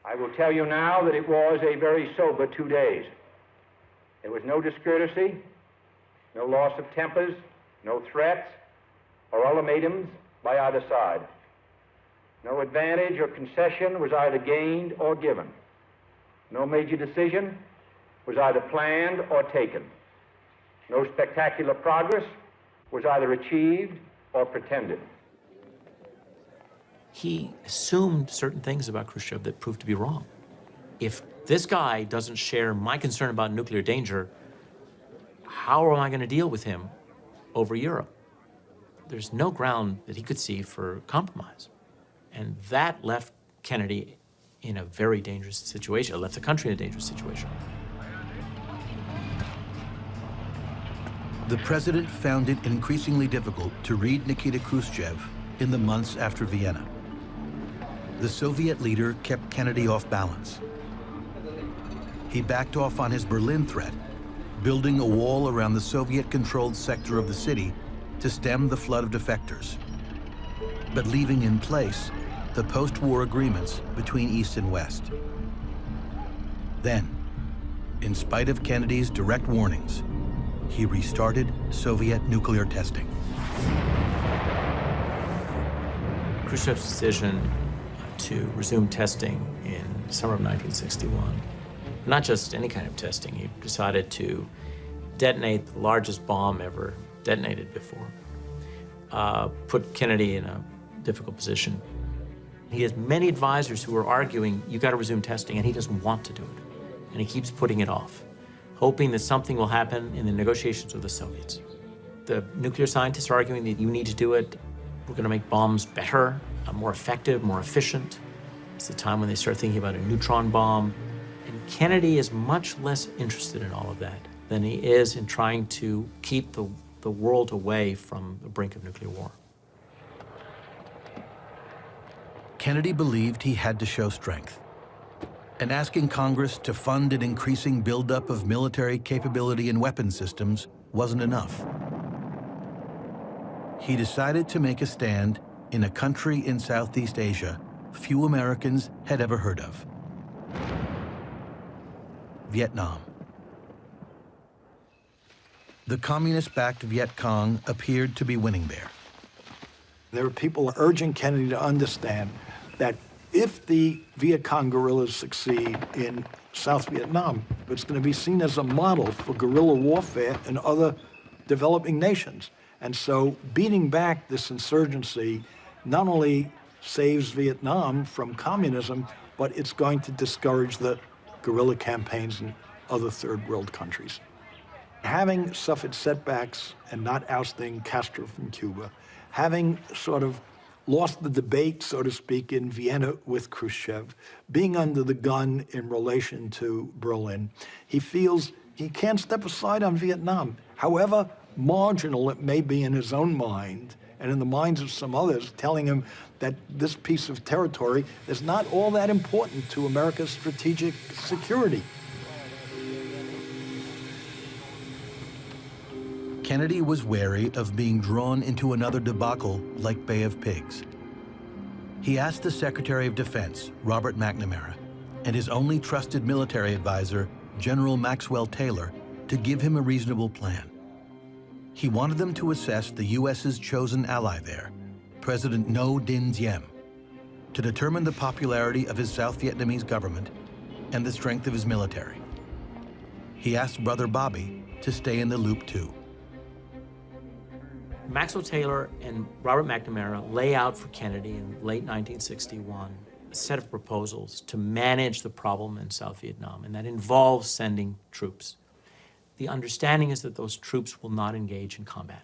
Speaker 15: I will tell you now that it was a very sober 2 days. There was no discourtesy, no loss of tempers, no threats or ultimatums by either side. No advantage or concession was either gained or given. No major decision was either planned or taken. No spectacular progress was either achieved or pretended.
Speaker 2: He assumed certain things about Khrushchev that proved to be wrong. If this guy doesn't share my concern about nuclear danger, how am I going to deal with him over Europe? There's no ground that he could see for compromise. And that left Kennedy in a very dangerous situation. It left the country in a dangerous situation.
Speaker 4: The president found it increasingly difficult to read Nikita Khrushchev in the months after Vienna. The Soviet leader kept Kennedy off balance. He backed off on his Berlin threat, building a wall around the Soviet-controlled sector of the city to stem the flood of defectors, but leaving in place the post-war agreements between East and West. Then, in spite of Kennedy's direct warnings, he restarted Soviet nuclear testing.
Speaker 2: Khrushchev's decision to resume testing in summer of 1961, not just any kind of testing, he decided to detonate the largest bomb ever detonated before, put Kennedy in a difficult position. He has many advisors who are arguing, you got to resume testing, and he doesn't want to do it. And he keeps putting it off, hoping that something will happen in the negotiations with the Soviets. The nuclear scientists are arguing that you need to do it. We're going to make bombs better, more effective, more efficient. It's the time when they start thinking about a neutron bomb. And Kennedy is much less interested in all of that than he is in trying to keep the world away from the brink of nuclear war.
Speaker 4: Kennedy believed he had to show strength, and asking Congress to fund an increasing buildup of military capability and weapon systems wasn't enough. He decided to make a stand in a country in Southeast Asia few Americans had ever heard of: Vietnam. The communist-backed Viet Cong appeared to be winning there.
Speaker 11: There are people urging Kennedy to understand that if the Viet Cong guerrillas succeed in South Vietnam, it's going to be seen as a model for guerrilla warfare in other developing nations. And so beating back this insurgency not only saves Vietnam from communism, but it's going to discourage the guerrilla campaigns in other third world countries. Having suffered setbacks and not ousting Castro from Cuba, having sort of lost the debate, so to speak, in Vienna with Khrushchev, being under the gun in relation to Berlin, he feels He can't step aside on Vietnam. However marginal it may be in his own mind and in the minds of some others, telling him that this piece of territory is not all that important to America's strategic security.
Speaker 4: Kennedy was wary of being drawn into another debacle like Bay of Pigs. He asked the Secretary of Defense, Robert McNamara, and his only trusted military advisor, General Maxwell Taylor, to give him a reasonable plan. He wanted them to assess the U.S.'s chosen ally there, President Ngo Dinh Diem, to determine the popularity of his South Vietnamese government and the strength of his military. He asked Brother Bobby to stay in the loop too.
Speaker 2: Maxwell Taylor and Robert McNamara lay out for Kennedy in late 1961 a set of proposals to manage the problem in South Vietnam, and that involves sending troops. The understanding is that those troops will not engage in combat.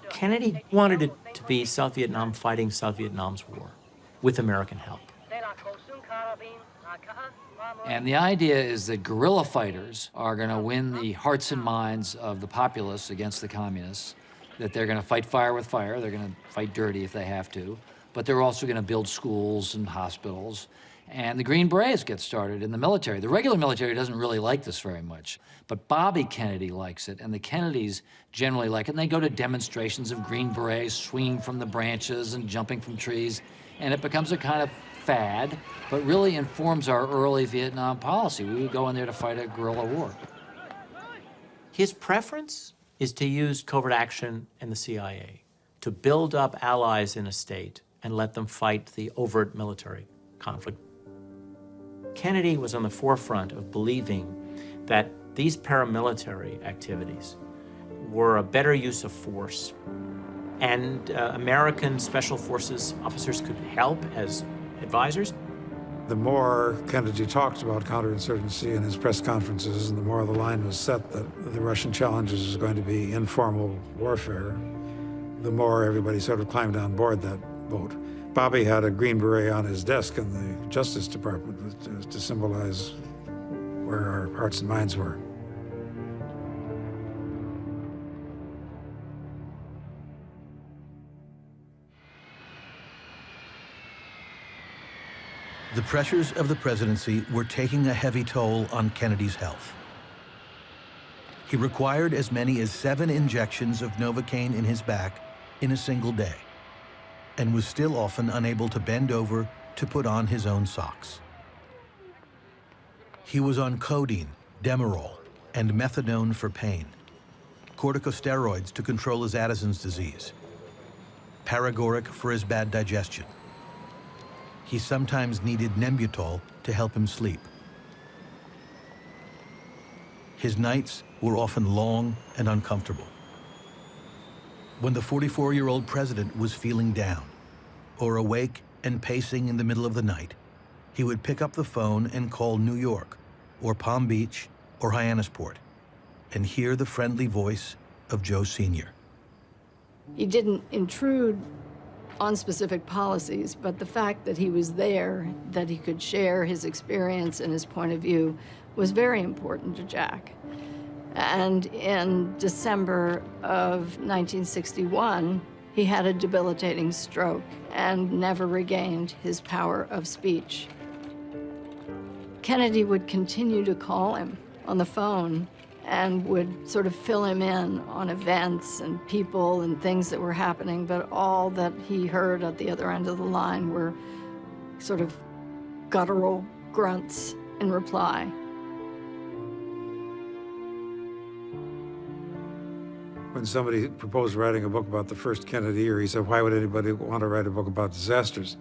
Speaker 2: Kennedy wanted it to be South Vietnam fighting South Vietnam's war with American help.
Speaker 19: And the idea is that guerrilla fighters are going to win the hearts and minds of the populace against the communists, that they're going to fight fire with fire, they're going to fight dirty if they have to, but they're also going to build schools and hospitals. And the Green Berets get started in the military. The regular military doesn't really like this very much, but Bobby Kennedy likes it, and the Kennedys generally like it, and they go to demonstrations of Green Berets swinging from the branches and jumping from trees, and it becomes a kind of fad, but really informs our early Vietnam policy. We would go in there to fight a guerrilla war.
Speaker 2: His preference is to use covert action and the CIA to build up allies in a state and let them fight the overt military conflict. Kennedy was on the forefront of believing that these paramilitary activities were a better use of force, and American Special Forces officers could help as advisors.
Speaker 12: The more Kennedy talked about counterinsurgency in his press conferences, and the more the line was set that the Russian challenges was going to be informal warfare, the more everybody sort of climbed on board that boat. Bobby had a Green Beret on his desk in the Justice Department to symbolize where our hearts and minds were.
Speaker 4: The pressures of the presidency were taking a heavy toll on Kennedy's health. He required as many as 7 injections of Novocaine in his back in a single day, and was still often unable to bend over to put on his own socks. He was on codeine, Demerol, and methadone for pain, corticosteroids to control his Addison's disease, paregoric for his bad digestion. He sometimes needed Nembutal to help him sleep. His nights were often long and uncomfortable. When the 44-year-old president was feeling down, or awake and pacing in the middle of the night, he would pick up the phone and call New York, or Palm Beach, or Hyannisport, and hear the friendly voice of Joe Sr.
Speaker 9: He didn't intrude on specific policies, but the fact that he was there, that he could share his experience and his point of view, was very important to Jack. And in December of 1961, he had a debilitating stroke and never regained his power of speech. Kennedy would continue to call him on the phone and would sort of fill him in on events and people and things that were happening, but all that he heard at the other end of the line were sort of guttural grunts in reply.
Speaker 12: When somebody proposed writing a book about the first Kennedy year, he said, why would anybody want to write a book about disasters?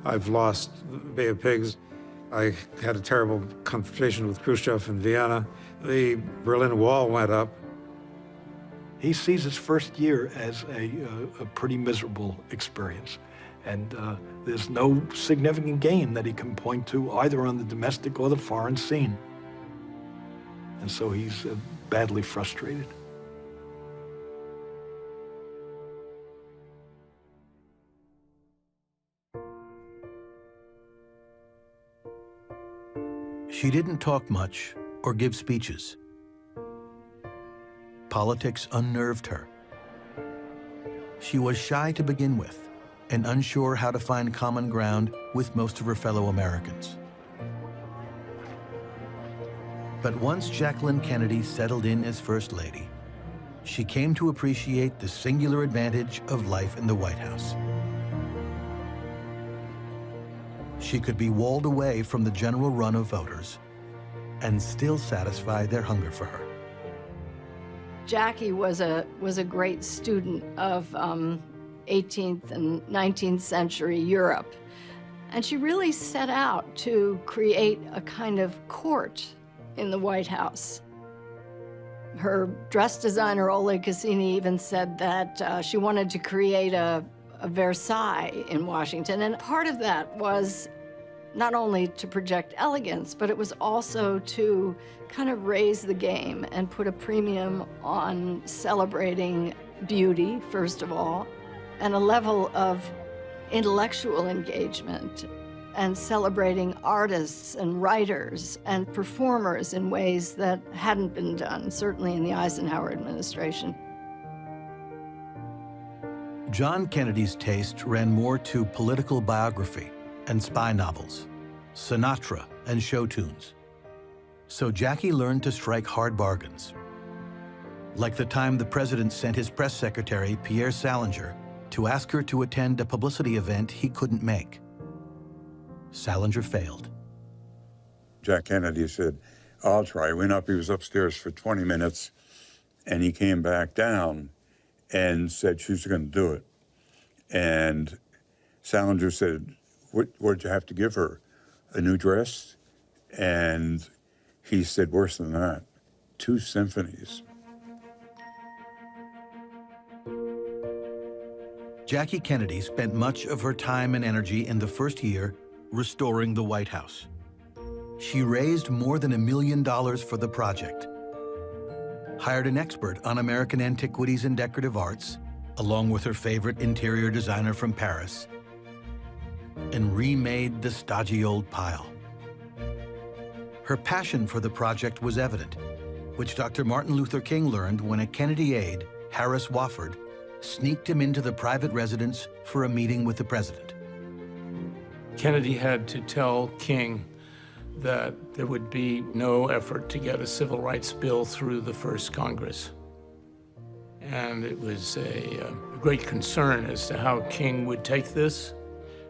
Speaker 12: I've lost Bay of Pigs. I had a terrible confrontation with Khrushchev in Vienna. The Berlin Wall went up.
Speaker 11: He sees his first year as a pretty miserable experience. And there's no significant gain that he can point to either on the domestic or the foreign scene. And so he's badly frustrated.
Speaker 4: She didn't talk much or give speeches. Politics unnerved her. She was shy to begin with and unsure how to find common ground with most of her fellow Americans. But once Jacqueline Kennedy settled in as First Lady, she came to appreciate the singular advantage of life in the White House. She could be walled away from the general run of voters and still satisfy their hunger for her.
Speaker 9: Jackie was a great student of 18th and 19th century Europe. And she really set out to create a kind of court in the White House. Her dress designer, Ole Cassini, even said that she wanted to create a Versailles in Washington. And part of that was not only to project elegance, but it was also to kind of raise the game and put a premium on celebrating beauty, first of all, and a level of intellectual engagement and celebrating artists and writers and performers in ways that hadn't been done, certainly in the Eisenhower administration.
Speaker 4: John Kennedy's taste ran more to political biography and spy novels, Sinatra and show tunes. So Jackie learned to strike hard bargains. Like the time the president sent his press secretary, Pierre Salinger, to ask her to attend a publicity event he couldn't make. Salinger failed.
Speaker 13: Jack Kennedy said, I'll try. He went up, he was upstairs for 20 minutes, and he came back down and said she was going to do it. And Salinger said, what did you have to give her? A new dress? And he said, worse than that, 2 symphonies.
Speaker 4: Jackie Kennedy spent much of her time and energy in the first year restoring the White House. She raised more than $1 million for the project, hired an expert on American antiquities and decorative arts, along with her favorite interior designer from Paris, and remade the stodgy old pile. Her passion for the project was evident, which Dr. Martin Luther King learned when a Kennedy aide, Harris Wofford, sneaked him into the private residence for a meeting with the president.
Speaker 22: Kennedy had to tell King that there would be no effort to get a civil rights bill through the first Congress. And it was a great concern as to how King would take this.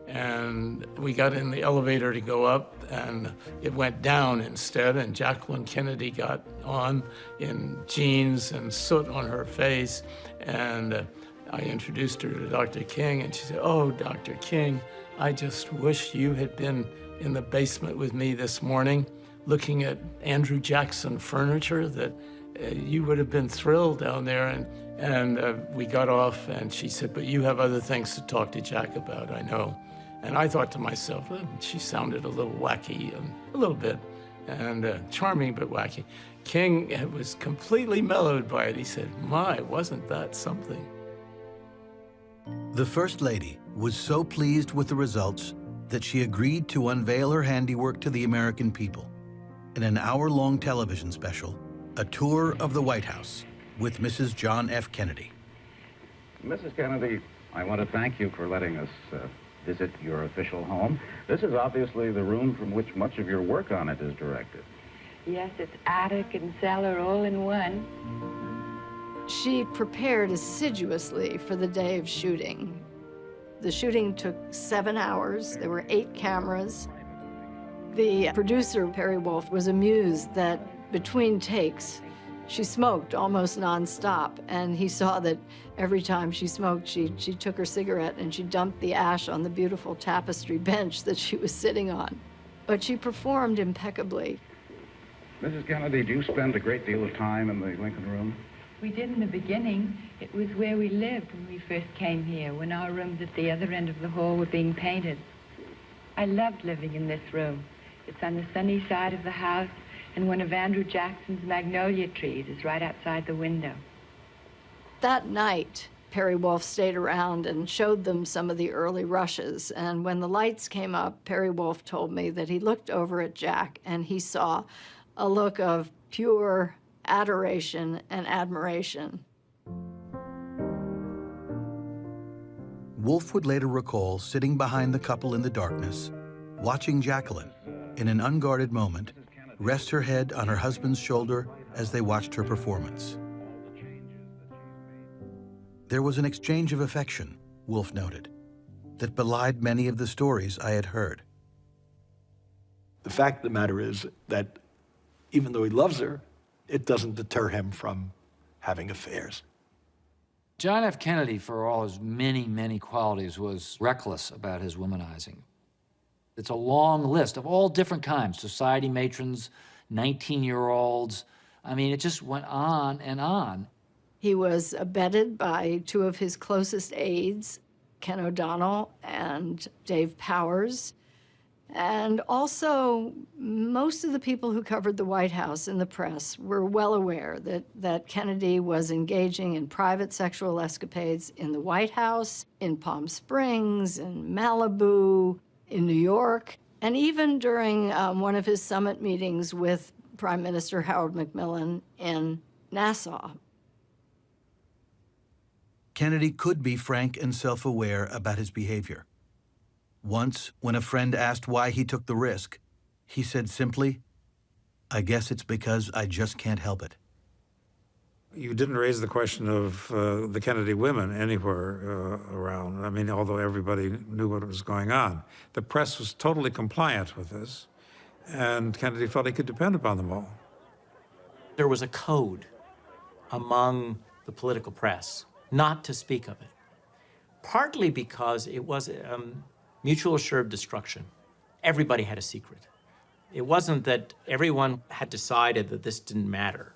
Speaker 22: And we got in the elevator to go up, and it went down instead, and Jacqueline Kennedy got on in jeans and soot on her face, and I introduced her to Dr. King, and she said, oh, Dr. King, I just wish you had been in the basement with me this morning looking at Andrew Jackson furniture, that you would have been thrilled down there. And we got off, and she said, but you have other things to talk to Jack about, I know. And I thought to myself, well, she sounded a little wacky, a little bit, and charming but wacky. King was completely mellowed by it. He said, my, wasn't that something?
Speaker 4: The First Lady was so pleased with the results that she agreed to unveil her handiwork to the American people in an hour-long television special, A Tour of the White House with Mrs. John F. Kennedy.
Speaker 14: Mrs. Kennedy, I want to thank you for letting us visit your official home. This is obviously the room from which much of your work on it is directed.
Speaker 1: Yes, it's attic and cellar all in one.
Speaker 9: She prepared assiduously for the day of shooting. The shooting took 7 hours. There were 8 cameras. The producer, Perry Wolf, was amused that between takes, she smoked almost nonstop, and he saw that every time she smoked, she took her cigarette and she dumped the ash on the beautiful tapestry bench that she was sitting on. But she performed impeccably.
Speaker 14: Mrs. Kennedy, do you spend a great deal of time in the Lincoln Room?
Speaker 1: We did in the beginning. It was where we lived when we first came here, when our rooms at the other end of the hall were being painted. I loved living in this room. It's on the sunny side of the house, and one of Andrew Jackson's magnolia trees is right outside the window.
Speaker 9: That night, Perry Wolf stayed around and showed them some of the early rushes, and when the lights came up, Perry Wolf told me that he looked over at Jack and he saw a look of pure adoration and admiration.
Speaker 4: Wolfe would later recall sitting behind the couple in the darkness, watching Jacqueline, in an unguarded moment, rest her head on her husband's shoulder as they watched her performance. There was an exchange of affection, Wolfe noted, that belied many of the stories I had heard.
Speaker 11: The fact of the matter is that even though he loves her, it doesn't deter him from having affairs.
Speaker 19: John F. Kennedy, for all his many, many qualities, was reckless about his womanizing. It's a long list of all different kinds, society matrons, 19-year-olds. I mean, it just went on and on.
Speaker 9: He was abetted by two of his closest aides, Ken O'Donnell and Dave Powers. And also, most of the people who covered the White House in the press were well aware that Kennedy was engaging in private sexual escapades in the White House, in Palm Springs, in Malibu, in New York, and even during one of his summit meetings with Prime Minister Howard Macmillan in Nassau.
Speaker 4: Kennedy could be frank and self-aware about his behavior. Once, when a friend asked why he took the risk, he said simply, "I guess it's because I just can't help it."
Speaker 12: You didn't raise the question of the Kennedy women anywhere around. I mean, although everybody knew what was going on. The press was totally compliant with this, and Kennedy felt he could depend upon them all.
Speaker 2: There was a code among the political press not to speak of it, partly because it was mutual assured destruction. Everybody had a secret. It wasn't that everyone had decided that this didn't matter.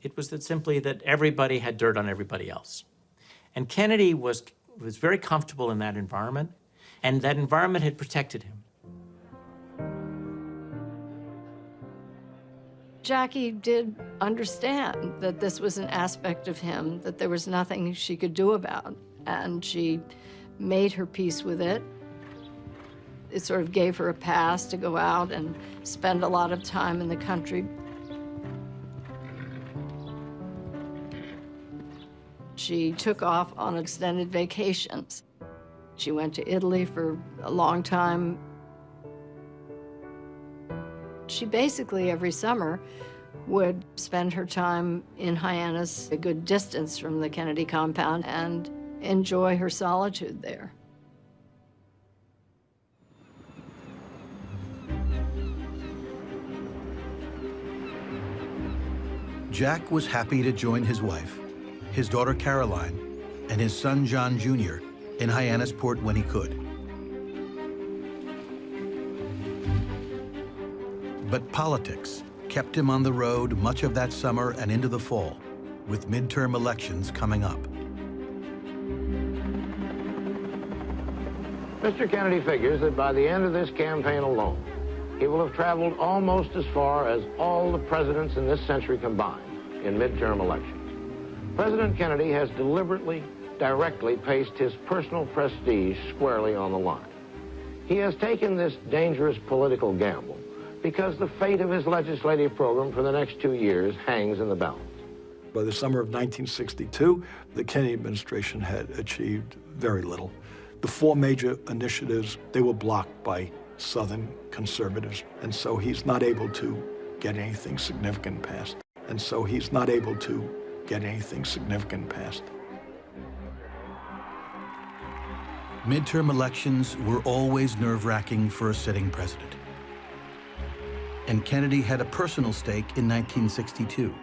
Speaker 2: It was that simply that everybody had dirt on everybody else. And Kennedy was very comfortable in that environment, and that environment had protected him.
Speaker 9: Jackie did understand that this was an aspect of him that there was nothing she could do about, and she made her peace with it. It sort of gave her a pass to go out and spend a lot of time in the country. She took off on extended vacations. She went to Italy for a long time. She basically, every summer, would spend her time in Hyannis, a good distance from the Kennedy compound, and enjoy her solitude there.
Speaker 4: Jack was happy to join his wife, his daughter Caroline, and his son John Jr. in Hyannisport when he could. But politics kept him on the road much of that summer and into the fall, with midterm elections coming up.
Speaker 5: Mr. Kennedy figures that by the end of this campaign alone, he will have traveled almost as far as all the presidents in this century combined in midterm elections. President Kennedy has deliberately, directly placed his personal prestige squarely on the line. He has taken this dangerous political gamble because the fate of his legislative program for the next 2 years hangs in the balance.
Speaker 11: By the summer of 1962, the Kennedy administration had achieved very little. The 4 major initiatives, they were blocked by Southern conservatives, and so he's not able to get anything significant passed.
Speaker 4: Midterm elections were always nerve-wracking for a sitting president. And Kennedy had a personal stake in 1962.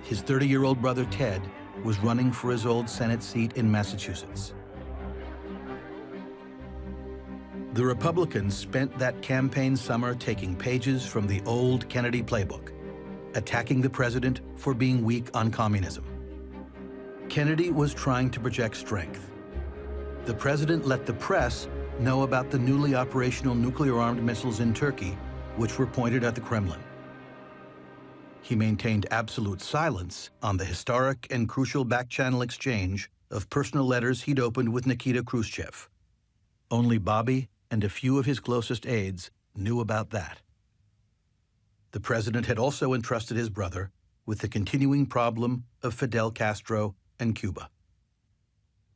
Speaker 4: His 30-year-old brother Ted was running for his old Senate seat in Massachusetts. The Republicans spent that campaign summer taking pages from the old Kennedy playbook, attacking the president for being weak on communism. Kennedy was trying to project strength. The president let the press know about the newly operational nuclear-armed missiles in Turkey, which were pointed at the Kremlin. He maintained absolute silence on the historic and crucial back-channel exchange of personal letters he'd opened with Nikita Khrushchev. Only Bobby and a few of his closest aides knew about that. The president had also entrusted his brother with the continuing problem of Fidel Castro and Cuba.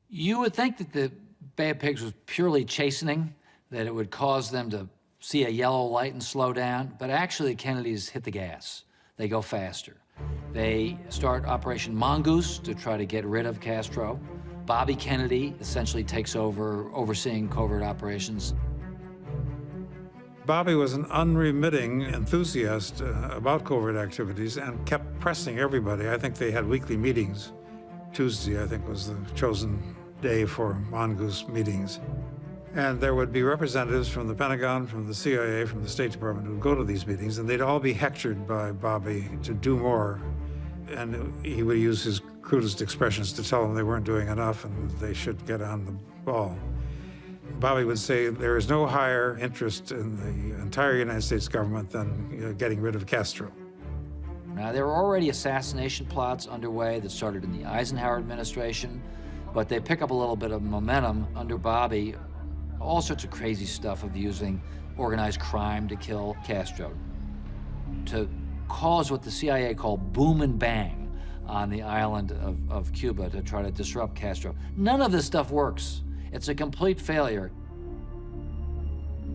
Speaker 19: You would think that the Bay of Pigs was purely chastening, that it would cause them to see a yellow light and slow down, but actually the Kennedys hit the gas. They go faster. They start Operation Mongoose to try to get rid of Castro. Bobby Kennedy essentially takes over overseeing covert operations.
Speaker 12: Bobby was an unremitting enthusiast about covert activities and kept pressing everybody. I think they had weekly meetings. Tuesday, I think, was the chosen day for Mongoose meetings. And there would be representatives from the Pentagon, from the CIA, from the State Department who would go to these meetings, and they'd all be hectored by Bobby to do more. And he would use his crudest expressions to tell them they weren't doing enough and they should get on the ball. Bobby would say there is no higher interest in the entire United States government than getting rid of Castro.
Speaker 19: Now, there were already assassination plots underway that started in the Eisenhower administration, but they pick up a little bit of momentum under Bobby. All sorts of crazy stuff of using organized crime to kill Castro, to cause what the CIA called boom and bang on the island of Cuba to try to disrupt Castro. None of this stuff works. It's a complete failure.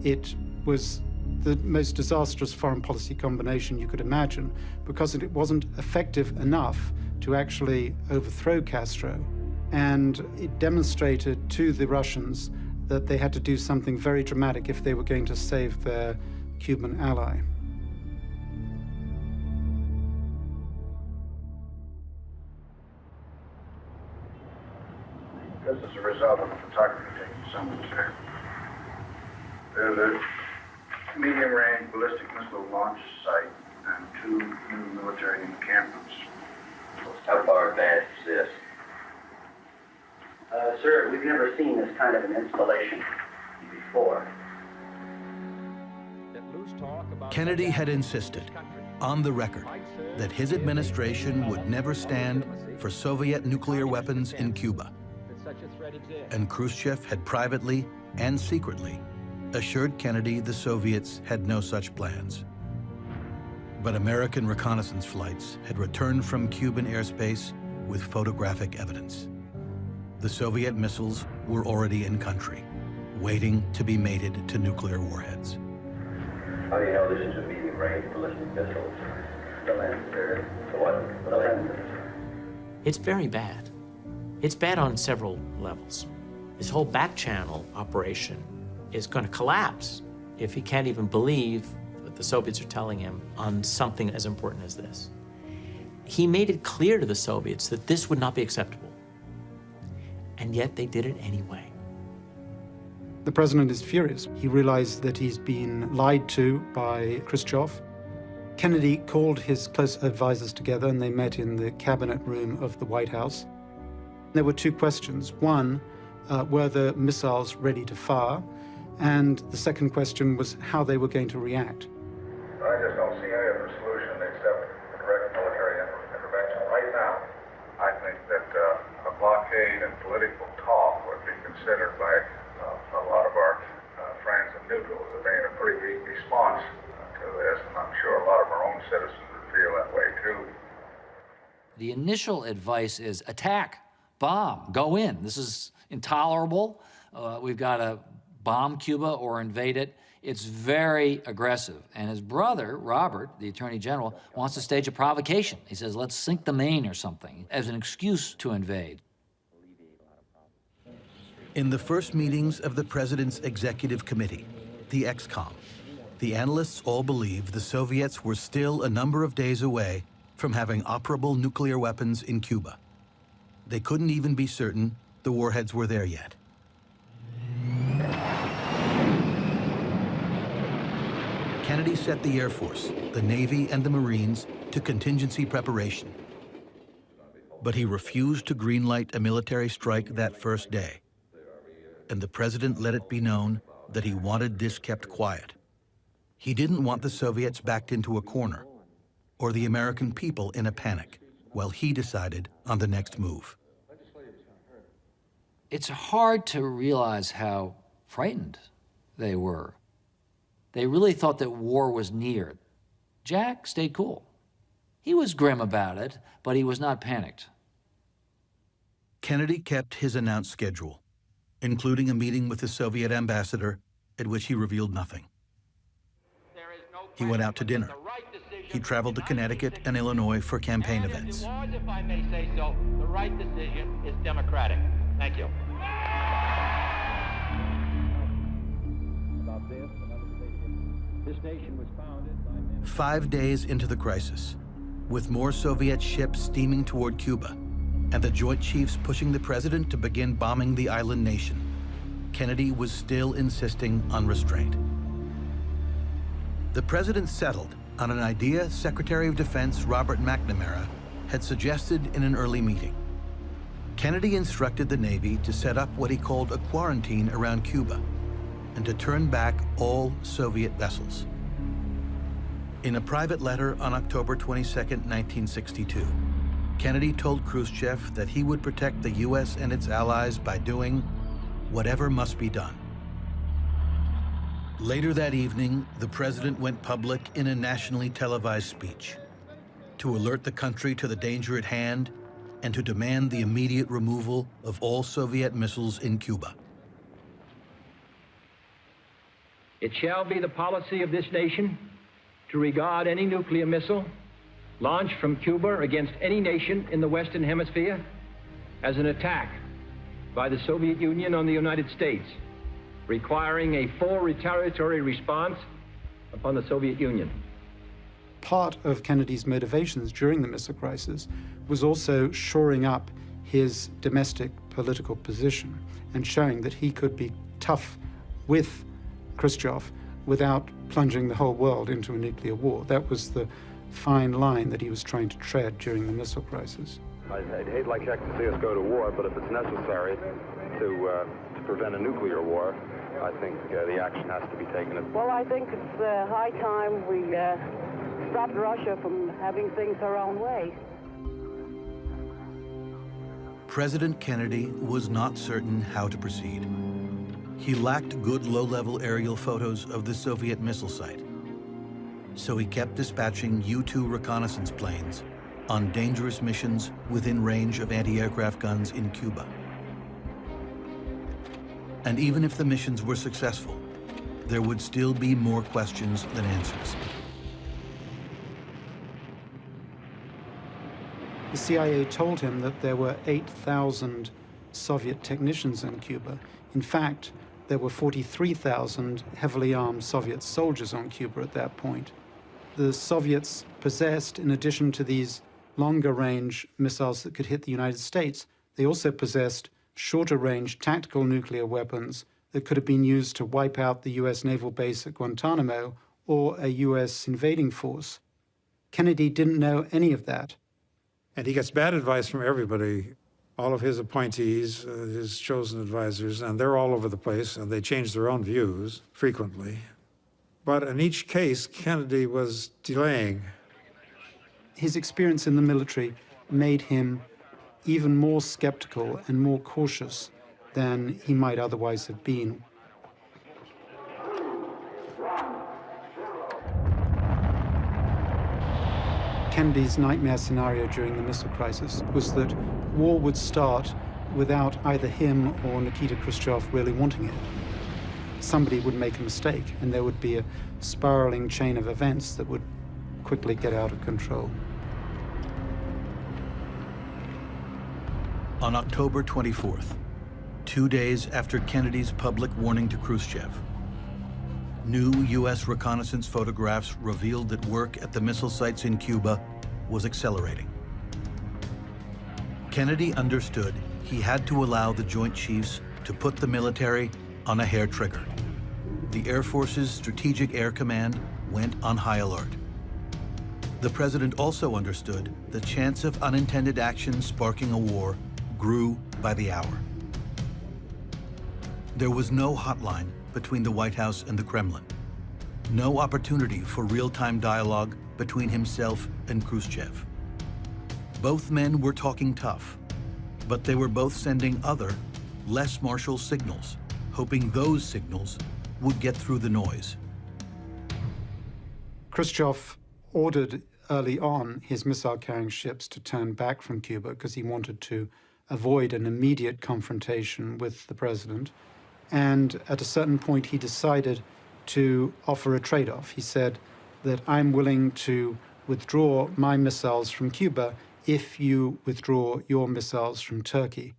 Speaker 21: It was the most disastrous foreign policy combination you could imagine because it wasn't effective enough to actually overthrow Castro. And it demonstrated to the Russians that they had to do something very dramatic if they were going to save their Cuban ally.
Speaker 3: This is a result of a photography taken someone's here. There's a medium-range ballistic missile launch site and 2 new military encampments.
Speaker 17: How far advanced is this? Sir, we've never seen this kind of an installation before.
Speaker 4: Kennedy had insisted, on the record, that his administration would never stand for Soviet nuclear weapons in Cuba. And Khrushchev had privately and secretly assured Kennedy the Soviets had no such plans. But American reconnaissance flights had returned from Cuban airspace with photographic evidence. The Soviet missiles were already in country, waiting to be mated to nuclear warheads.
Speaker 17: How do you know this is a medium-range ballistic missile? The lens there. The what? The lens.
Speaker 2: It's very bad. It's bad on several levels. His whole back channel operation is going to collapse if he can't even believe what the Soviets are telling him on something as important as this. He made it clear to the Soviets that this would not be acceptable. And yet they did it anyway.
Speaker 21: The president is furious. He realized that he's been lied to by Khrushchev. Kennedy called his close advisors together and they met in the cabinet room of the White House. There were 2 questions. One, were the missiles ready to fire? And the second question was how they were going to react.
Speaker 3: I just don't see any other solution except direct military intervention. Right now, I think that a blockade and political talk would be considered by a lot of our friends and neutrals as being a pretty weak response to this, and I'm sure a lot of our own citizens would feel that way too.
Speaker 19: The initial advice is attack, bomb, go in. This is intolerable. We've got to bomb Cuba or invade it. It's very aggressive. And his brother, Robert, the Attorney General, wants to stage a provocation. He says, let's sink the Maine or something as an excuse to invade.
Speaker 4: In the first meetings of the president's executive committee, the ExComm, the analysts all believed the Soviets were still a number of days away from having operable nuclear weapons in Cuba. They couldn't even be certain the warheads were there yet. Kennedy set the Air Force, the Navy, and the Marines to contingency preparation. But he refused to greenlight a military strike that first day. And the president let it be known that he wanted this kept quiet. He didn't want the Soviets backed into a corner, or the American people in a panic, while he decided on the next move.
Speaker 19: It's hard to realize how frightened they were. They really thought that war was near. Jack stayed cool. He was grim about it, but he was not panicked.
Speaker 4: Kennedy kept his announced schedule, including a meeting with the Soviet ambassador at which he revealed nothing. He went out to dinner. He traveled to Connecticut and Illinois for campaign events.
Speaker 6: If I may say so, the right decision is democratic. Thank you.
Speaker 4: 5 days into the crisis, with more Soviet ships steaming toward Cuba and the Joint Chiefs pushing the president to begin bombing the island nation, Kennedy was still insisting on restraint. The president settled on an idea Secretary of Defense Robert McNamara had suggested in an early meeting. Kennedy instructed the Navy to set up what he called a quarantine around Cuba and to turn back all Soviet vessels. In a private letter on October 22, 1962, Kennedy told Khrushchev that he would protect the U.S. and its allies by doing whatever must be done. Later that evening, the president went public in a nationally televised speech to alert the country to the danger at hand and to demand the immediate removal of all Soviet missiles in Cuba.
Speaker 15: It shall be the policy of this nation to regard any nuclear missile launched from Cuba against any nation in the Western Hemisphere as an attack by the Soviet Union on the United States, requiring a full retaliatory response upon the Soviet Union.
Speaker 21: Part of Kennedy's motivations during the missile crisis was also shoring up his domestic political position and showing that he could be tough with Khrushchev without plunging the whole world into a nuclear war. That was the fine line that he was trying to tread during the missile crisis.
Speaker 18: I'd hate like heck to see us go to war, but if it's necessary to prevent a nuclear war, I think the action has to be taken.
Speaker 20: Well, I think it's high time we stopped Russia from having things their own way.
Speaker 4: President Kennedy was not certain how to proceed. He lacked good low-level aerial photos of the Soviet missile site, so he kept dispatching U-2 reconnaissance planes on dangerous missions within range of anti-aircraft guns in Cuba. And even if the missions were successful, there would still be more questions than answers.
Speaker 21: The CIA told him that there were 8,000 Soviet technicians in Cuba. In fact, there were 43,000 heavily armed Soviet soldiers on Cuba at that point. The Soviets possessed, in addition to these longer-range missiles that could hit the United States, they also possessed shorter-range tactical nuclear weapons that could have been used to wipe out the U.S. naval base at Guantanamo or a U.S. invading force. Kennedy didn't know any of that.
Speaker 12: And he gets bad advice from everybody, all of his appointees, his chosen advisors, and they're all over the place, and they change their own views frequently. But in each case, Kennedy was delaying.
Speaker 21: His experience in the military made him even more skeptical and more cautious than he might otherwise have been. Kennedy's nightmare scenario during the missile crisis was that war would start without either him or Nikita Khrushchev really wanting it. Somebody would make a mistake, and there would be a spiraling chain of events that would quickly get out of control.
Speaker 4: On October 24th, 2 days after Kennedy's public warning to Khrushchev, new U.S. reconnaissance photographs revealed that work at the missile sites in Cuba was accelerating. Kennedy understood he had to allow the Joint Chiefs to put the military on a hair trigger. The Air Force's Strategic Air Command went on high alert. The president also understood the chance of unintended action sparking a war grew by the hour. There was no hotline between the White House and the Kremlin, no opportunity for real-time dialogue between himself and Khrushchev. Both men were talking tough, but they were both sending other, less martial signals, hoping those signals would get through the noise.
Speaker 21: Khrushchev ordered early on his missile-carrying ships to turn back from Cuba because he wanted to avoid an immediate confrontation with the president. And at a certain point, he decided to offer a trade-off. He said that I'm willing to withdraw my missiles from Cuba if you withdraw your missiles from Turkey.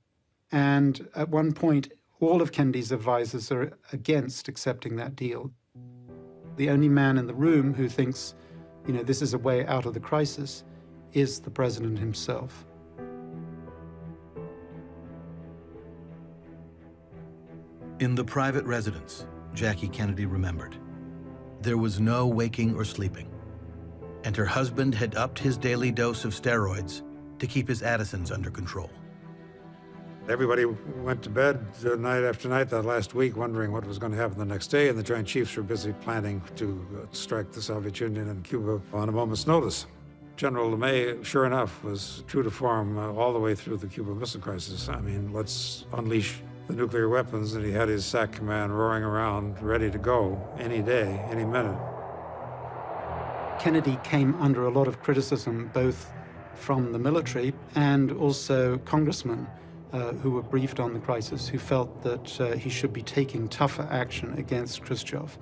Speaker 21: And at one point, all of Kennedy's advisors are against accepting that deal. The only man in the room who thinks, you know, this is a way out of the crisis is the president himself.
Speaker 4: In the private residence, Jackie Kennedy remembered, there was no waking or sleeping, and her husband had upped his daily dose of steroids to keep his Addisons under control.
Speaker 12: Everybody went to bed night after night that last week wondering what was going to happen the next day, and the Joint Chiefs were busy planning to strike the Soviet Union and Cuba on a moment's notice. General LeMay, sure enough, was true to form all the way through the Cuban Missile Crisis. I mean, let's unleash the nuclear weapons, and he had his SAC command roaring around, ready to go any day, any minute.
Speaker 21: Kennedy came under a lot of criticism, both from the military and also congressmen who were briefed on the crisis, who felt that he should be taking tougher action against Khrushchev.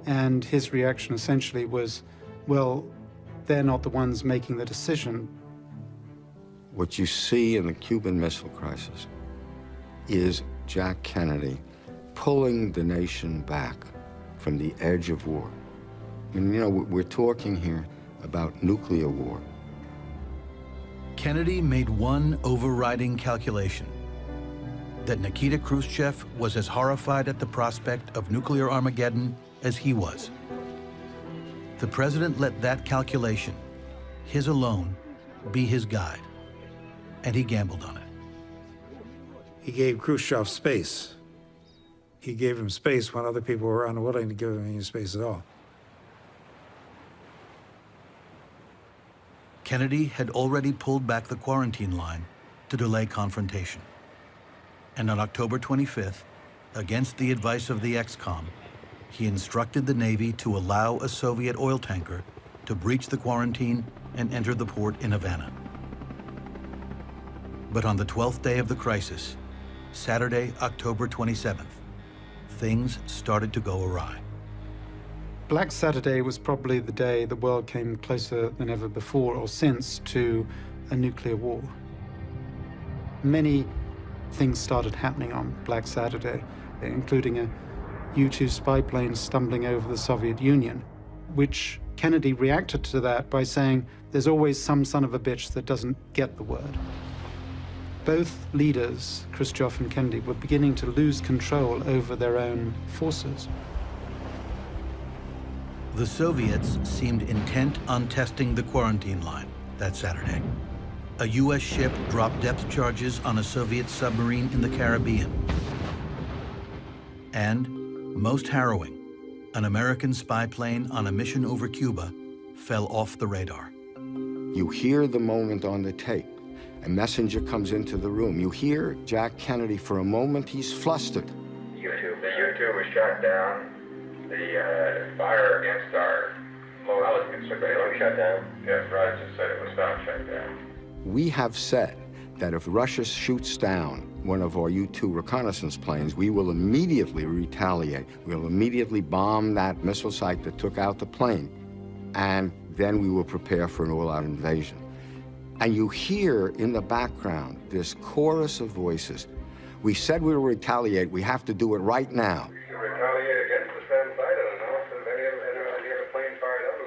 Speaker 21: And his reaction essentially was, well, they're not the ones making the decision.
Speaker 8: What you see in the Cuban Missile Crisis is Jack Kennedy pulling the nation back from the edge of war. And, you know, we're talking here about nuclear war.
Speaker 4: Kennedy made one overriding calculation, that Nikita Khrushchev was as horrified at the prospect of nuclear Armageddon as he was. The president let that calculation, his alone, be his guide, and he gambled on it.
Speaker 12: He gave Khrushchev space. He gave him space when other people were unwilling to give him any space at all.
Speaker 4: Kennedy had already pulled back the quarantine line to delay confrontation. And on October 25th, against the advice of the ex-com, he instructed the Navy to allow a Soviet oil tanker to breach the quarantine and enter the port in Havana. But on the 12th day of the crisis, Saturday, October 27th, things started to go awry.
Speaker 21: Black Saturday was probably the day the world came closer than ever before or since to a nuclear war. Many things started happening on Black Saturday, including a U-2 spy plane stumbling over the Soviet Union, which Kennedy reacted to that by saying, there's always some son of a bitch that doesn't get the word. Both leaders, Khrushchev and Kennedy, were beginning to lose control over their own forces.
Speaker 4: The Soviets seemed intent on testing the quarantine line that Saturday. A U.S. ship dropped depth charges on a Soviet submarine in the Caribbean. And, most harrowing, an American spy plane on a mission over Cuba fell off the radar.
Speaker 8: You hear the moment on the tape. A messenger comes into the room. You hear Jack Kennedy. For a moment, he's flustered.
Speaker 3: The U-2 was shot down. The fire against our low altitude surveillance shut down. Yes, Raj just said it was not shut down.
Speaker 8: We have said that if Russia shoots down one of our U-2 reconnaissance planes, we will immediately retaliate. We'll immediately bomb that missile site that took out the plane. And then we will prepare for an all-out invasion. And you hear in the background this chorus of voices. We said we will retaliate. We have to do it right now.
Speaker 3: You retaliate against the same side. I don't know if any other plane fired up. It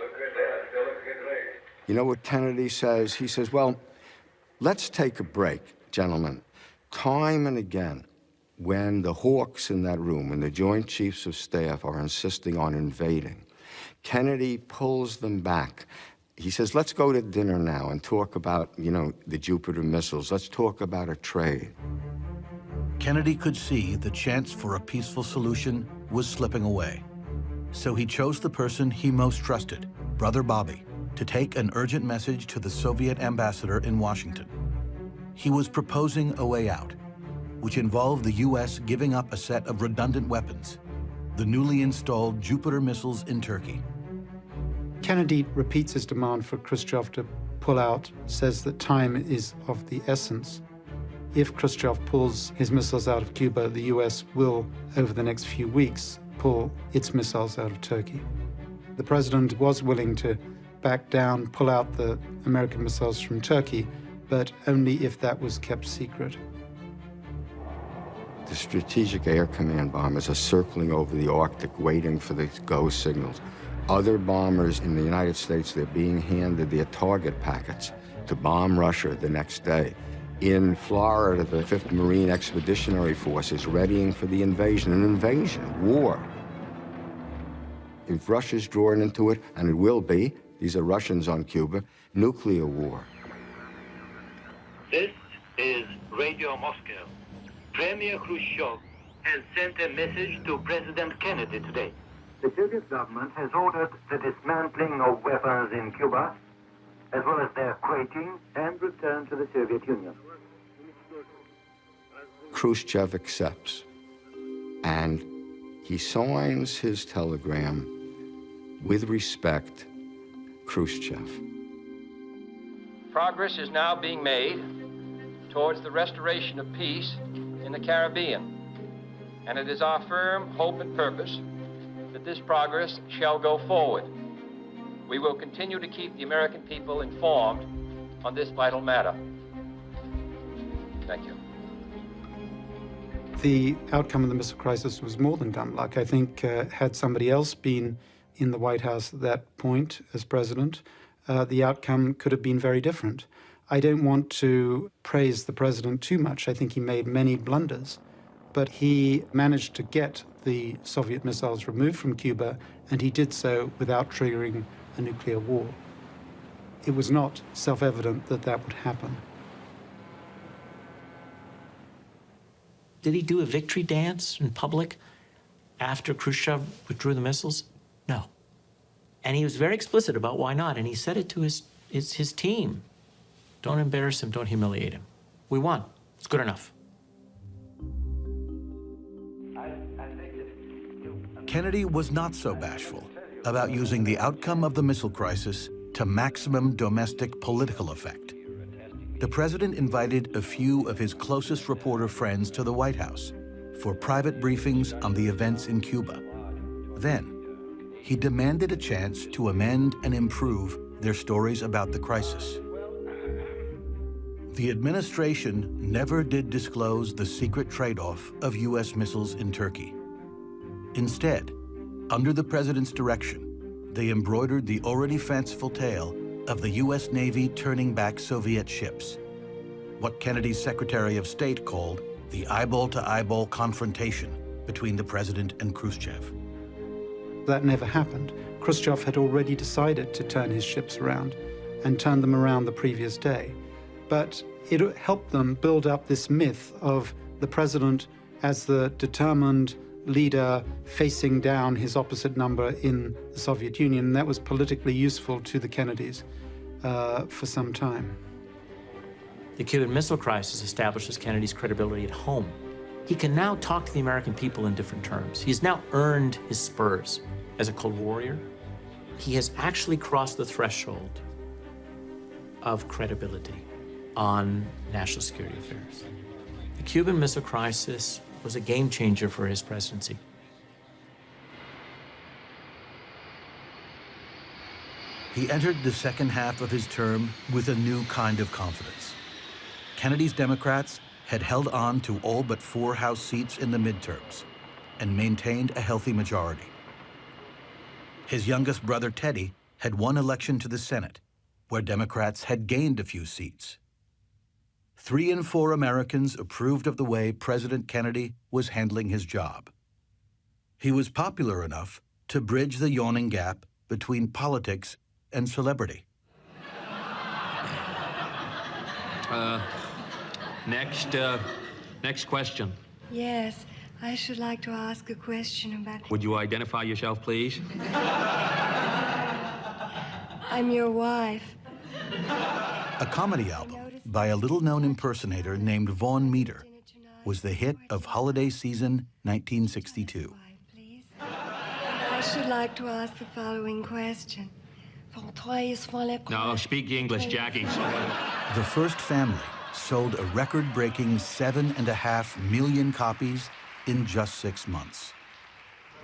Speaker 3: looked good there. It still looks good to me.
Speaker 8: You know what Kennedy says? He says, well, let's take a break, gentlemen. Time and again, when the hawks in that room, when the Joint Chiefs of Staff are insisting on invading, Kennedy pulls them back. He says, let's go to dinner now and talk about, you know, the Jupiter missiles. Let's talk about a trade.
Speaker 4: Kennedy could see the chance for a peaceful solution was slipping away. So he chose the person he most trusted, Brother Bobby, to take an urgent message to the Soviet ambassador in Washington. He was proposing a way out, which involved the U.S. giving up a set of redundant weapons, the newly installed Jupiter missiles in Turkey.
Speaker 21: Kennedy repeats his demand for Khrushchev to pull out, says that time is of the essence. If Khrushchev pulls his missiles out of Cuba, the US will, over the next few weeks, pull its missiles out of Turkey. The president was willing to back down, pull out the American missiles from Turkey, but only if that was kept secret.
Speaker 8: The Strategic Air Command bombers are circling over the Arctic waiting for the go signals. Other bombers in the United States, they're being handed their target packets to bomb Russia the next day. In Florida, the 5th Marine Expeditionary Force is readying for the invasion, an invasion, war. If Russia's drawn into it, and it will be, these are Russians on Cuba, nuclear war.
Speaker 7: This is Radio Moscow. Premier Khrushchev has sent a message to President Kennedy today.
Speaker 16: The Soviet government has ordered the dismantling of weapons in Cuba, as well as their crating and return to the Soviet Union.
Speaker 8: Khrushchev accepts, and he signs his telegram, "With respect, Khrushchev."
Speaker 15: Progress is now being made towards the restoration of peace in the Caribbean, and it is our firm hope and purpose that this progress shall go forward. We will continue to keep the American people informed on this vital matter. Thank you.
Speaker 21: The outcome of the missile crisis was more than dumb luck. I think had somebody else been in the White House at that point as president, the outcome could have been very different. I don't want to praise the president too much. I think he made many blunders, but he managed to get the Soviet missiles removed from Cuba, and he did so without triggering a nuclear war. It was not self-evident that that would happen.
Speaker 2: Did he do a victory dance in public after Khrushchev withdrew the missiles? No. And he was very explicit about why not, and he said it to his team. Don't embarrass him, don't humiliate him. We won. It's good enough.
Speaker 4: Kennedy was not so bashful about using the outcome of the missile crisis to maximum domestic political effect. The president invited a few of his closest reporter friends to the White House for private briefings on the events in Cuba. Then, he demanded a chance to amend and improve their stories about the crisis. The administration never did disclose the secret trade-off of U.S. missiles in Turkey. Instead, under the president's direction, they embroidered the already fanciful tale of the U.S. Navy turning back Soviet ships, what Kennedy's Secretary of State called the eyeball-to-eyeball confrontation between the president and Khrushchev.
Speaker 21: That never happened. Khrushchev had already decided to turn his ships around and turned them around the previous day. But it helped them build up this myth of the president as the determined leader facing down his opposite number in the Soviet Union. And that was politically useful to the Kennedys for some time.
Speaker 2: The Cuban Missile Crisis establishes Kennedy's credibility at home. He can now talk to the American people in different terms. He's now earned his spurs as a Cold Warrior. He has actually crossed the threshold of credibility on national security affairs. The Cuban Missile Crisis was a game changer for his presidency.
Speaker 4: He entered the second half of his term with a new kind of confidence. Kennedy's Democrats had held on to all but 4 House seats in the midterms and maintained a healthy majority. His youngest brother, Teddy, had won election to the Senate, where Democrats had gained a few seats. 3 in 4 Americans approved of the way President Kennedy was handling his job. He was popular enough to bridge the yawning gap between politics and celebrity.
Speaker 23: Next question.
Speaker 24: Yes, I should like to ask a question about...
Speaker 23: Would you identify yourself, please?
Speaker 24: I'm your wife.
Speaker 4: A comedy album by a little-known impersonator named Vaughn Meader was the hit of holiday season 1962.
Speaker 24: I should like to ask the following question.
Speaker 10: No, speak English, Jackie.
Speaker 4: The first family sold a record-breaking 7.5 million copies in just 6 months.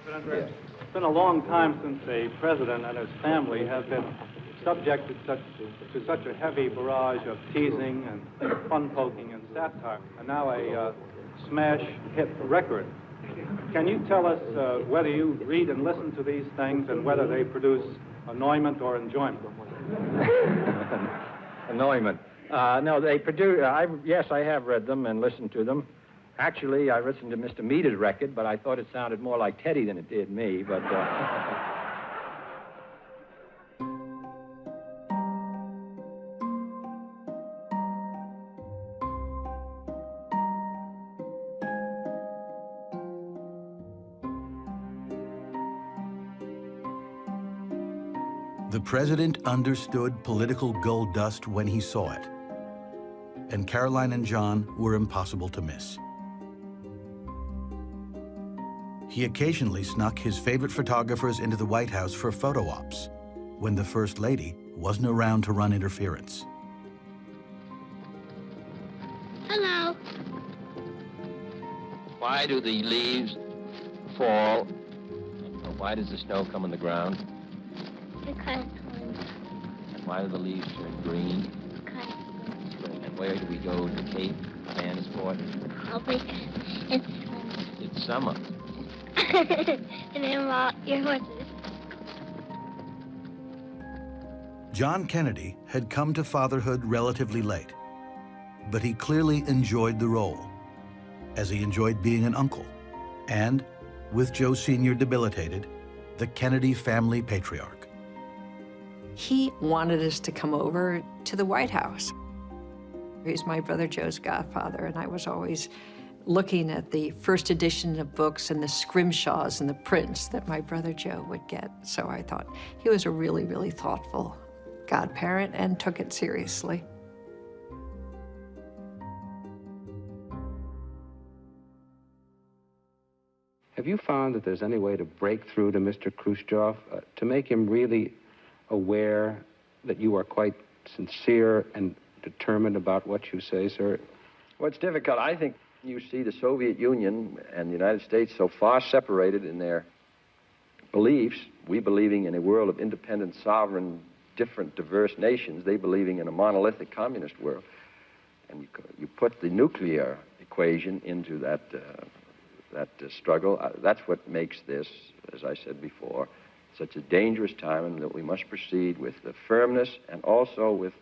Speaker 13: It's been a long time since a president and his family have been subjected to such a heavy barrage of teasing and fun-poking and satire, and now a smash hit record. Can you tell us whether you read and listen to these things and whether they produce annoyment or enjoyment?
Speaker 15: Annoyment. No, they produce. Yes, I have read them and listened to them. Actually, I listened to Mr. Meader's record, but I thought it sounded more like Teddy than it did me. But
Speaker 4: The president understood political gold dust when he saw it, and Caroline and John were impossible to miss. He occasionally snuck his favorite photographers into the White House for photo ops when the First Lady wasn't around to run interference.
Speaker 14: Hello.
Speaker 22: Why do the leaves fall? Why does the snow come on the ground?
Speaker 14: Because
Speaker 22: And why do the leaves turn green? And where do we go to Cape Transport?
Speaker 14: because
Speaker 22: It's summer.
Speaker 14: and then walk your horses.
Speaker 4: John Kennedy had come to fatherhood relatively late, but he clearly enjoyed the role, as he enjoyed being an uncle, and, with Joe Sr. debilitated, the Kennedy family patriarch.
Speaker 25: He wanted us to come over to the White House. He's my brother Joe's godfather, and I was always looking at the first edition of books and the scrimshaws and the prints that my brother Joe would get. So I thought he was a really, really thoughtful godparent and took it seriously.
Speaker 26: Have you found that there's any way to break through to Mr. Khrushchev, to make him really aware that you are quite sincere and determined about what you say, sir?
Speaker 22: Well, it's difficult. I think you see the Soviet Union and the United States so far separated in their beliefs, we believing in a world of independent, sovereign, different, diverse nations, they believing in a monolithic communist world. And you put the nuclear equation into that struggle. That's what makes this, as I said before, such a dangerous time, and that we must proceed with the firmness and also with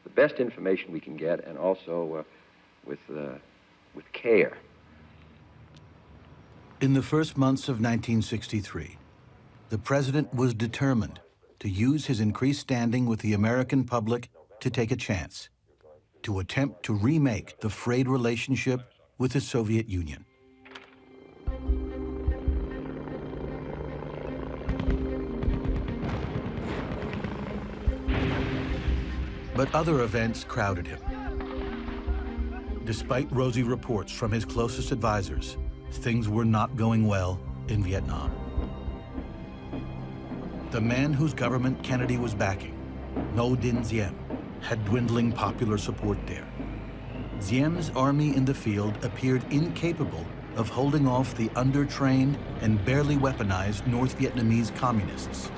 Speaker 22: the best information we can get, and also with care.
Speaker 4: In the first months of 1963, the president was determined to use his increased standing with the American public to take a chance, to attempt to remake the frayed relationship with the Soviet Union. But other events crowded him. Despite rosy reports from his closest advisors, things were not going well in Vietnam. The man whose government Kennedy was backing, Ngo Dinh Diem, had dwindling popular support there. Diem's army in the field appeared incapable of holding off the undertrained and barely weaponized North Vietnamese communists.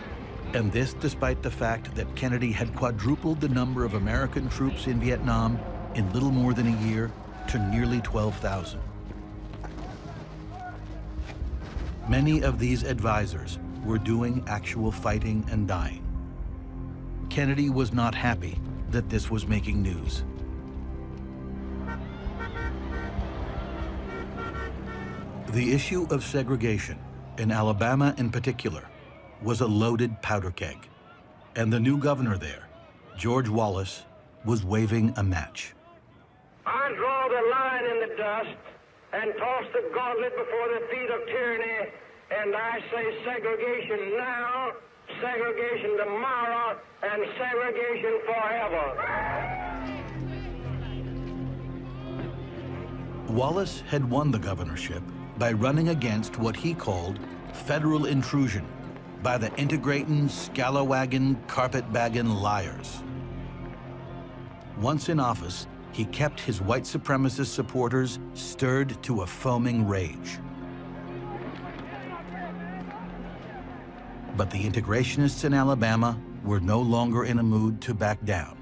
Speaker 4: And this despite the fact that Kennedy had quadrupled the number of American troops in Vietnam in little more than a year to nearly 12,000. Many of these advisors were doing actual fighting and dying. Kennedy was not happy that this was making news. The issue of segregation, in Alabama in particular, was a loaded powder keg, and the new governor there, George Wallace, was waving a match.
Speaker 27: I draw the line in the dust and toss the gauntlet before the feet of tyranny, and I say segregation now, segregation tomorrow, and segregation forever.
Speaker 4: Wallace had won the governorship by running against what he called federal intrusion by the integrating, scalawagging, carpetbagging liars. Once in office, he kept his white supremacist supporters stirred to a foaming rage. But the integrationists in Alabama were no longer in a mood to back down.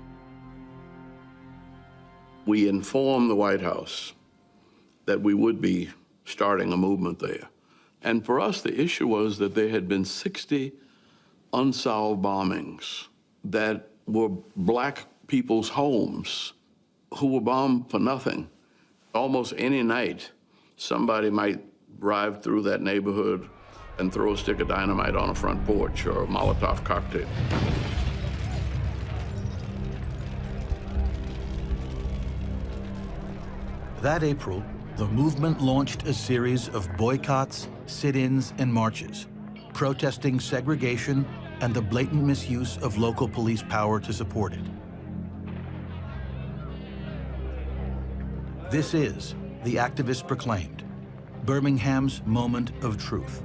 Speaker 1: We informed the White House that we would be starting a movement there. And for us, the issue was that there had been 60 unsolved bombings that were black people's homes who were bombed for nothing. Almost any night, somebody might drive through that neighborhood and throw a stick of dynamite on a front porch or a Molotov cocktail.
Speaker 4: That April, the movement launched a series of boycotts, sit-ins, and marches, protesting segregation and the blatant misuse of local police power to support it. This is, the activists proclaimed, Birmingham's moment of truth.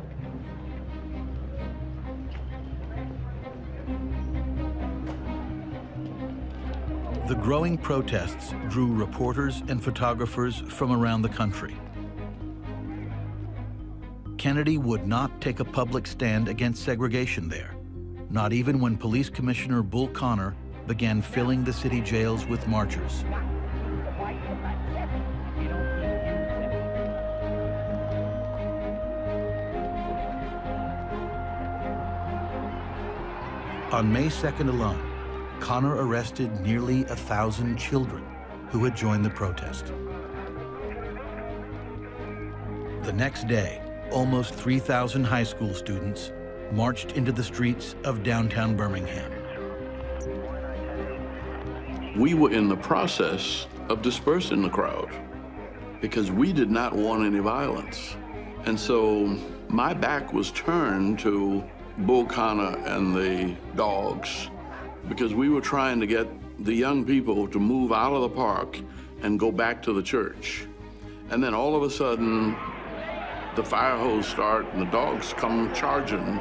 Speaker 4: The growing protests drew reporters and photographers from around the country. Kennedy would not take a public stand against segregation there, not even when Police Commissioner Bull Connor began filling the city jails with marchers. On May 2nd alone, Connor arrested nearly 1,000 children who had joined the protest. The next day, almost 3,000 high school students marched into the streets of downtown Birmingham.
Speaker 1: We were in the process of dispersing the crowd because we did not want any violence. And so my back was turned to Bull Connor and the dogs because we were trying to get the young people to move out of the park and go back to the church. And then all of a sudden, the fire hose start and the dogs come charging.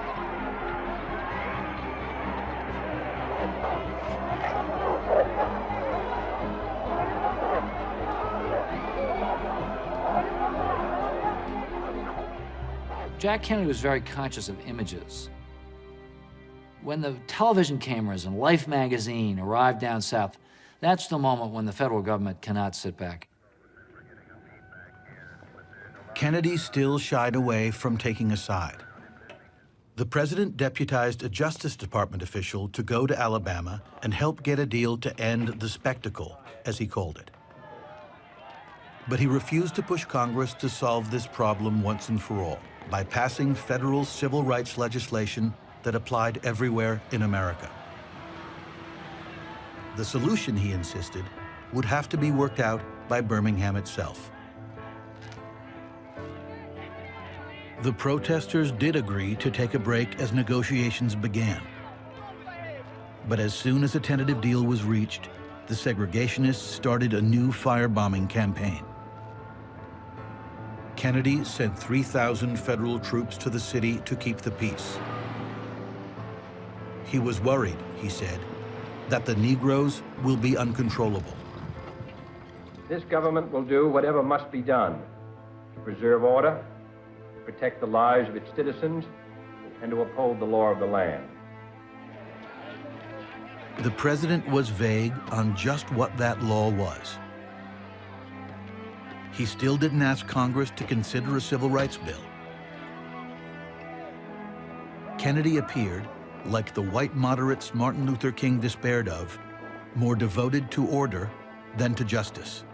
Speaker 5: Jack Kennedy was very conscious of images. When the television cameras and Life magazine arrived down south, that's the moment when the federal government cannot sit back.
Speaker 4: Kennedy still shied away from taking a side. The president deputized a Justice Department official to go to Alabama and help get a deal to end the spectacle, as he called it. But he refused to push Congress to solve this problem once and for all by passing federal civil rights legislation that applied everywhere in America. The solution, he insisted, would have to be worked out by Birmingham itself. The protesters did agree to take a break as negotiations began. But as soon as a tentative deal was reached, the segregationists started a new firebombing campaign. Kennedy sent 3,000 federal troops to the city to keep the peace. He was worried, he said, that the Negroes will be uncontrollable.
Speaker 15: This government will do whatever must be done to preserve order, protect the lives of its citizens, and to uphold the law of the land.
Speaker 4: The president was vague on just what that law was. He still didn't ask Congress to consider a civil rights bill. Kennedy appeared, like the white moderates Martin Luther King despaired of, more devoted to order than to justice.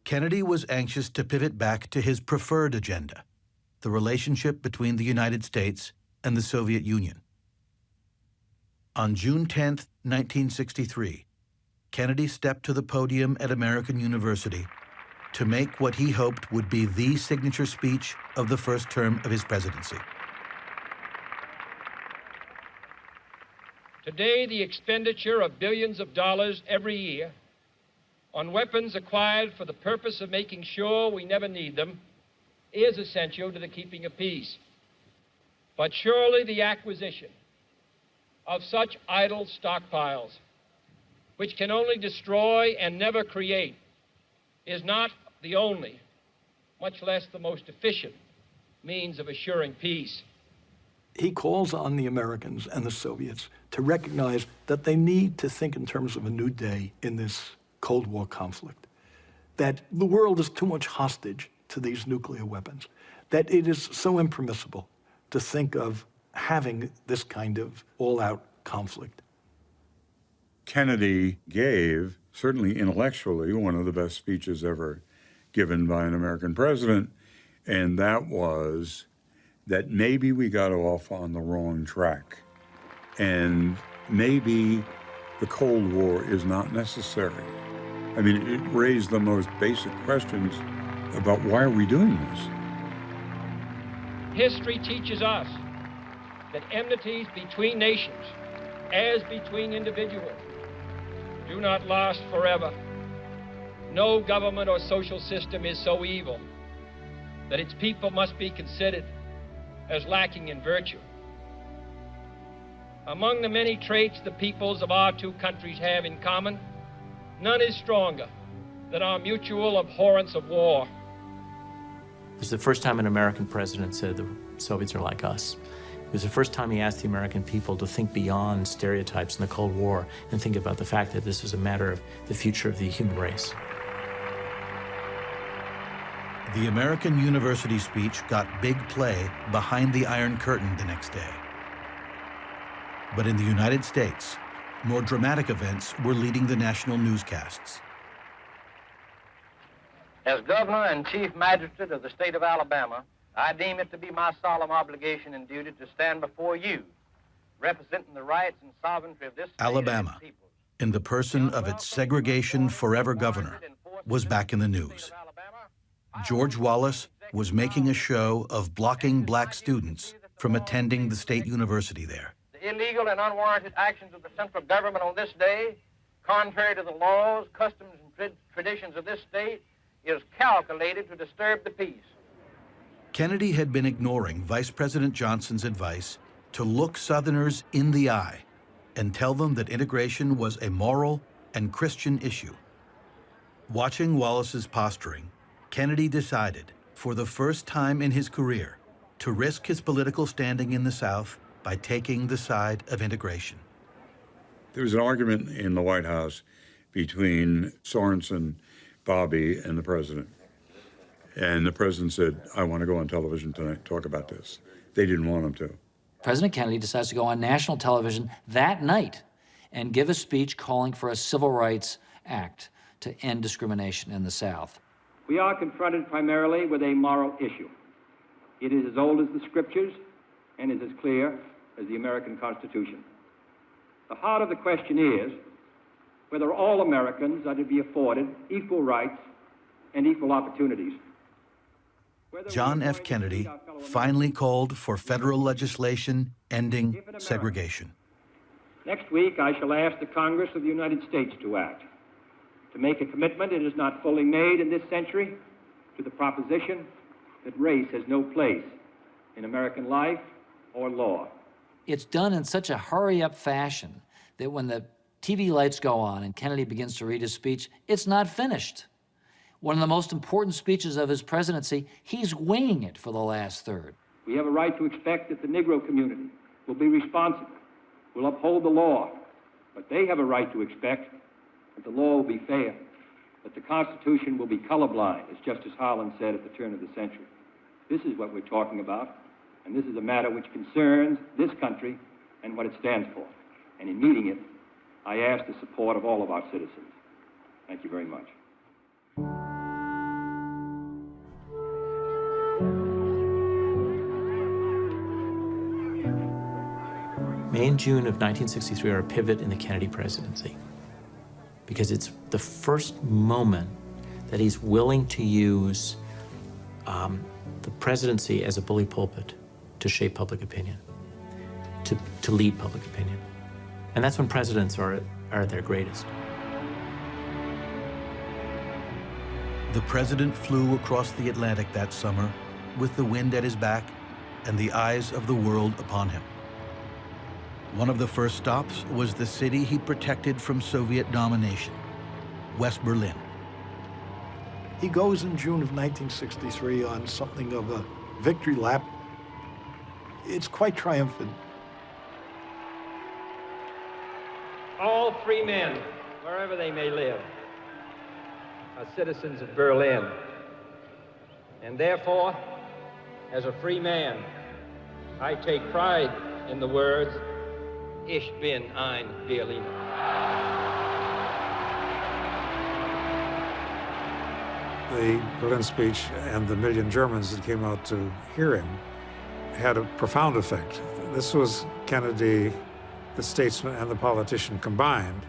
Speaker 4: Kennedy was anxious to pivot back to his preferred agenda, the relationship between the United States and the Soviet Union. On June 10, 1963, Kennedy stepped to the podium at American University to make what he hoped would be the signature speech of the first term of his presidency.
Speaker 6: Today, the expenditure of billions of dollars every year on weapons acquired for the purpose of making sure we never need them is essential to the keeping of peace. But surely the acquisition of such idle stockpiles, which can only destroy and never create, is not the only, much less the most efficient, means of assuring peace.
Speaker 9: He calls on the Americans and the Soviets to recognize that they need to think in terms of a new day in this Cold War conflict, that the world is too much hostage to these nuclear weapons, that it is so impermissible to think of having this kind of all-out conflict.
Speaker 11: Kennedy gave, certainly intellectually, one of the best speeches ever given by an American president, and that was that maybe we got off on the wrong track, and maybe the Cold War is not necessary. I mean, it raised the most basic questions about why are we doing this?
Speaker 6: History teaches us that enmities between nations, as between individuals, do not last forever. No government or social system is so evil that its people must be considered as lacking in virtue. Among the many traits the peoples of our two countries have in common, none is stronger than our mutual abhorrence of war.
Speaker 2: It was the first time an American president said the Soviets are like us. It was the first time he asked the American people to think beyond stereotypes in the Cold War and think about the fact that this was a matter of the future of the human race.
Speaker 4: The American University speech got big play behind the Iron Curtain the next day. But in the United States, more dramatic events were leading the national newscasts.
Speaker 15: As Governor and Chief Magistrate of the state of Alabama, I deem it to be my solemn obligation and duty to stand before you, representing the rights and sovereignty of this state.
Speaker 4: Alabama, in the person of its segregation forever governor, was back in the news. George Wallace was making a show of blocking black students from attending the state university there.
Speaker 15: The illegal and unwarranted actions of the central government on this day, contrary to the laws, customs, and traditions of this state, is calculated to disturb the peace.
Speaker 4: Kennedy had been ignoring Vice President Johnson's advice to look Southerners in the eye and tell them that integration was a moral and Christian issue. Watching Wallace's posturing, Kennedy decided, for the first time in his career, to risk his political standing in the South by taking the side of integration.
Speaker 11: There was an argument in the White House between Sorensen, Bobby, and the president. And the president said, I want to go on television tonight, talk about this. They didn't want him to.
Speaker 5: President Kennedy decides to go on national television that night and give a speech calling for a civil rights act to end discrimination in the South.
Speaker 15: We are confronted primarily with a moral issue. It is as old as the scriptures and is as clear as the American Constitution. The heart of the question is whether all Americans are to be afforded equal rights and equal opportunities.
Speaker 4: John F. Kennedy finally called for federal legislation ending segregation.
Speaker 15: Next week, I shall ask the Congress of the United States to act, to make a commitment it has not fully made in this century to the proposition that race has no place in American life or law.
Speaker 5: It's done in such a hurry-up fashion that when the TV lights go on and Kennedy begins to read his speech, it's not finished. One of the most important speeches of his presidency, he's winging it for the last third.
Speaker 15: We have a right to expect that the Negro community will be responsible, will uphold the law, but they have a right to expect that the law will be fair, that the Constitution will be colorblind, as Justice Harlan said at the turn of the century. This is what we're talking about, and this is a matter which concerns this country and what it stands for. And in meeting it, I ask the support of all of our citizens. Thank you very much.
Speaker 2: May and June of 1963 are a pivot in the Kennedy presidency because it's the first moment that he's willing to use the presidency as a bully pulpit to shape public opinion, to lead public opinion. And that's when presidents are at their greatest.
Speaker 4: The president flew across the Atlantic that summer with the wind at his back and the eyes of the world upon him. One of the first stops was the city he protected from Soviet domination, West Berlin.
Speaker 9: He goes in June of 1963 on something of a victory lap. It's quite triumphant.
Speaker 6: All free men, wherever they may live, are citizens of Berlin. And therefore, as a free man, I take pride in the words, Ich bin ein Berliner.
Speaker 3: The Berlin speech and the million Germans that came out to hear him had a profound effect. This was Kennedy, the statesman and the politician combined.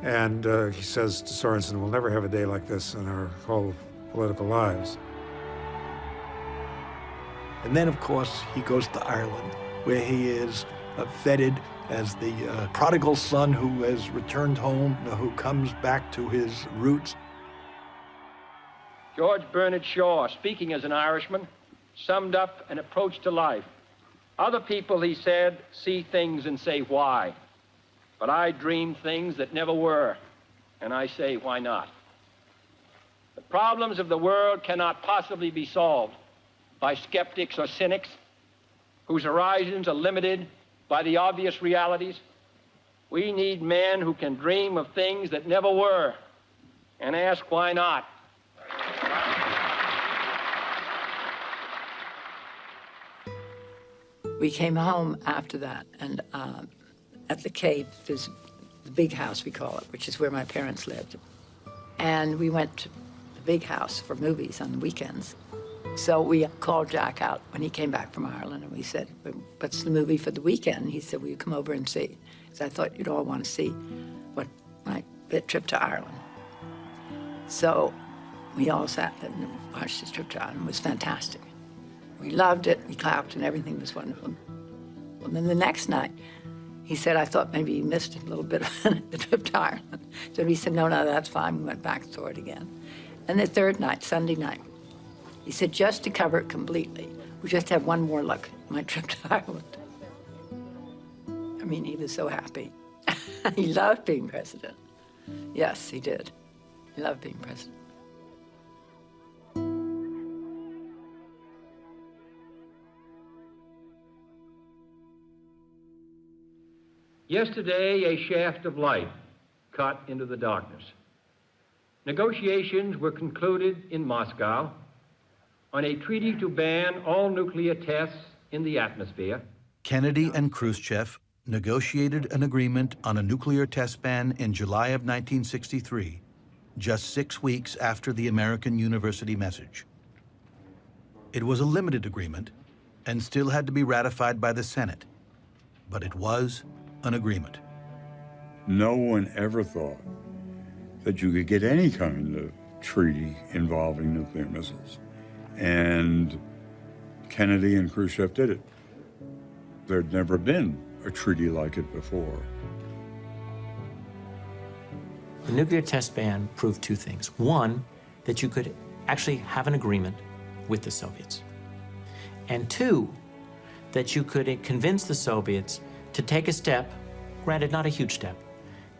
Speaker 3: And he says to Sorensen, we'll never have a day like this in our whole political lives.
Speaker 9: And then, of course, he goes to Ireland, where he is feted as the prodigal son who has returned home, who comes back to his roots.
Speaker 6: George Bernard Shaw, speaking as an Irishman, summed up an approach to life. Other people, he said, see things and say, why? But I dream things that never were, and I say, why not? The problems of the world cannot possibly be solved by skeptics or cynics whose horizons are limited by the obvious realities. We need men who can dream of things that never were and ask, why not?
Speaker 25: We came home after that, and at the Cape, there's the big house, we call it, which is where my parents lived. And we went to the big house for movies on the weekends. So we called Jack out when he came back from Ireland, and we said, what's the movie for the weekend? He said, will you come over and see? So I thought you'd all want to see what my trip to Ireland. So we all sat there and watched his trip to Ireland. It was fantastic. We loved it, we clapped, and everything was wonderful. Well, then the next night, he said, I thought maybe you missed a little bit of the trip to Ireland. So he said, no, that's fine. We went back and saw it again. And the third night, Sunday night, he said, just to cover it completely, we just have one more look at my trip to Ireland. I mean, he was so happy. He loved being president. Yes, he did. He loved being president.
Speaker 6: Yesterday, a shaft of light cut into the darkness. Negotiations were concluded in Moscow on a treaty to ban all nuclear tests in the atmosphere.
Speaker 4: Kennedy and Khrushchev negotiated an agreement on a nuclear test ban in July of 1963, just 6 weeks after the American University message. It was a limited agreement and still had to be ratified by the Senate, but it was an agreement.
Speaker 11: No one ever thought that you could get any kind of treaty involving nuclear missiles. And Kennedy and Khrushchev did it. There'd never been a treaty like it before.
Speaker 2: The nuclear test ban proved two things. One, that you could actually have an agreement with the Soviets. And two, that you could convince the Soviets to take a step, granted not a huge step,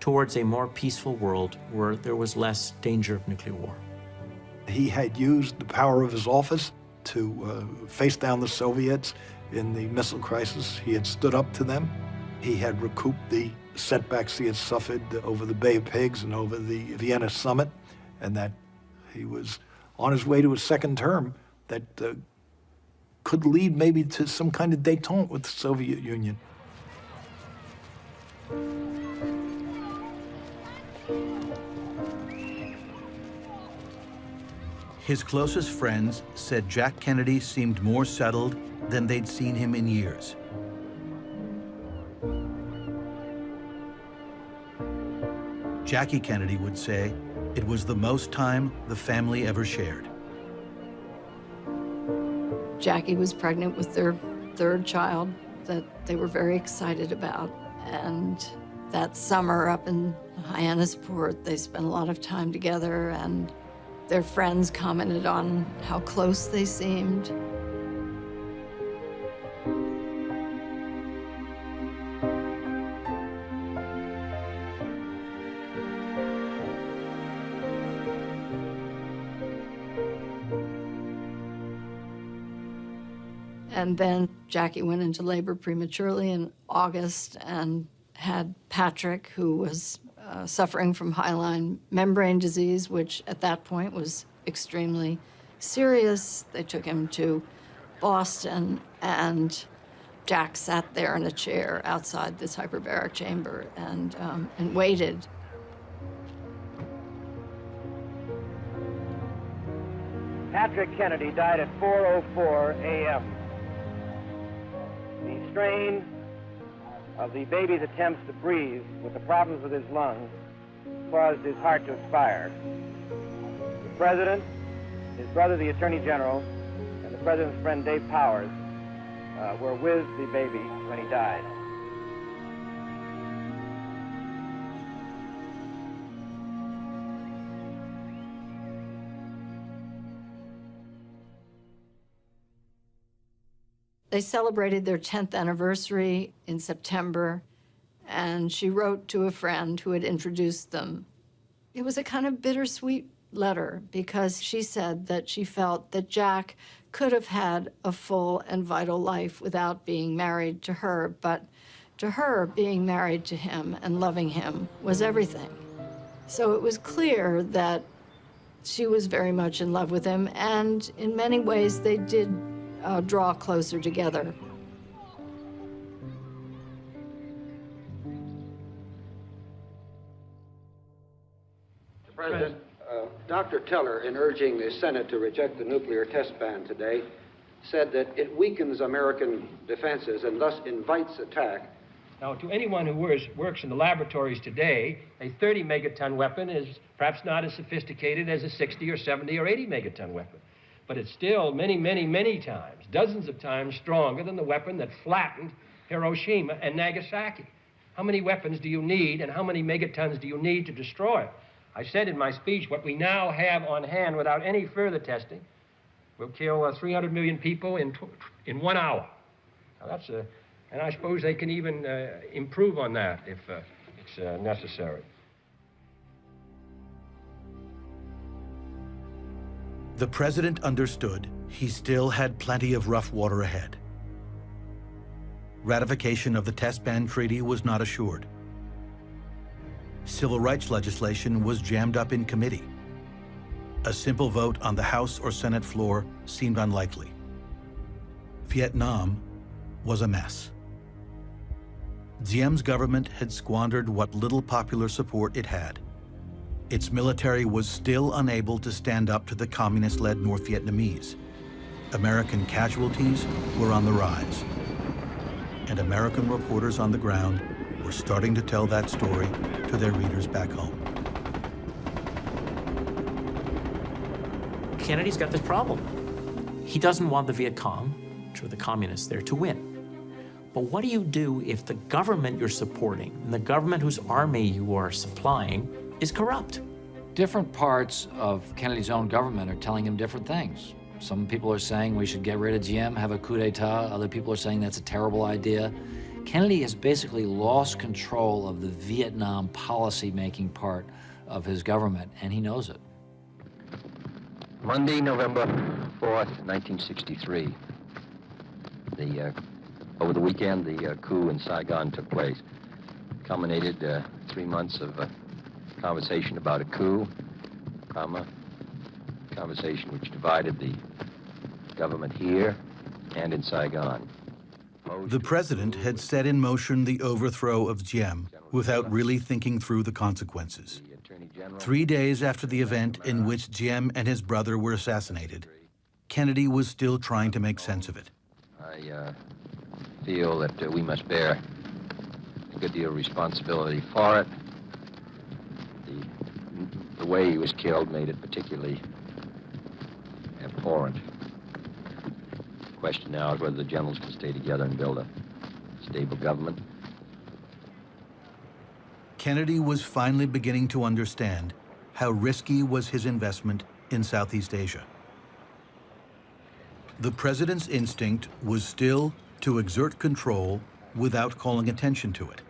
Speaker 2: towards a more peaceful world where there was less danger of nuclear war.
Speaker 9: He had used the power of his office to face down the Soviets in the missile crisis. He had stood up to them. He had recouped the setbacks he had suffered over the Bay of Pigs and over the Vienna summit, and that he was on his way to a second term that could lead maybe to some kind of détente with the Soviet Union.
Speaker 4: His closest friends said Jack Kennedy seemed more settled than they'd seen him in years. Jackie Kennedy would say it was the most time the family ever shared.
Speaker 25: Jackie was pregnant with their third child that they were very excited about. And that summer up in Hyannisport, they spent a lot of time together, and Their friends commented on how close they seemed. And then Jackie went into labor prematurely in August and had Patrick, who was suffering from hyaline membrane disease, which at that point was extremely serious. They took him to Boston, and Jack sat there in a chair outside this hyperbaric chamber and waited.
Speaker 27: Patrick Kennedy died at 4:04 a.m. The strain of the baby's attempts to breathe with the problems with his lungs caused his heart to expire. The President, his brother, the Attorney General, and the President's friend, Dave Powers, were with the baby when he died.
Speaker 25: They celebrated their 10th anniversary in September, and she wrote to a friend who had introduced them. It was a kind of bittersweet letter because she said that she felt that Jack could have had a full and vital life without being married to her, but to her, being married to him and loving him was everything. So it was clear that she was very much in love with him, and in many ways they did draw closer together.
Speaker 26: Mr. President, Dr. Teller, in urging the Senate to reject the nuclear test ban today, said that it weakens American defenses and thus invites attack.
Speaker 6: Now, to anyone who works in the laboratories today, a 30 megaton weapon is perhaps not as sophisticated as a 60 or 70 or 80 megaton weapon. But it's still many, many, many times, dozens of times stronger than the weapon that flattened Hiroshima and Nagasaki. How many weapons do you need and how many megatons do you need to destroy it? I said in my speech, what we now have on hand without any further testing will kill 300 million people in 1 hour. Now that's and I suppose they can even improve on that if it's necessary.
Speaker 4: The president understood he still had plenty of rough water ahead. Ratification of the test ban treaty was not assured. Civil rights legislation was jammed up in committee. A simple vote on the House or Senate floor seemed unlikely. Vietnam was a mess. Diem's government had squandered what little popular support it had. Its military was still unable to stand up to the communist-led North Vietnamese. American casualties were on the rise. And American reporters on the ground were starting to tell that story to their readers back home.
Speaker 2: Kennedy's got this problem. He doesn't want the Viet Cong, which are the communists there, to win. But what do you do if the government you're supporting and the government whose army you are supplying is corrupt?
Speaker 5: Different parts of Kennedy's own government are telling him different things. Some people are saying we should get rid of Diem, have a coup d'etat. Other people are saying that's a terrible idea. Kennedy has basically lost control of the Vietnam policy-making part of his government, and he knows it.
Speaker 22: Monday, November 4th, 1963. Over the weekend, the coup in Saigon took place. Culminated 3 months of conversation about a coup, conversation which divided the government here and in Saigon.
Speaker 4: The president had set in motion the overthrow of Diem without really thinking through the consequences. 3 days after the event in which Diem and his brother were assassinated, Kennedy was still trying to make sense of it.
Speaker 22: I feel that we must bear a good deal of responsibility for it. The way he was killed made it particularly abhorrent. The question now is whether the generals can stay together and build a stable government.
Speaker 4: Kennedy was finally beginning to understand how risky was his investment in Southeast Asia. The president's instinct was still to exert control without calling attention to it.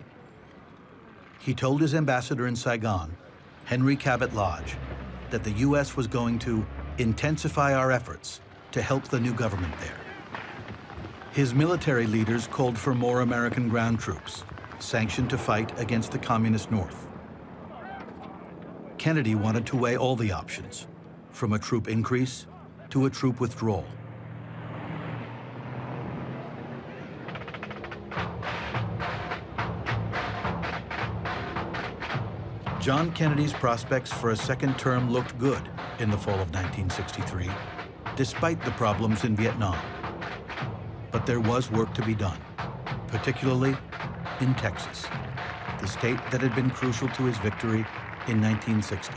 Speaker 4: He told his ambassador in Saigon, Henry Cabot Lodge, that the U.S. was going to intensify our efforts to help the new government there. His military leaders called for more American ground troops, sanctioned to fight against the Communist North. Kennedy wanted to weigh all the options, from a troop increase to a troop withdrawal. John Kennedy's prospects for a second term looked good in the fall of 1963, despite the problems in Vietnam. But there was work to be done, particularly in Texas, the state that had been crucial to his victory in 1960.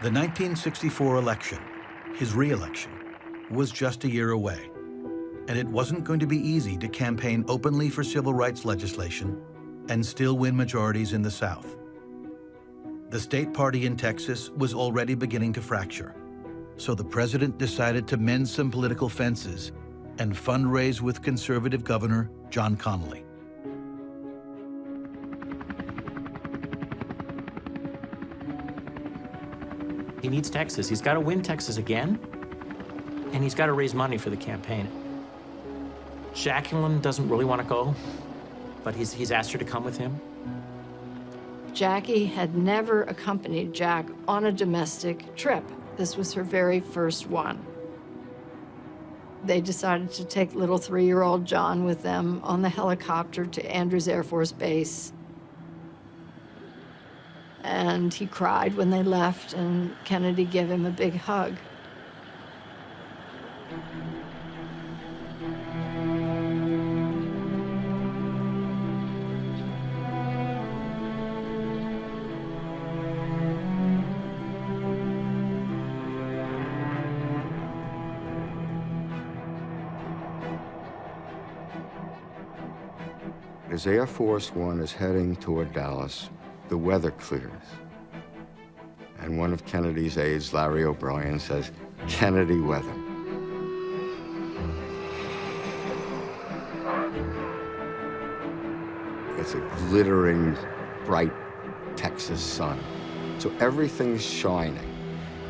Speaker 4: The 1964 election, his re-election, was just a year away, and it wasn't going to be easy to campaign openly for civil rights legislation and still win majorities in the South. The state party in Texas was already beginning to fracture, so the president decided to mend some political fences and fundraise with conservative Governor John Connally.
Speaker 2: He needs Texas. He's got to win Texas again, and he's got to raise money for the campaign. Jacqueline doesn't really want to go, but he's asked her to come with him.
Speaker 25: Jackie had never accompanied Jack on a domestic trip. This was her very first one. They decided to take little 3-year-old John with them on the helicopter to Andrews Air Force Base. And he cried when they left, and Kennedy gave him a big hug.
Speaker 8: As Air Force One is heading toward Dallas, the weather clears. And one of Kennedy's aides, Larry O'Brien, says, "Kennedy weather." It's a glittering, bright Texas sun. So everything's shining,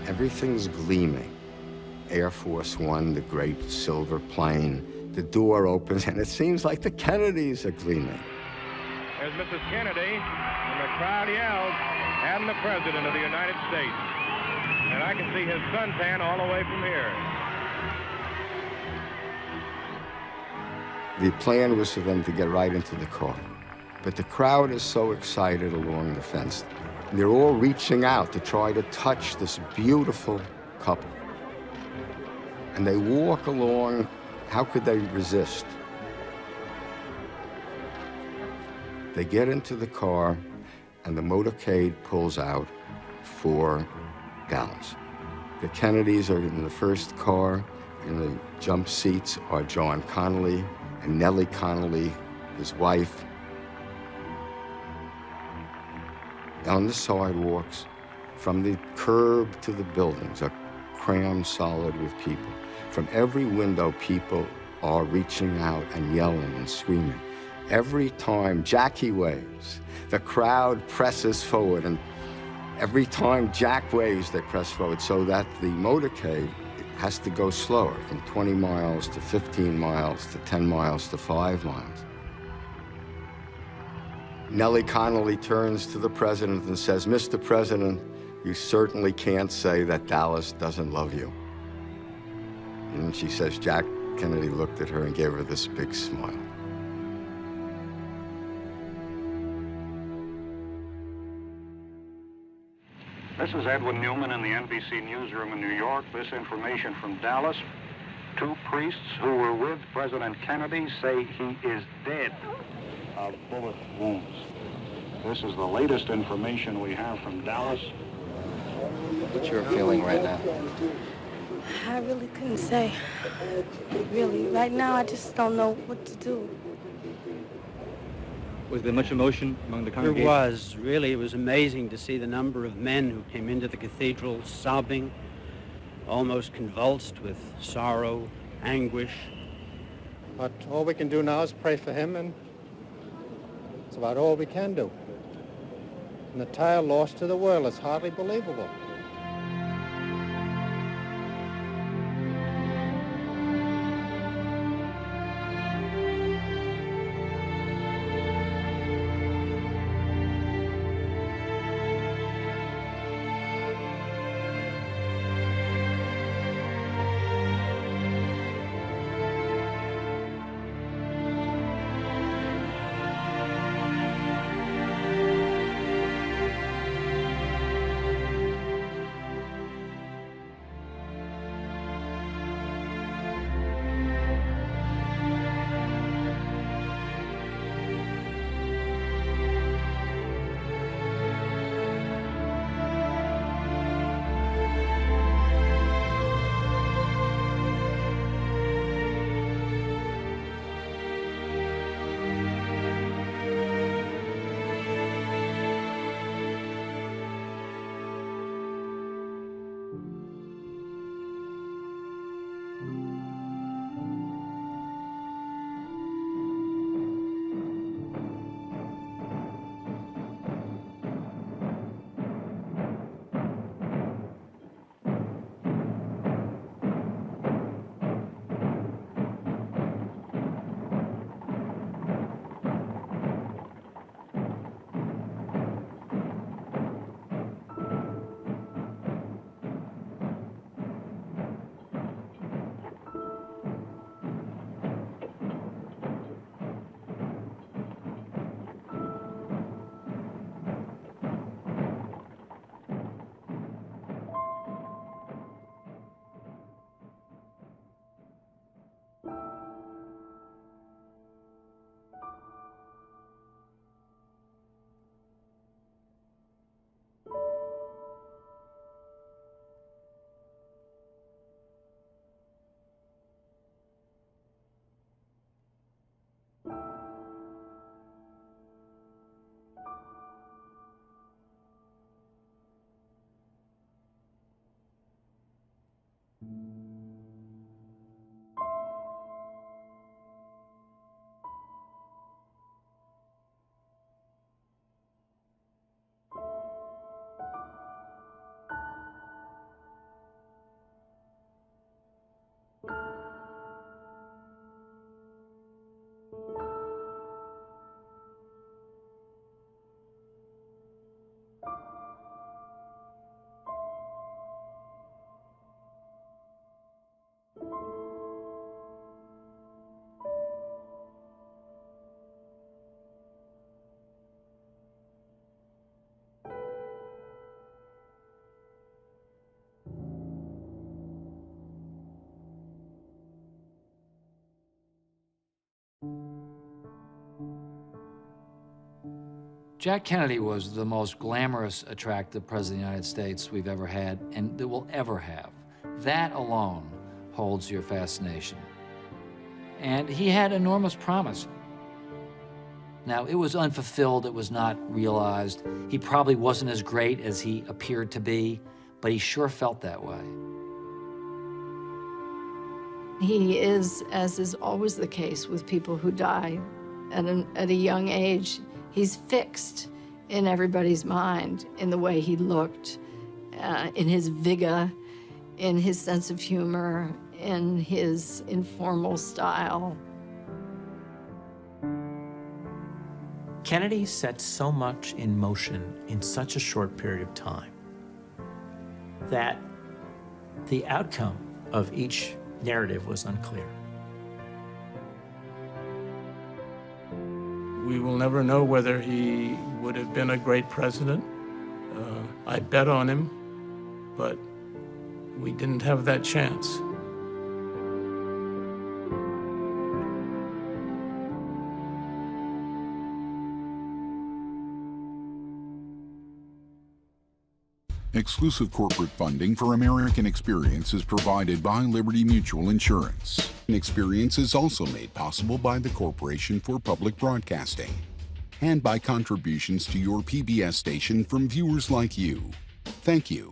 Speaker 8: everything's gleaming. Air Force One, the great silver plane, the door opens, and it seems like the Kennedys are gleaming.
Speaker 7: There's Mrs. Kennedy, and the crowd yells, "And the President of the United States." And I can see his suntan all the way from here.
Speaker 8: The plan was for them to get right into the car. But the crowd is so excited along the fence. They're all reaching out to try to touch this beautiful couple. And they walk along. How could they resist? They get into the car, and the motorcade pulls out for Dallas. The Kennedys are in the first car. In the jump seats are John Connally and Nellie Connally, his wife. On the sidewalks, from the curb to the buildings, are crammed solid with people. From every window, people are reaching out and yelling and screaming. Every time Jackie waves, the crowd presses forward, and every time Jack waves, they press forward, so that the motorcade has to go slower, from 20 miles to 15 miles to 10 miles to 5 miles. Nellie Connally turns to the president and says, "Mr. President, you certainly can't say that Dallas doesn't love you." And she says, Jack Kennedy looked at her and gave her this big smile.
Speaker 12: This is Edwin Newman in the NBC newsroom in New York. This information from Dallas. 2 priests who were with President Kennedy say he is dead of bullet wounds. This is the latest information we have from Dallas.
Speaker 22: What's your feeling right now?
Speaker 14: I really couldn't say. Really, right now I just don't know what to do.
Speaker 16: Was there much emotion among the
Speaker 17: There
Speaker 16: congregation?
Speaker 17: was, really. It was amazing to see the number of men who came into the cathedral sobbing, almost convulsed with sorrow, anguish.
Speaker 18: But all we can do now is pray for him, and it's about all we can do. An entire loss to the world. It's hardly believable.
Speaker 5: Jack Kennedy was the most glamorous, attractive president of the United States we've ever had and that we'll ever have. That alone holds your fascination. And he had enormous promise. Now, it was unfulfilled, it was not realized. He probably wasn't as great as he appeared to be, but he sure felt that way.
Speaker 25: He is, as is always the case with people who die at a young age, he's fixed in everybody's mind in the way he looked, in his vigor, in his sense of humor, in his informal style.
Speaker 2: Kennedy set so much in motion in such a short period of time that the outcome of each narrative was unclear.
Speaker 19: We will never know whether he would have been a great president. I bet on him, but we didn't have that chance.
Speaker 20: Exclusive corporate funding for American Experience is provided by Liberty Mutual Insurance. Experience is also made possible by the Corporation for Public Broadcasting. and by contributions to your PBS station from viewers like you. Thank you.